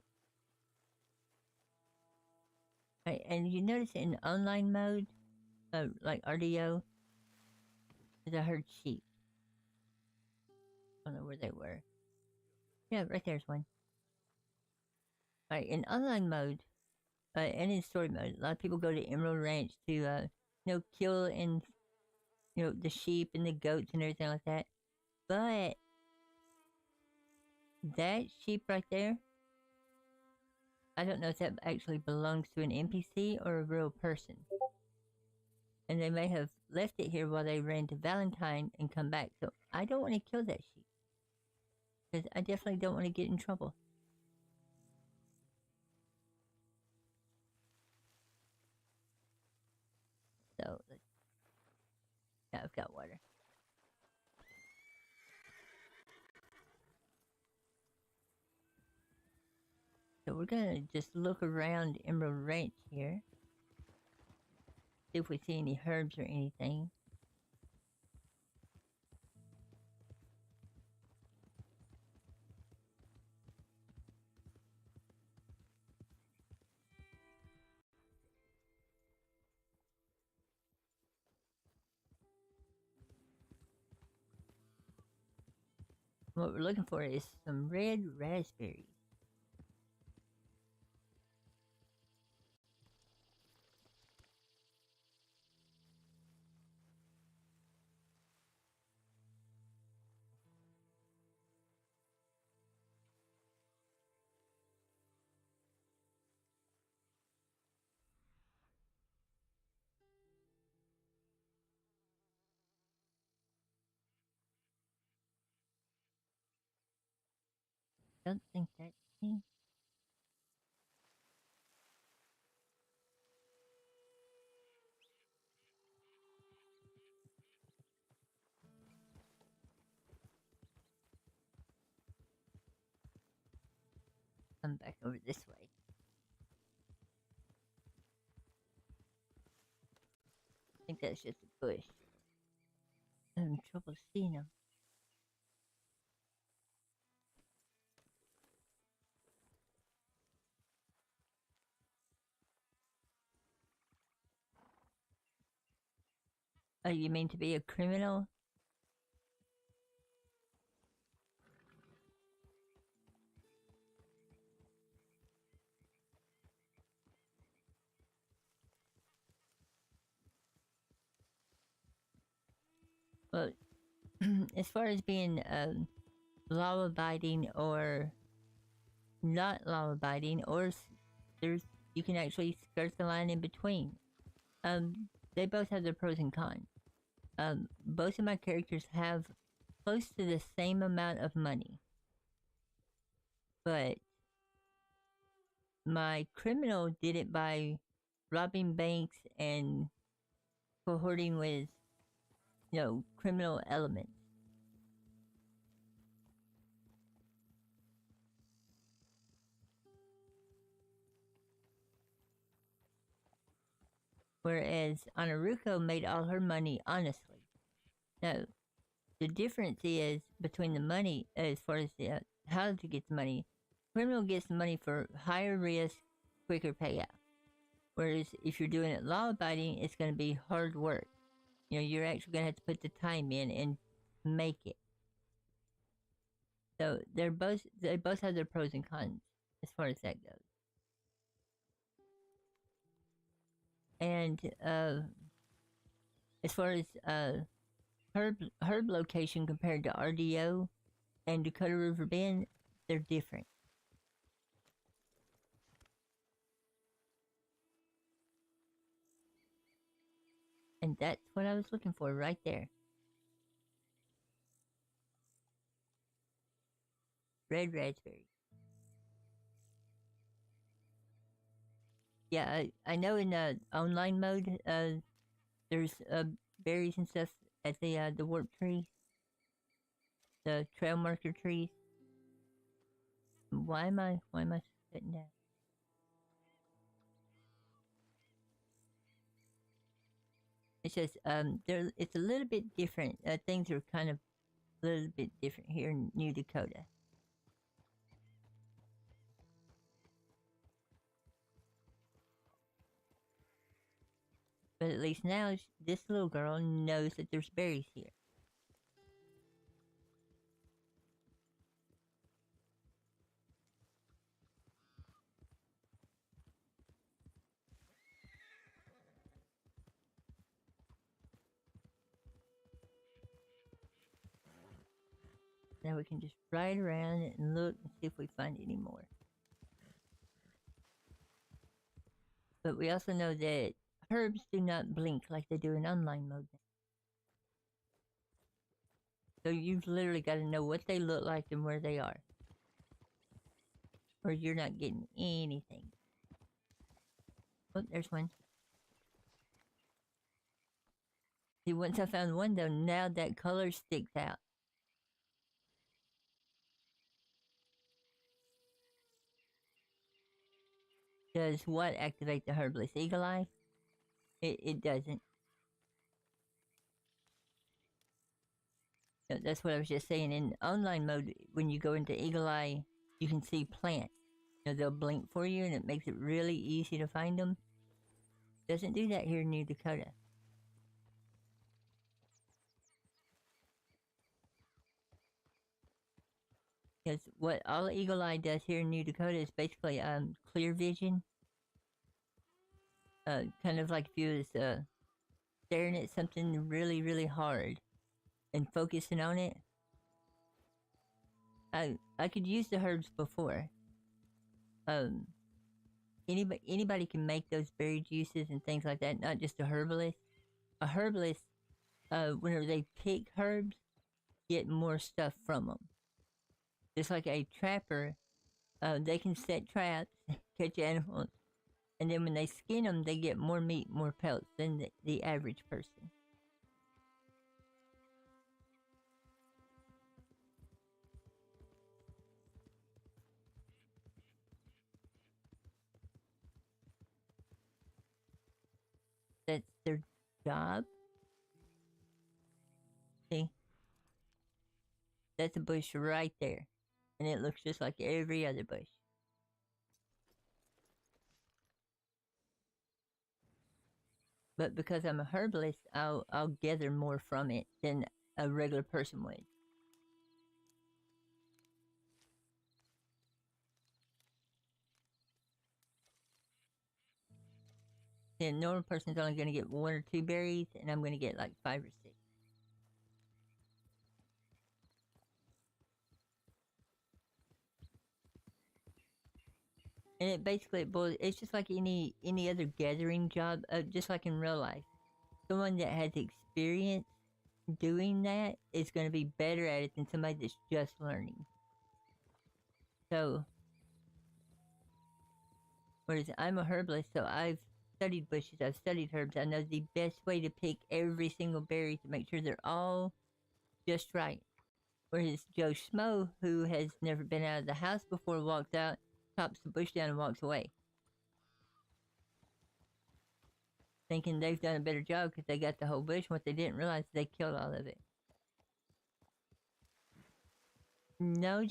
Right, and you notice in online mode, like RDO, is I heard sheep. I don't know where they were. Yeah, right there's one. Alright, in online mode, and in story mode, a lot of people go to Emerald Ranch to, kill and, the sheep and the goats and everything like that. But that sheep right there, I don't know if that actually belongs to an NPC or a real person. And they may have left it here while they ran to Valentine and come back. So I don't want to kill that sheep. Because I definitely don't want to get in trouble. So, yeah, I've got water. So we're gonna just look around Emerald Ranch here. See if we see any herbs or anything. What we're looking for is some red raspberries. Don't think that's me. Come back over this way. I think that's just a bush. I'm having trouble seeing them. Oh, you mean to be a criminal? Well, as far as being law-abiding or not law-abiding, or there's you can actually skirt the line in between. They both have their pros and cons. Both of my characters have close to the same amount of money, but my criminal did it by robbing banks and cohorting with, criminal elements. Whereas Ainurauco made all her money honestly. Now, the difference is between the money, as far as how to get the money. Criminal gets the money for higher risk, quicker payout. Whereas if you're doing it law-abiding, it's going to be hard work. You're actually going to have to put the time in and make it. So they both have their pros and cons as far as that goes. And as far as herb location compared to RDO and Dakota River Bend, they're different. And that's what I was looking for right there. Red raspberry. Yeah, I know in online mode, there's berries and stuff at the warp tree, the trail marker trees. Why am I sitting down? It's just it's a little bit different. Things are kind of a little bit different here in New Dakota. But at least now, this little girl knows that there's berries here. Now we can just ride around and look and see if we find any more. But we also know that herbs do not blink like they do in online mode. So you've literally got to know what they look like and where they are, or you're not getting anything. Oh, there's one. See, once I found one though, now that color sticks out. Does what activate the herbalist? Eagle Eye? It doesn't. No, that's what I was just saying. In online mode, when you go into Eagle Eye, you can see plants. They'll blink for you and it makes it really easy to find them. Doesn't do that here in New Dakota. Because what all Eagle Eye does here in New Dakota is basically clear vision. Kind of like if you was staring at something really, really hard and focusing on it. I could use the herbs before. Anybody can make those berry juices and things like that, not just a herbalist. A herbalist, whenever they pick herbs, get more stuff from them. just like a trapper, they can set traps, catch animals, and then when they skin them, they get more meat, more pelts than the average person. That's their job. See? That's a bush right there. And it looks just like every other bush. But because I'm a herbalist, I'll gather more from it than a regular person would. The normal person's only going to get 1 or 2 berries, and I'm going to get like 5 or 6. And it basically boils. It's just like any other gathering job, just like in real life. Someone that has experience doing that is going to be better at it than somebody that's just learning. So, whereas I'm a herbalist, so I've studied bushes, I've studied herbs. I know the best way to pick every single berry to make sure they're all just right. Whereas Joe Schmo, who has never been out of the house before, walks out, chops the bush down, and walks away, thinking they've done a better job because they got the whole bush. What they didn't realize is they killed all of it. No,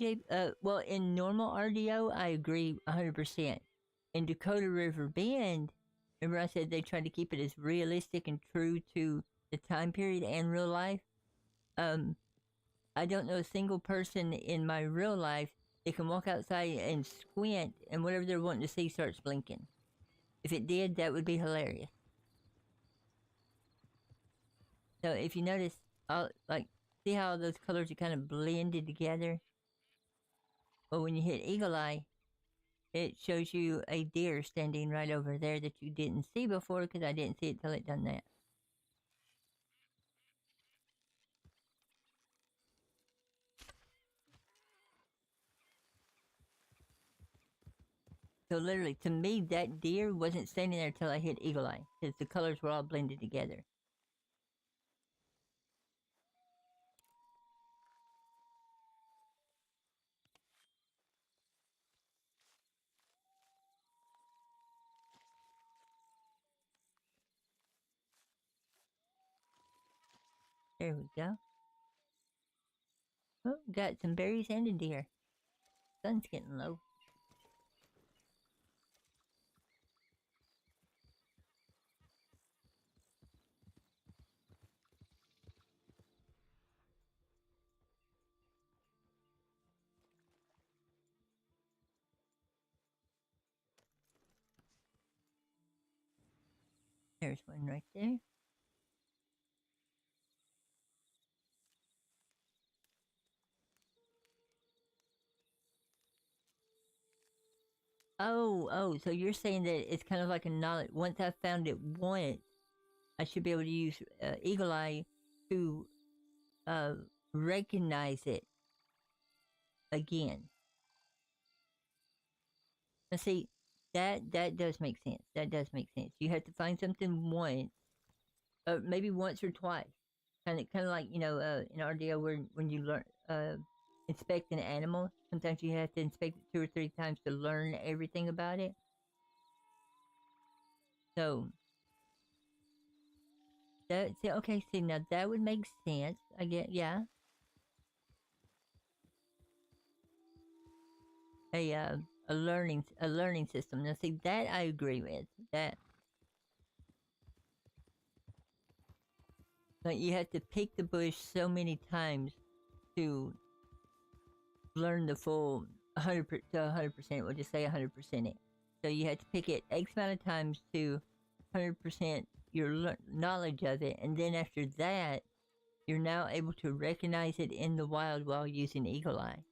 well, in normal RDO, I agree 100%. In Dakota River Bend, remember I said they tried to keep it as realistic and true to the time period and real life? I don't know a single person in my real life that can walk outside and squint and whatever they're wanting to see starts blinking. If it did, that would be hilarious. So if you notice, see how those colors are kind of blended together? Well, when you hit Eagle Eye, it shows you a deer standing right over there that you didn't see before because I didn't see it till it done that. So literally, to me, that deer wasn't standing there till I hit Eagle Eye because the colors were all blended together. There we go. Oh, got some berries and a deer. Sun's getting low. There's one right there. Oh, so you're saying that it's kind of like a knowledge. Once I found it once, I should be able to use Eagle Eye to recognize it again. Now see, that does make sense. That does make sense. You have to find something once, maybe once or twice. Kind of like in RDO where when you learn inspect an animal, sometimes you have to inspect it 2 or 3 times to learn everything about it. So see now that would make sense. I get a learning system. Now see that I agree with that. But you have to pick the bush so many times to learn the full 100% to 100%. We'll just say 100% it. So you have to pick it X amount of times to 100% your knowledge of it, and then after that, you're now able to recognize it in the wild while using Eagle Eye.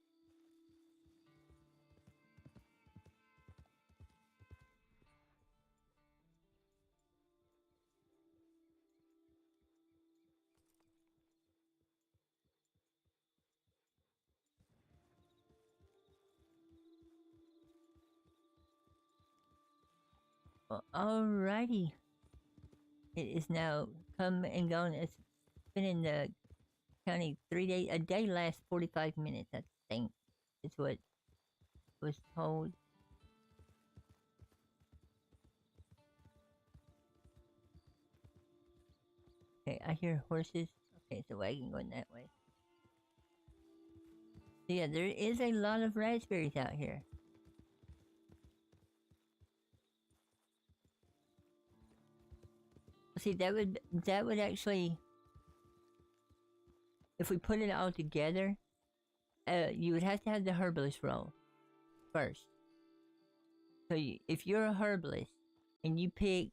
Alrighty. It is now come and gone. It's been in the county 3 days. A day lasts 45 minutes, I think, is what was told. Okay, I hear horses. Okay, it's a wagon going that way. So yeah, there is a lot of raspberries out here. See, that would actually, if we put it all together, you would have to have the herbalist roll first. So if you're a herbalist and you pick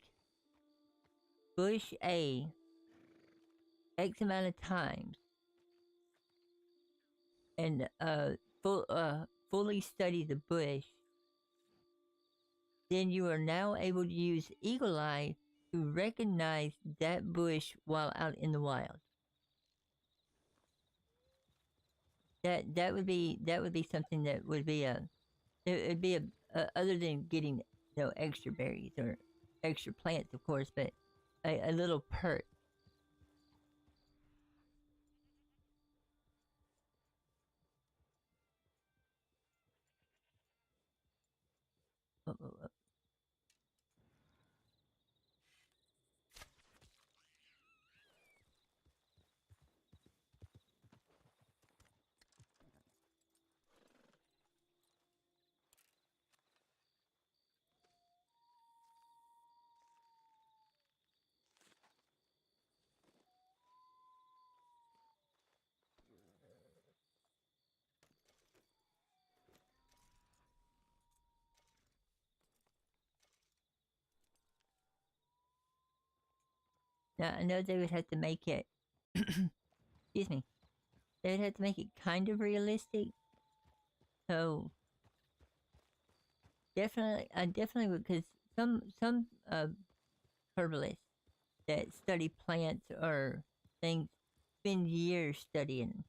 bush A X amount of times and fully study the bush, then you are now able to use Eagle Eye to recognize that bush while out in the wild. That would be something that would be it'd be other than getting extra berries or extra plants, of course, but a little perk. Oh. Now, I know they would have to make it, excuse me, they would have to make it kind of realistic. So, definitely, I definitely would, because some herbalists that study plants or things spend years studying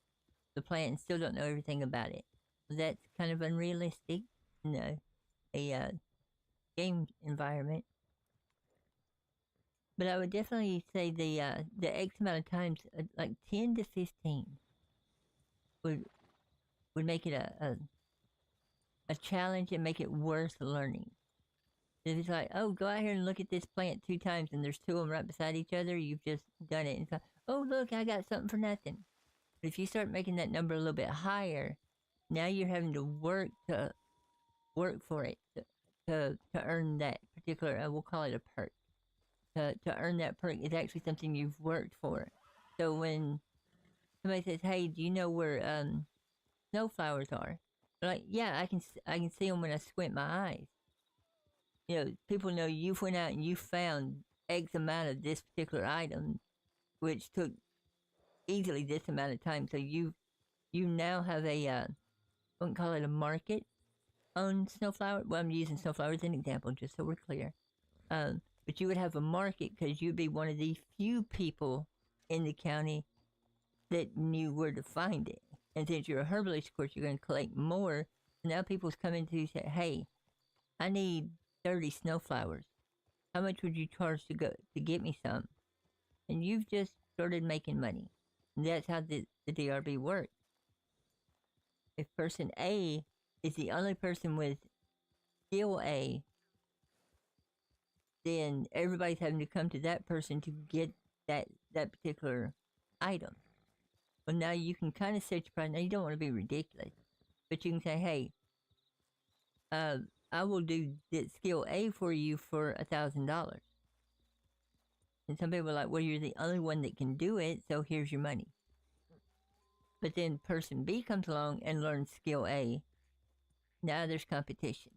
the plant and still don't know everything about it. That's kind of unrealistic in a game environment. But I would definitely say the X amount of times, like 10 to 15, would make it a challenge and make it worth learning. If it's like, oh, go out here and look at this plant 2 times, and there's 2 of them right beside each other, you've just done it. And it's like, oh, look, I got something for nothing. But if you start making that number a little bit higher, now you're having to work for it to earn that particular. We'll call it a perk. To earn that perk is actually something you've worked for. So when somebody says, "Hey, do you know where snowflowers are?" They're like, "Yeah, I can see them when I squint my eyes." People know you've went out and you found X amount of this particular item, which took easily this amount of time. So you now have a I wouldn't call it a market on snowflower. Well, I'm using snowflower as an example, just so we're clear. But you would have a market because you'd be one of the few people in the county that knew where to find it. And since you're a herbalist, of course, you're going to collect more. So now people's coming to you and say, "Hey, I need 30 snowflowers. How much would you charge to get me some?" And you've just started making money. And that's how the DRB works. If person A is the only person with skill A, then everybody's having to come to that person to get that particular item. Well, now you can kind of set your price. Now you don't want to be ridiculous, but you can say, "Hey, I will do that skill A for you for $1,000." And some people are like, "Well, you're the only one that can do it, so here's your money." But then person B comes along and learns skill A. Now there's competition.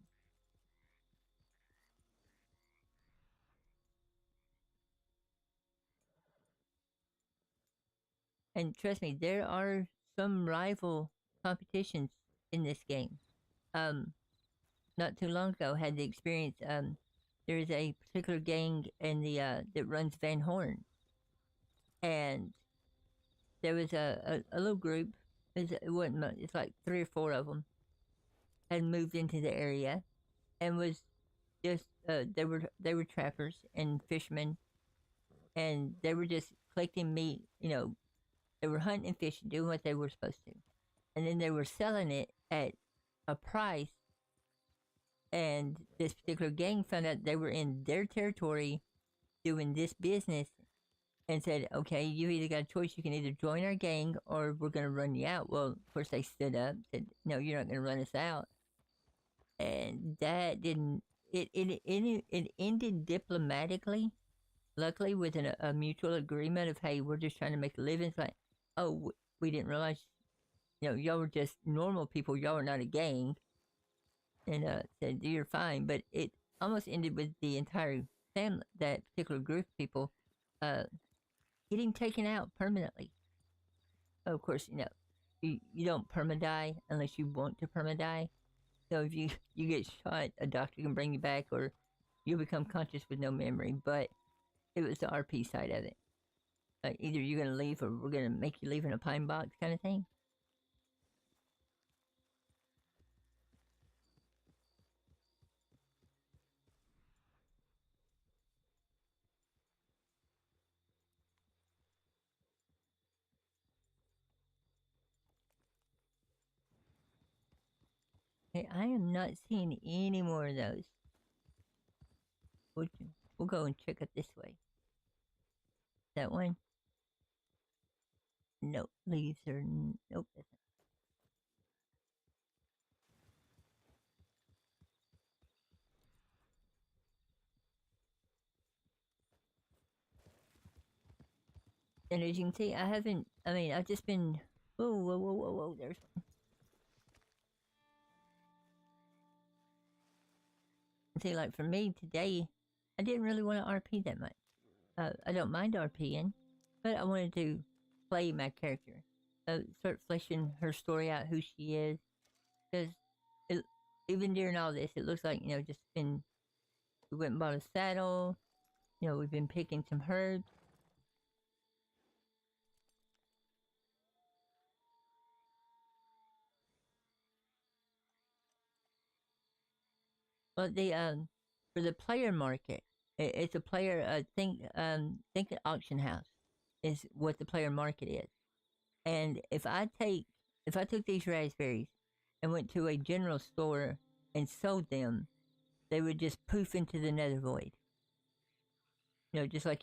And trust me, there are some rival competitions in this game. Not too long ago, had the experience. There is a particular gang in the that runs Van Horn, and there was a little group. It wasn't much. It's like 3 or 4 of them had moved into the area, and was just they were trappers and fishermen, and they were just collecting meat. You know, they were hunting and fishing, doing what they were supposed to, and then they were selling it at a price. And this particular gang found out they were in their territory doing this business and said, okay, you either got a choice. You can either join our gang or we're going to run you out. Well, of course, they stood up, said, no, you're not going to run us out. And that didn't, it ended diplomatically, luckily, with a mutual agreement of, hey, we're just trying to make a living. It's like, oh, we didn't realize, you know, y'all were just normal people. Y'all are not a gang. And said, you're fine. But it almost ended with the entire family, that particular group of people, getting taken out permanently. Of course, you know, you don't perma-die unless you want to perma-die. So if you get shot, a doctor can bring you back, or you'll become conscious with no memory. But it was the RP side of it. Either you're going to leave or we're going to make you leave in a pine box kind of thing. Hey, I am not seeing any more of those. We'll go and check it this way. That one? Nope. Leaves are... Nope. That's not. And as you can see, I've just been... Whoa. There's one. See, like for me today, I didn't really want to RP that much. I don't mind RPing, but I wanted to play my character. Start fleshing her story out, who she is. Because even during all this, it looks like, you know, we went and bought a saddle. You know, we've been picking some herbs. Well, for the player market, it's a player, think an auction house is what the player market is. And if I took these raspberries and went to a general store and sold them, they would just poof into the nether void. You know, just like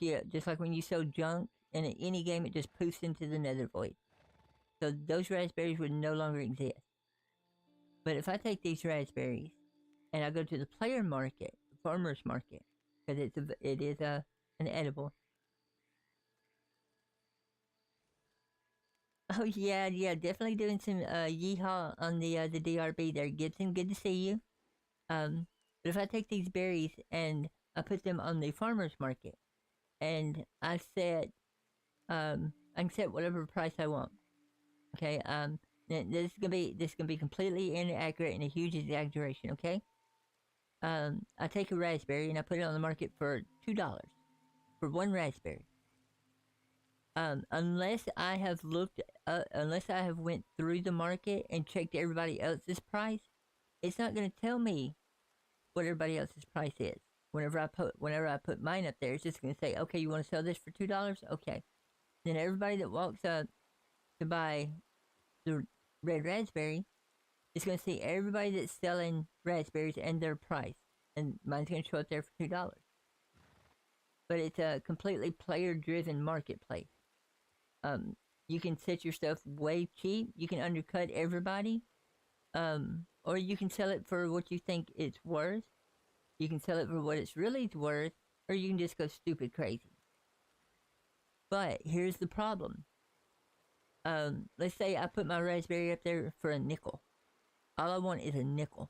when you sell junk in any game, it just poofs into the nether void. So those raspberries would no longer exist. But if I take these raspberries and I go to the player market, farmer's market, because it is an edible. Oh yeah, definitely doing some yeehaw on the DRB there, Gibson. Good to see you. But if I take these berries and I put them on the farmer's market, and I can set whatever price I want. Okay. This is gonna be completely inaccurate and a huge exaggeration. Okay. I take a raspberry and I put it on the market for $2 for one raspberry. Unless I have went through the market and checked everybody else's price, it's not going to tell me what everybody else's price is. Whenever I put mine up there, it's just going to say, okay, you want to sell this for $2? Okay. Then everybody that walks up to buy the red raspberry is going to see everybody that's selling raspberries and their price, and mine's going to show up there for $2. But it's a completely player-driven marketplace. You can set your stuff way cheap. You can undercut everybody. Or you can sell it for what you think it's worth. You can sell it for what it's really worth. Or you can just go stupid crazy. But here's the problem. Let's say I put my raspberry up there for a nickel. All I want is a nickel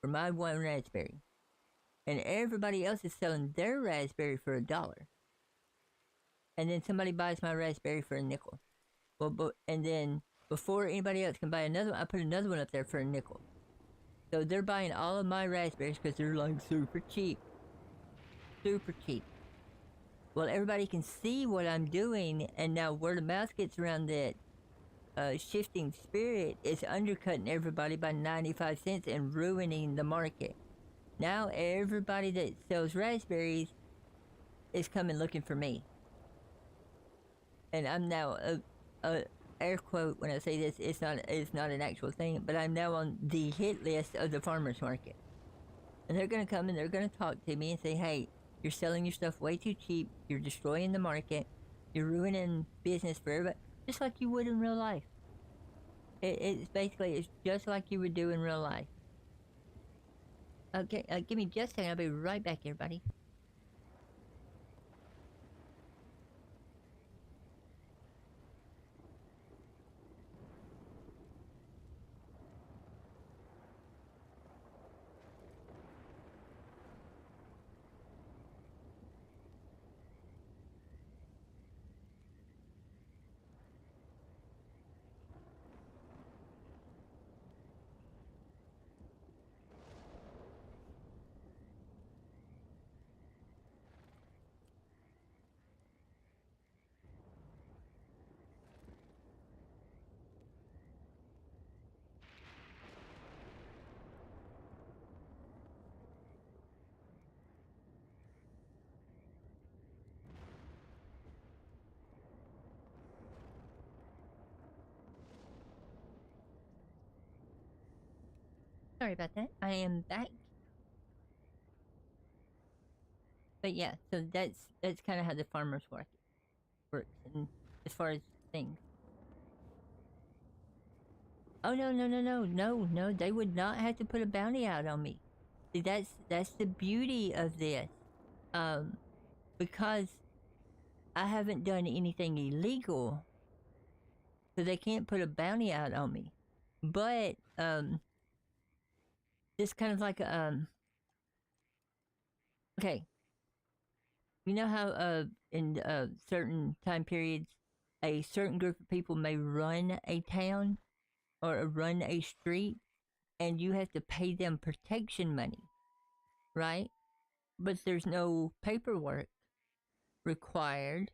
for my one raspberry. And everybody else is selling their raspberry for $1. And then somebody buys my raspberry for a nickel. Well, and then before anybody else can buy another one, I put another one up there for a nickel. So they're buying all of my raspberries because they're like super cheap. Super cheap. Well, everybody can see what I'm doing, and now word of mouth gets around that Shifting Spirit is undercutting everybody by 95 cents and ruining the market. Now everybody that sells raspberries is coming looking for me. And I'm now a air quote when I say this. It's not an actual thing, but I'm now on the hit list of the farmers market. And they're gonna come and they're gonna talk to me and say, "Hey, you're selling your stuff way too cheap. You're destroying the market. You're ruining business for everybody," just like you would in real life. It's just like you would do in real life. Okay, give me just a second. I'll be right back, everybody. Sorry about that. I am back. But yeah, so that's kind of how the farmers works, and as far as things. Oh no! They would not have to put a bounty out on me. See, that's the beauty of this, because I haven't done anything illegal, so they can't put a bounty out on me. But it's kind of like okay. You know how in certain time periods, a certain group of people may run a town or run a street, and you have to pay them protection money, right? But there's no paperwork required.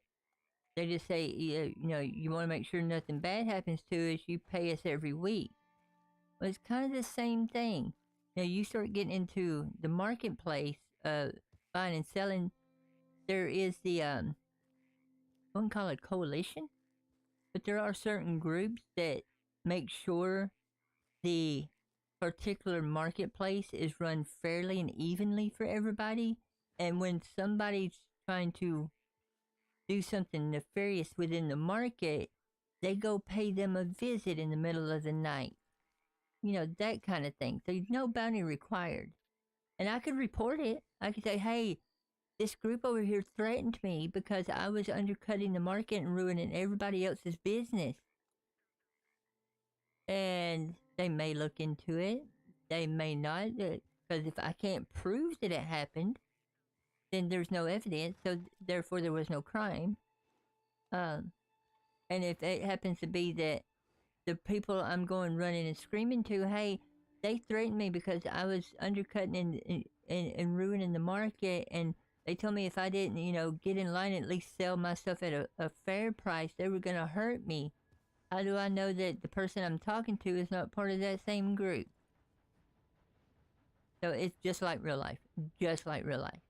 They just say, you know, you want to make sure nothing bad happens to us, you pay us every week. Well, it's kind of the same thing. Now, you start getting into the marketplace, buying and selling. There is the, I wouldn't call it coalition, but there are certain groups that make sure the particular marketplace is run fairly and evenly for everybody. And when somebody's trying to do something nefarious within the market, they go pay them a visit in the middle of the night. You know, that kind of thing. There's no bounty required. And I could report it. I could say, "Hey, this group over here threatened me because I was undercutting the market and ruining everybody else's business." And they may look into it. They may not, because if I can't prove that it happened, then there's no evidence, so therefore there was no crime. And if it happens to be that the people I'm going running and screaming to, "Hey, they threatened me because I was undercutting and ruining the market, and they told me if I didn't, you know, get in line and at least sell my stuff at a fair price, they were going to hurt me." How do I know that the person I'm talking to is not part of that same group? So it's just like real life. Just like real life.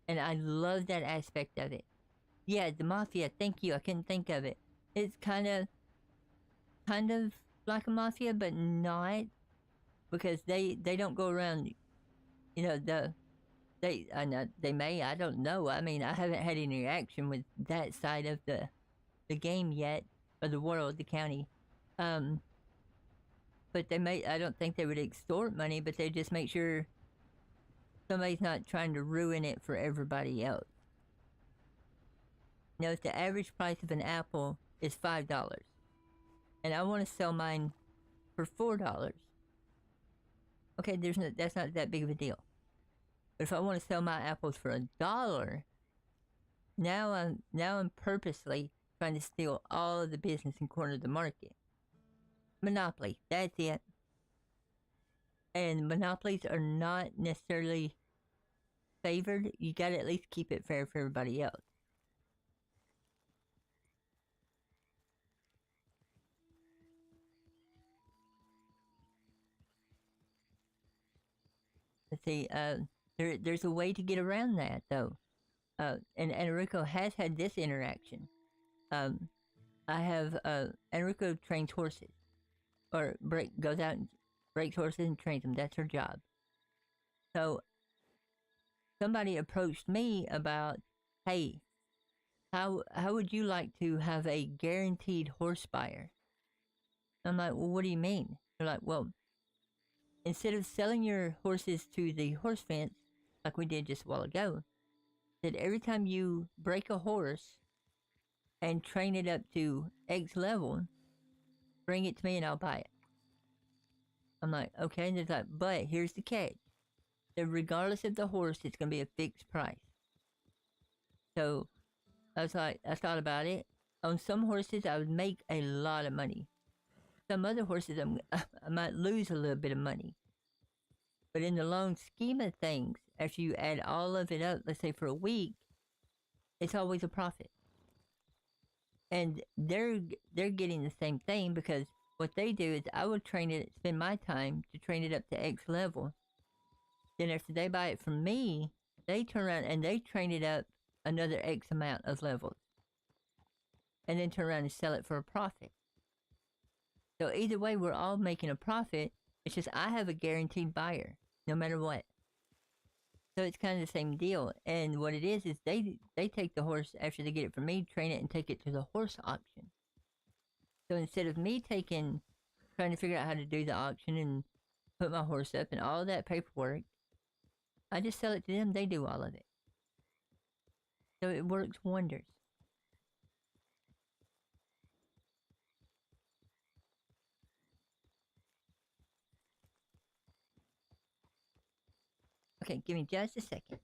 And I love that aspect of it. Yeah, the mafia, thank you. I couldn't think of it. It's kind of like a mafia, but not, because they don't go around, you know, I know they may, I don't know. I mean, I haven't had any action with that side of the game yet, or the world, the county. But they may, I don't think they would extort money, but they just make sure somebody's not trying to ruin it for everybody else. Now, if the average price of an apple is $5, and I want to sell mine for $4, okay, that's not that big of a deal. But if I want to sell my apples for $1, now I'm purposely trying to steal all of the business and corner the market. Monopoly, that's it. And monopolies are not necessarily favored. You gotta at least keep it fair for everybody else. let's see. There's a way to get around that though. And Enrico has had this interaction. I have Enrico trains horses, or goes out and breaks horses and trains them. That's her job. So somebody approached me about, hey, how would you like to have a guaranteed horse buyer? I'm like, well, what do you mean? They're like, well, instead of selling your horses to the horse fence like we did just a while ago, that every time you break a horse and train it up to X level, bring it to me and I'll buy it. I'm like, okay. And they're like, but here's the catch. That regardless of the horse, it's going to be a fixed price. So I was like, I thought about it. On some horses, I would make a lot of money. Some other horses, I might lose a little bit of money. But in the long scheme of things, after you add all of it up, let's say for a week, it's always a profit. And they're getting the same thing, because what they do is I will train it, spend my time to train it up to X level. Then after they buy it from me, they turn around and they train it up another X amount of levels. And then turn around and sell it for a profit. So either way, we're all making a profit. It's just I have a guaranteed buyer, no matter what. So it's kind of the same deal. And what it is they take the horse after they get it from me, train it, and take it to the horse auction. So instead of me trying to figure out how to do the auction and put my horse up and all that paperwork, I just sell it to them. They do all of it. So it works wonders. Okay, give me just a second.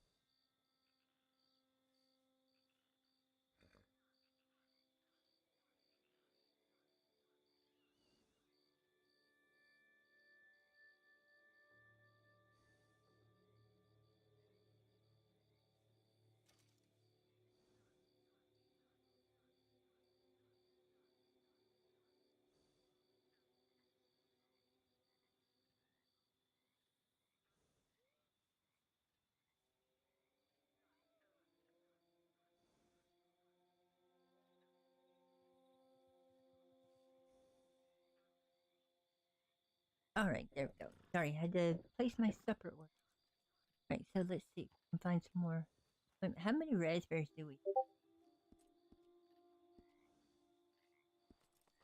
All right, there we go. Sorry, I had to place my supper order. All right, so let's see. I can find some more. How many raspberries do we have?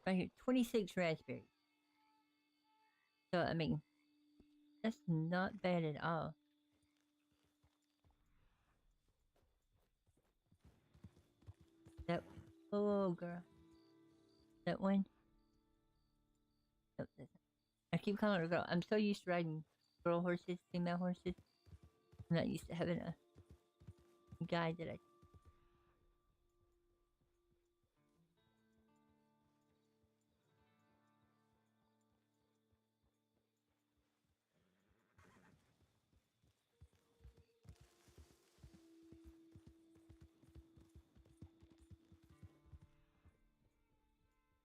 Right here, 26 raspberries. So, I mean, that's not bad at all. That, oh, girl. That one? Nope, I keep calling her girl. I'm so used to riding girl horses, female horses. I'm not used to having a guy that I...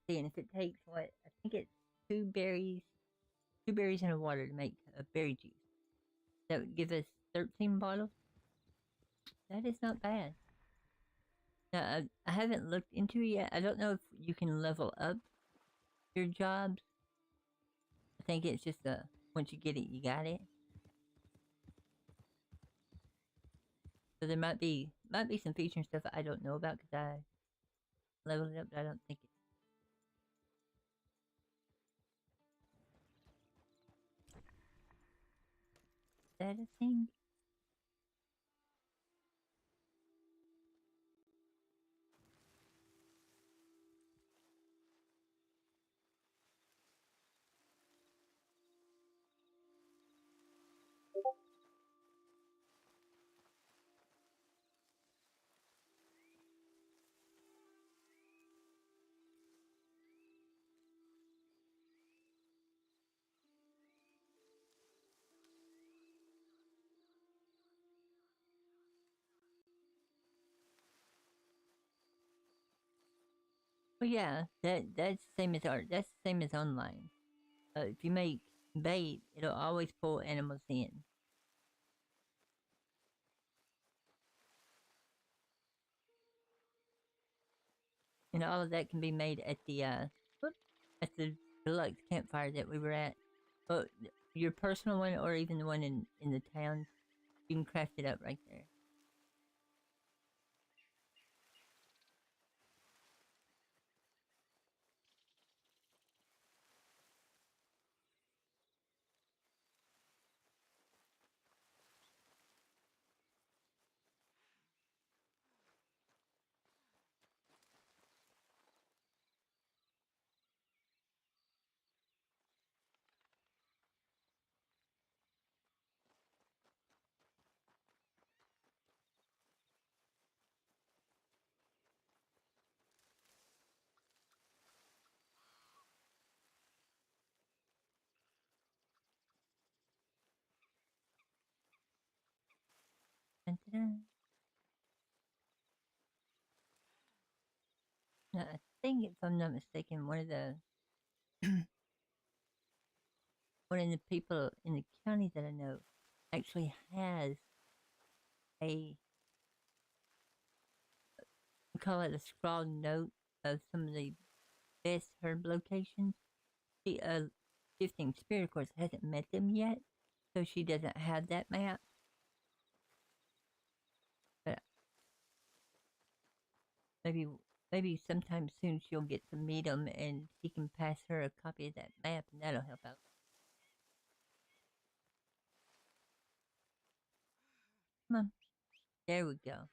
See, and if it takes, what, I think it's two berries in a water to make a berry juice. That would give us 13 bottles. That is not bad. Now, I haven't looked into it yet. I don't know if you can level up your jobs. I think it's just once you get it, you got it. So there might be some feature and stuff I don't know about because I leveled it up, but I don't think it. Is that a thing? Well, yeah, that's the same as art. That's the same as online. If you make bait, it'll always pull animals in. And all of that can be made at the at the deluxe campfire that we were at. But your personal one, or even the one in the town, you can craft it up right there. Dun, dun, dun. Now, I think, if I'm not mistaken, one of the people in the county that I know actually has a, we call it a scrawled note of some of the best herb locations. She, Shifting Spirit, of course, hasn't met them yet, so she doesn't have that map. But maybe sometime soon she'll get to meet them, and he can pass her a copy of that map, and that'll help out. Come on. There we go.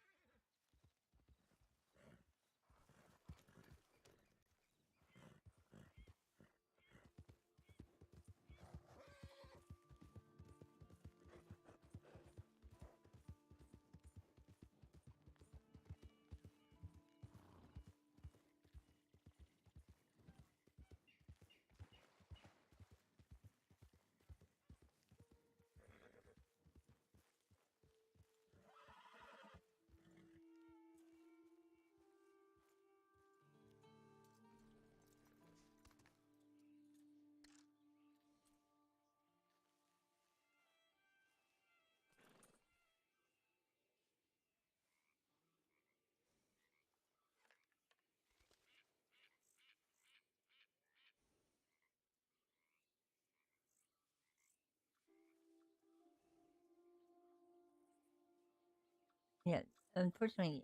Yeah, unfortunately,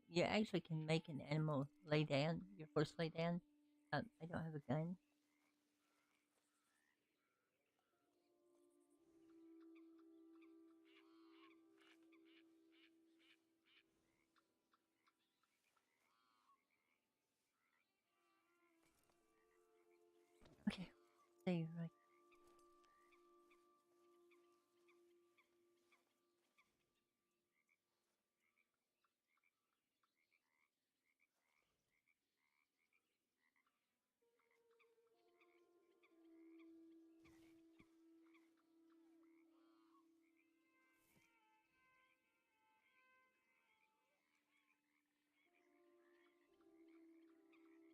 you actually can make an animal lay down, your horse lay down. I don't have a gun. Okay, stay right.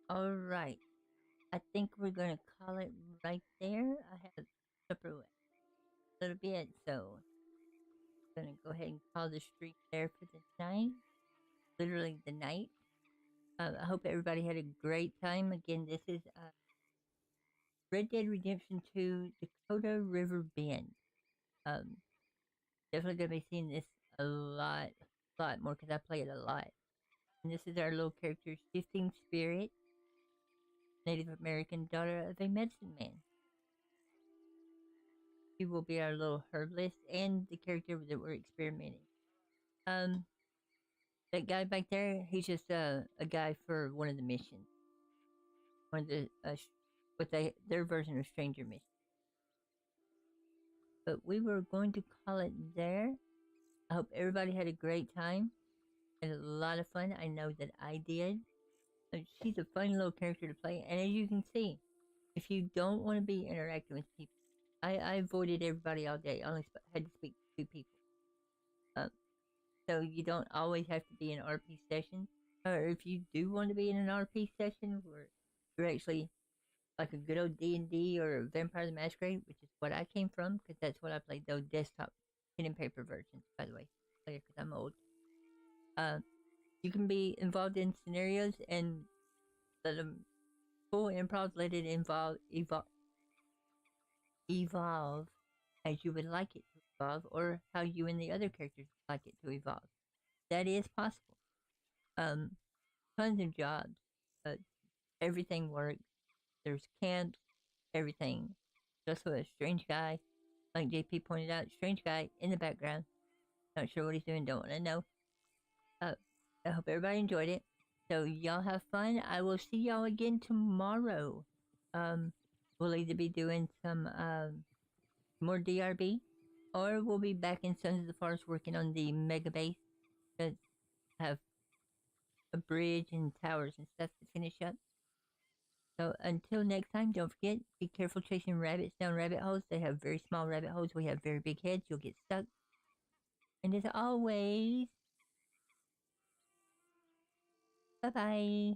All right. I think we're gonna call it right there. I have supper a little bit, so I'm gonna go ahead and call the street there for the night. Literally the night. I hope everybody had a great time. Again, this is Red Dead Redemption 2 Dakota River Bend. Um, Definitely gonna be seeing this a lot more because I play it a lot. And this is our little character, Shifting Spirit, Native American daughter of a medicine man. She will be our little herbalist and the character that we're experimenting. That guy back there, he's just a guy for one of the missions. One of the their version of Stranger Mission. But we were going to call it there. I hope everybody had a great time. Had a lot of fun. I know that I did. She's a fun little character to play, and as you can see, if you don't want to be interacting with people, I avoided everybody all day. I only had to speak to 2 people. So you don't always have to be in RP session. Or if you do want to be in an RP session where you're actually like a good old D&D or Vampire the Masquerade, which is what I came from, because that's what I played, those desktop pen and paper versions, by the way, because I'm old. you can be involved in scenarios and let them full improv. Let it evolve as you would like it to evolve, or how you and the other characters would like it to evolve. That is possible. Tons of jobs. Everything works. There's camps. Everything. Just a strange guy, like JP pointed out, strange guy in the background. Not sure what he's doing. Don't want to know. I hope everybody enjoyed it. So y'all have fun. I will see y'all again tomorrow. We'll either be doing some more DRB, or we'll be back in Sons of the Forest working on the mega base that have a bridge and towers and stuff to finish up. So until next time, don't forget, be careful chasing rabbits down rabbit holes. They have very small rabbit holes. We have very big heads. You'll get stuck. And as always, bye-bye.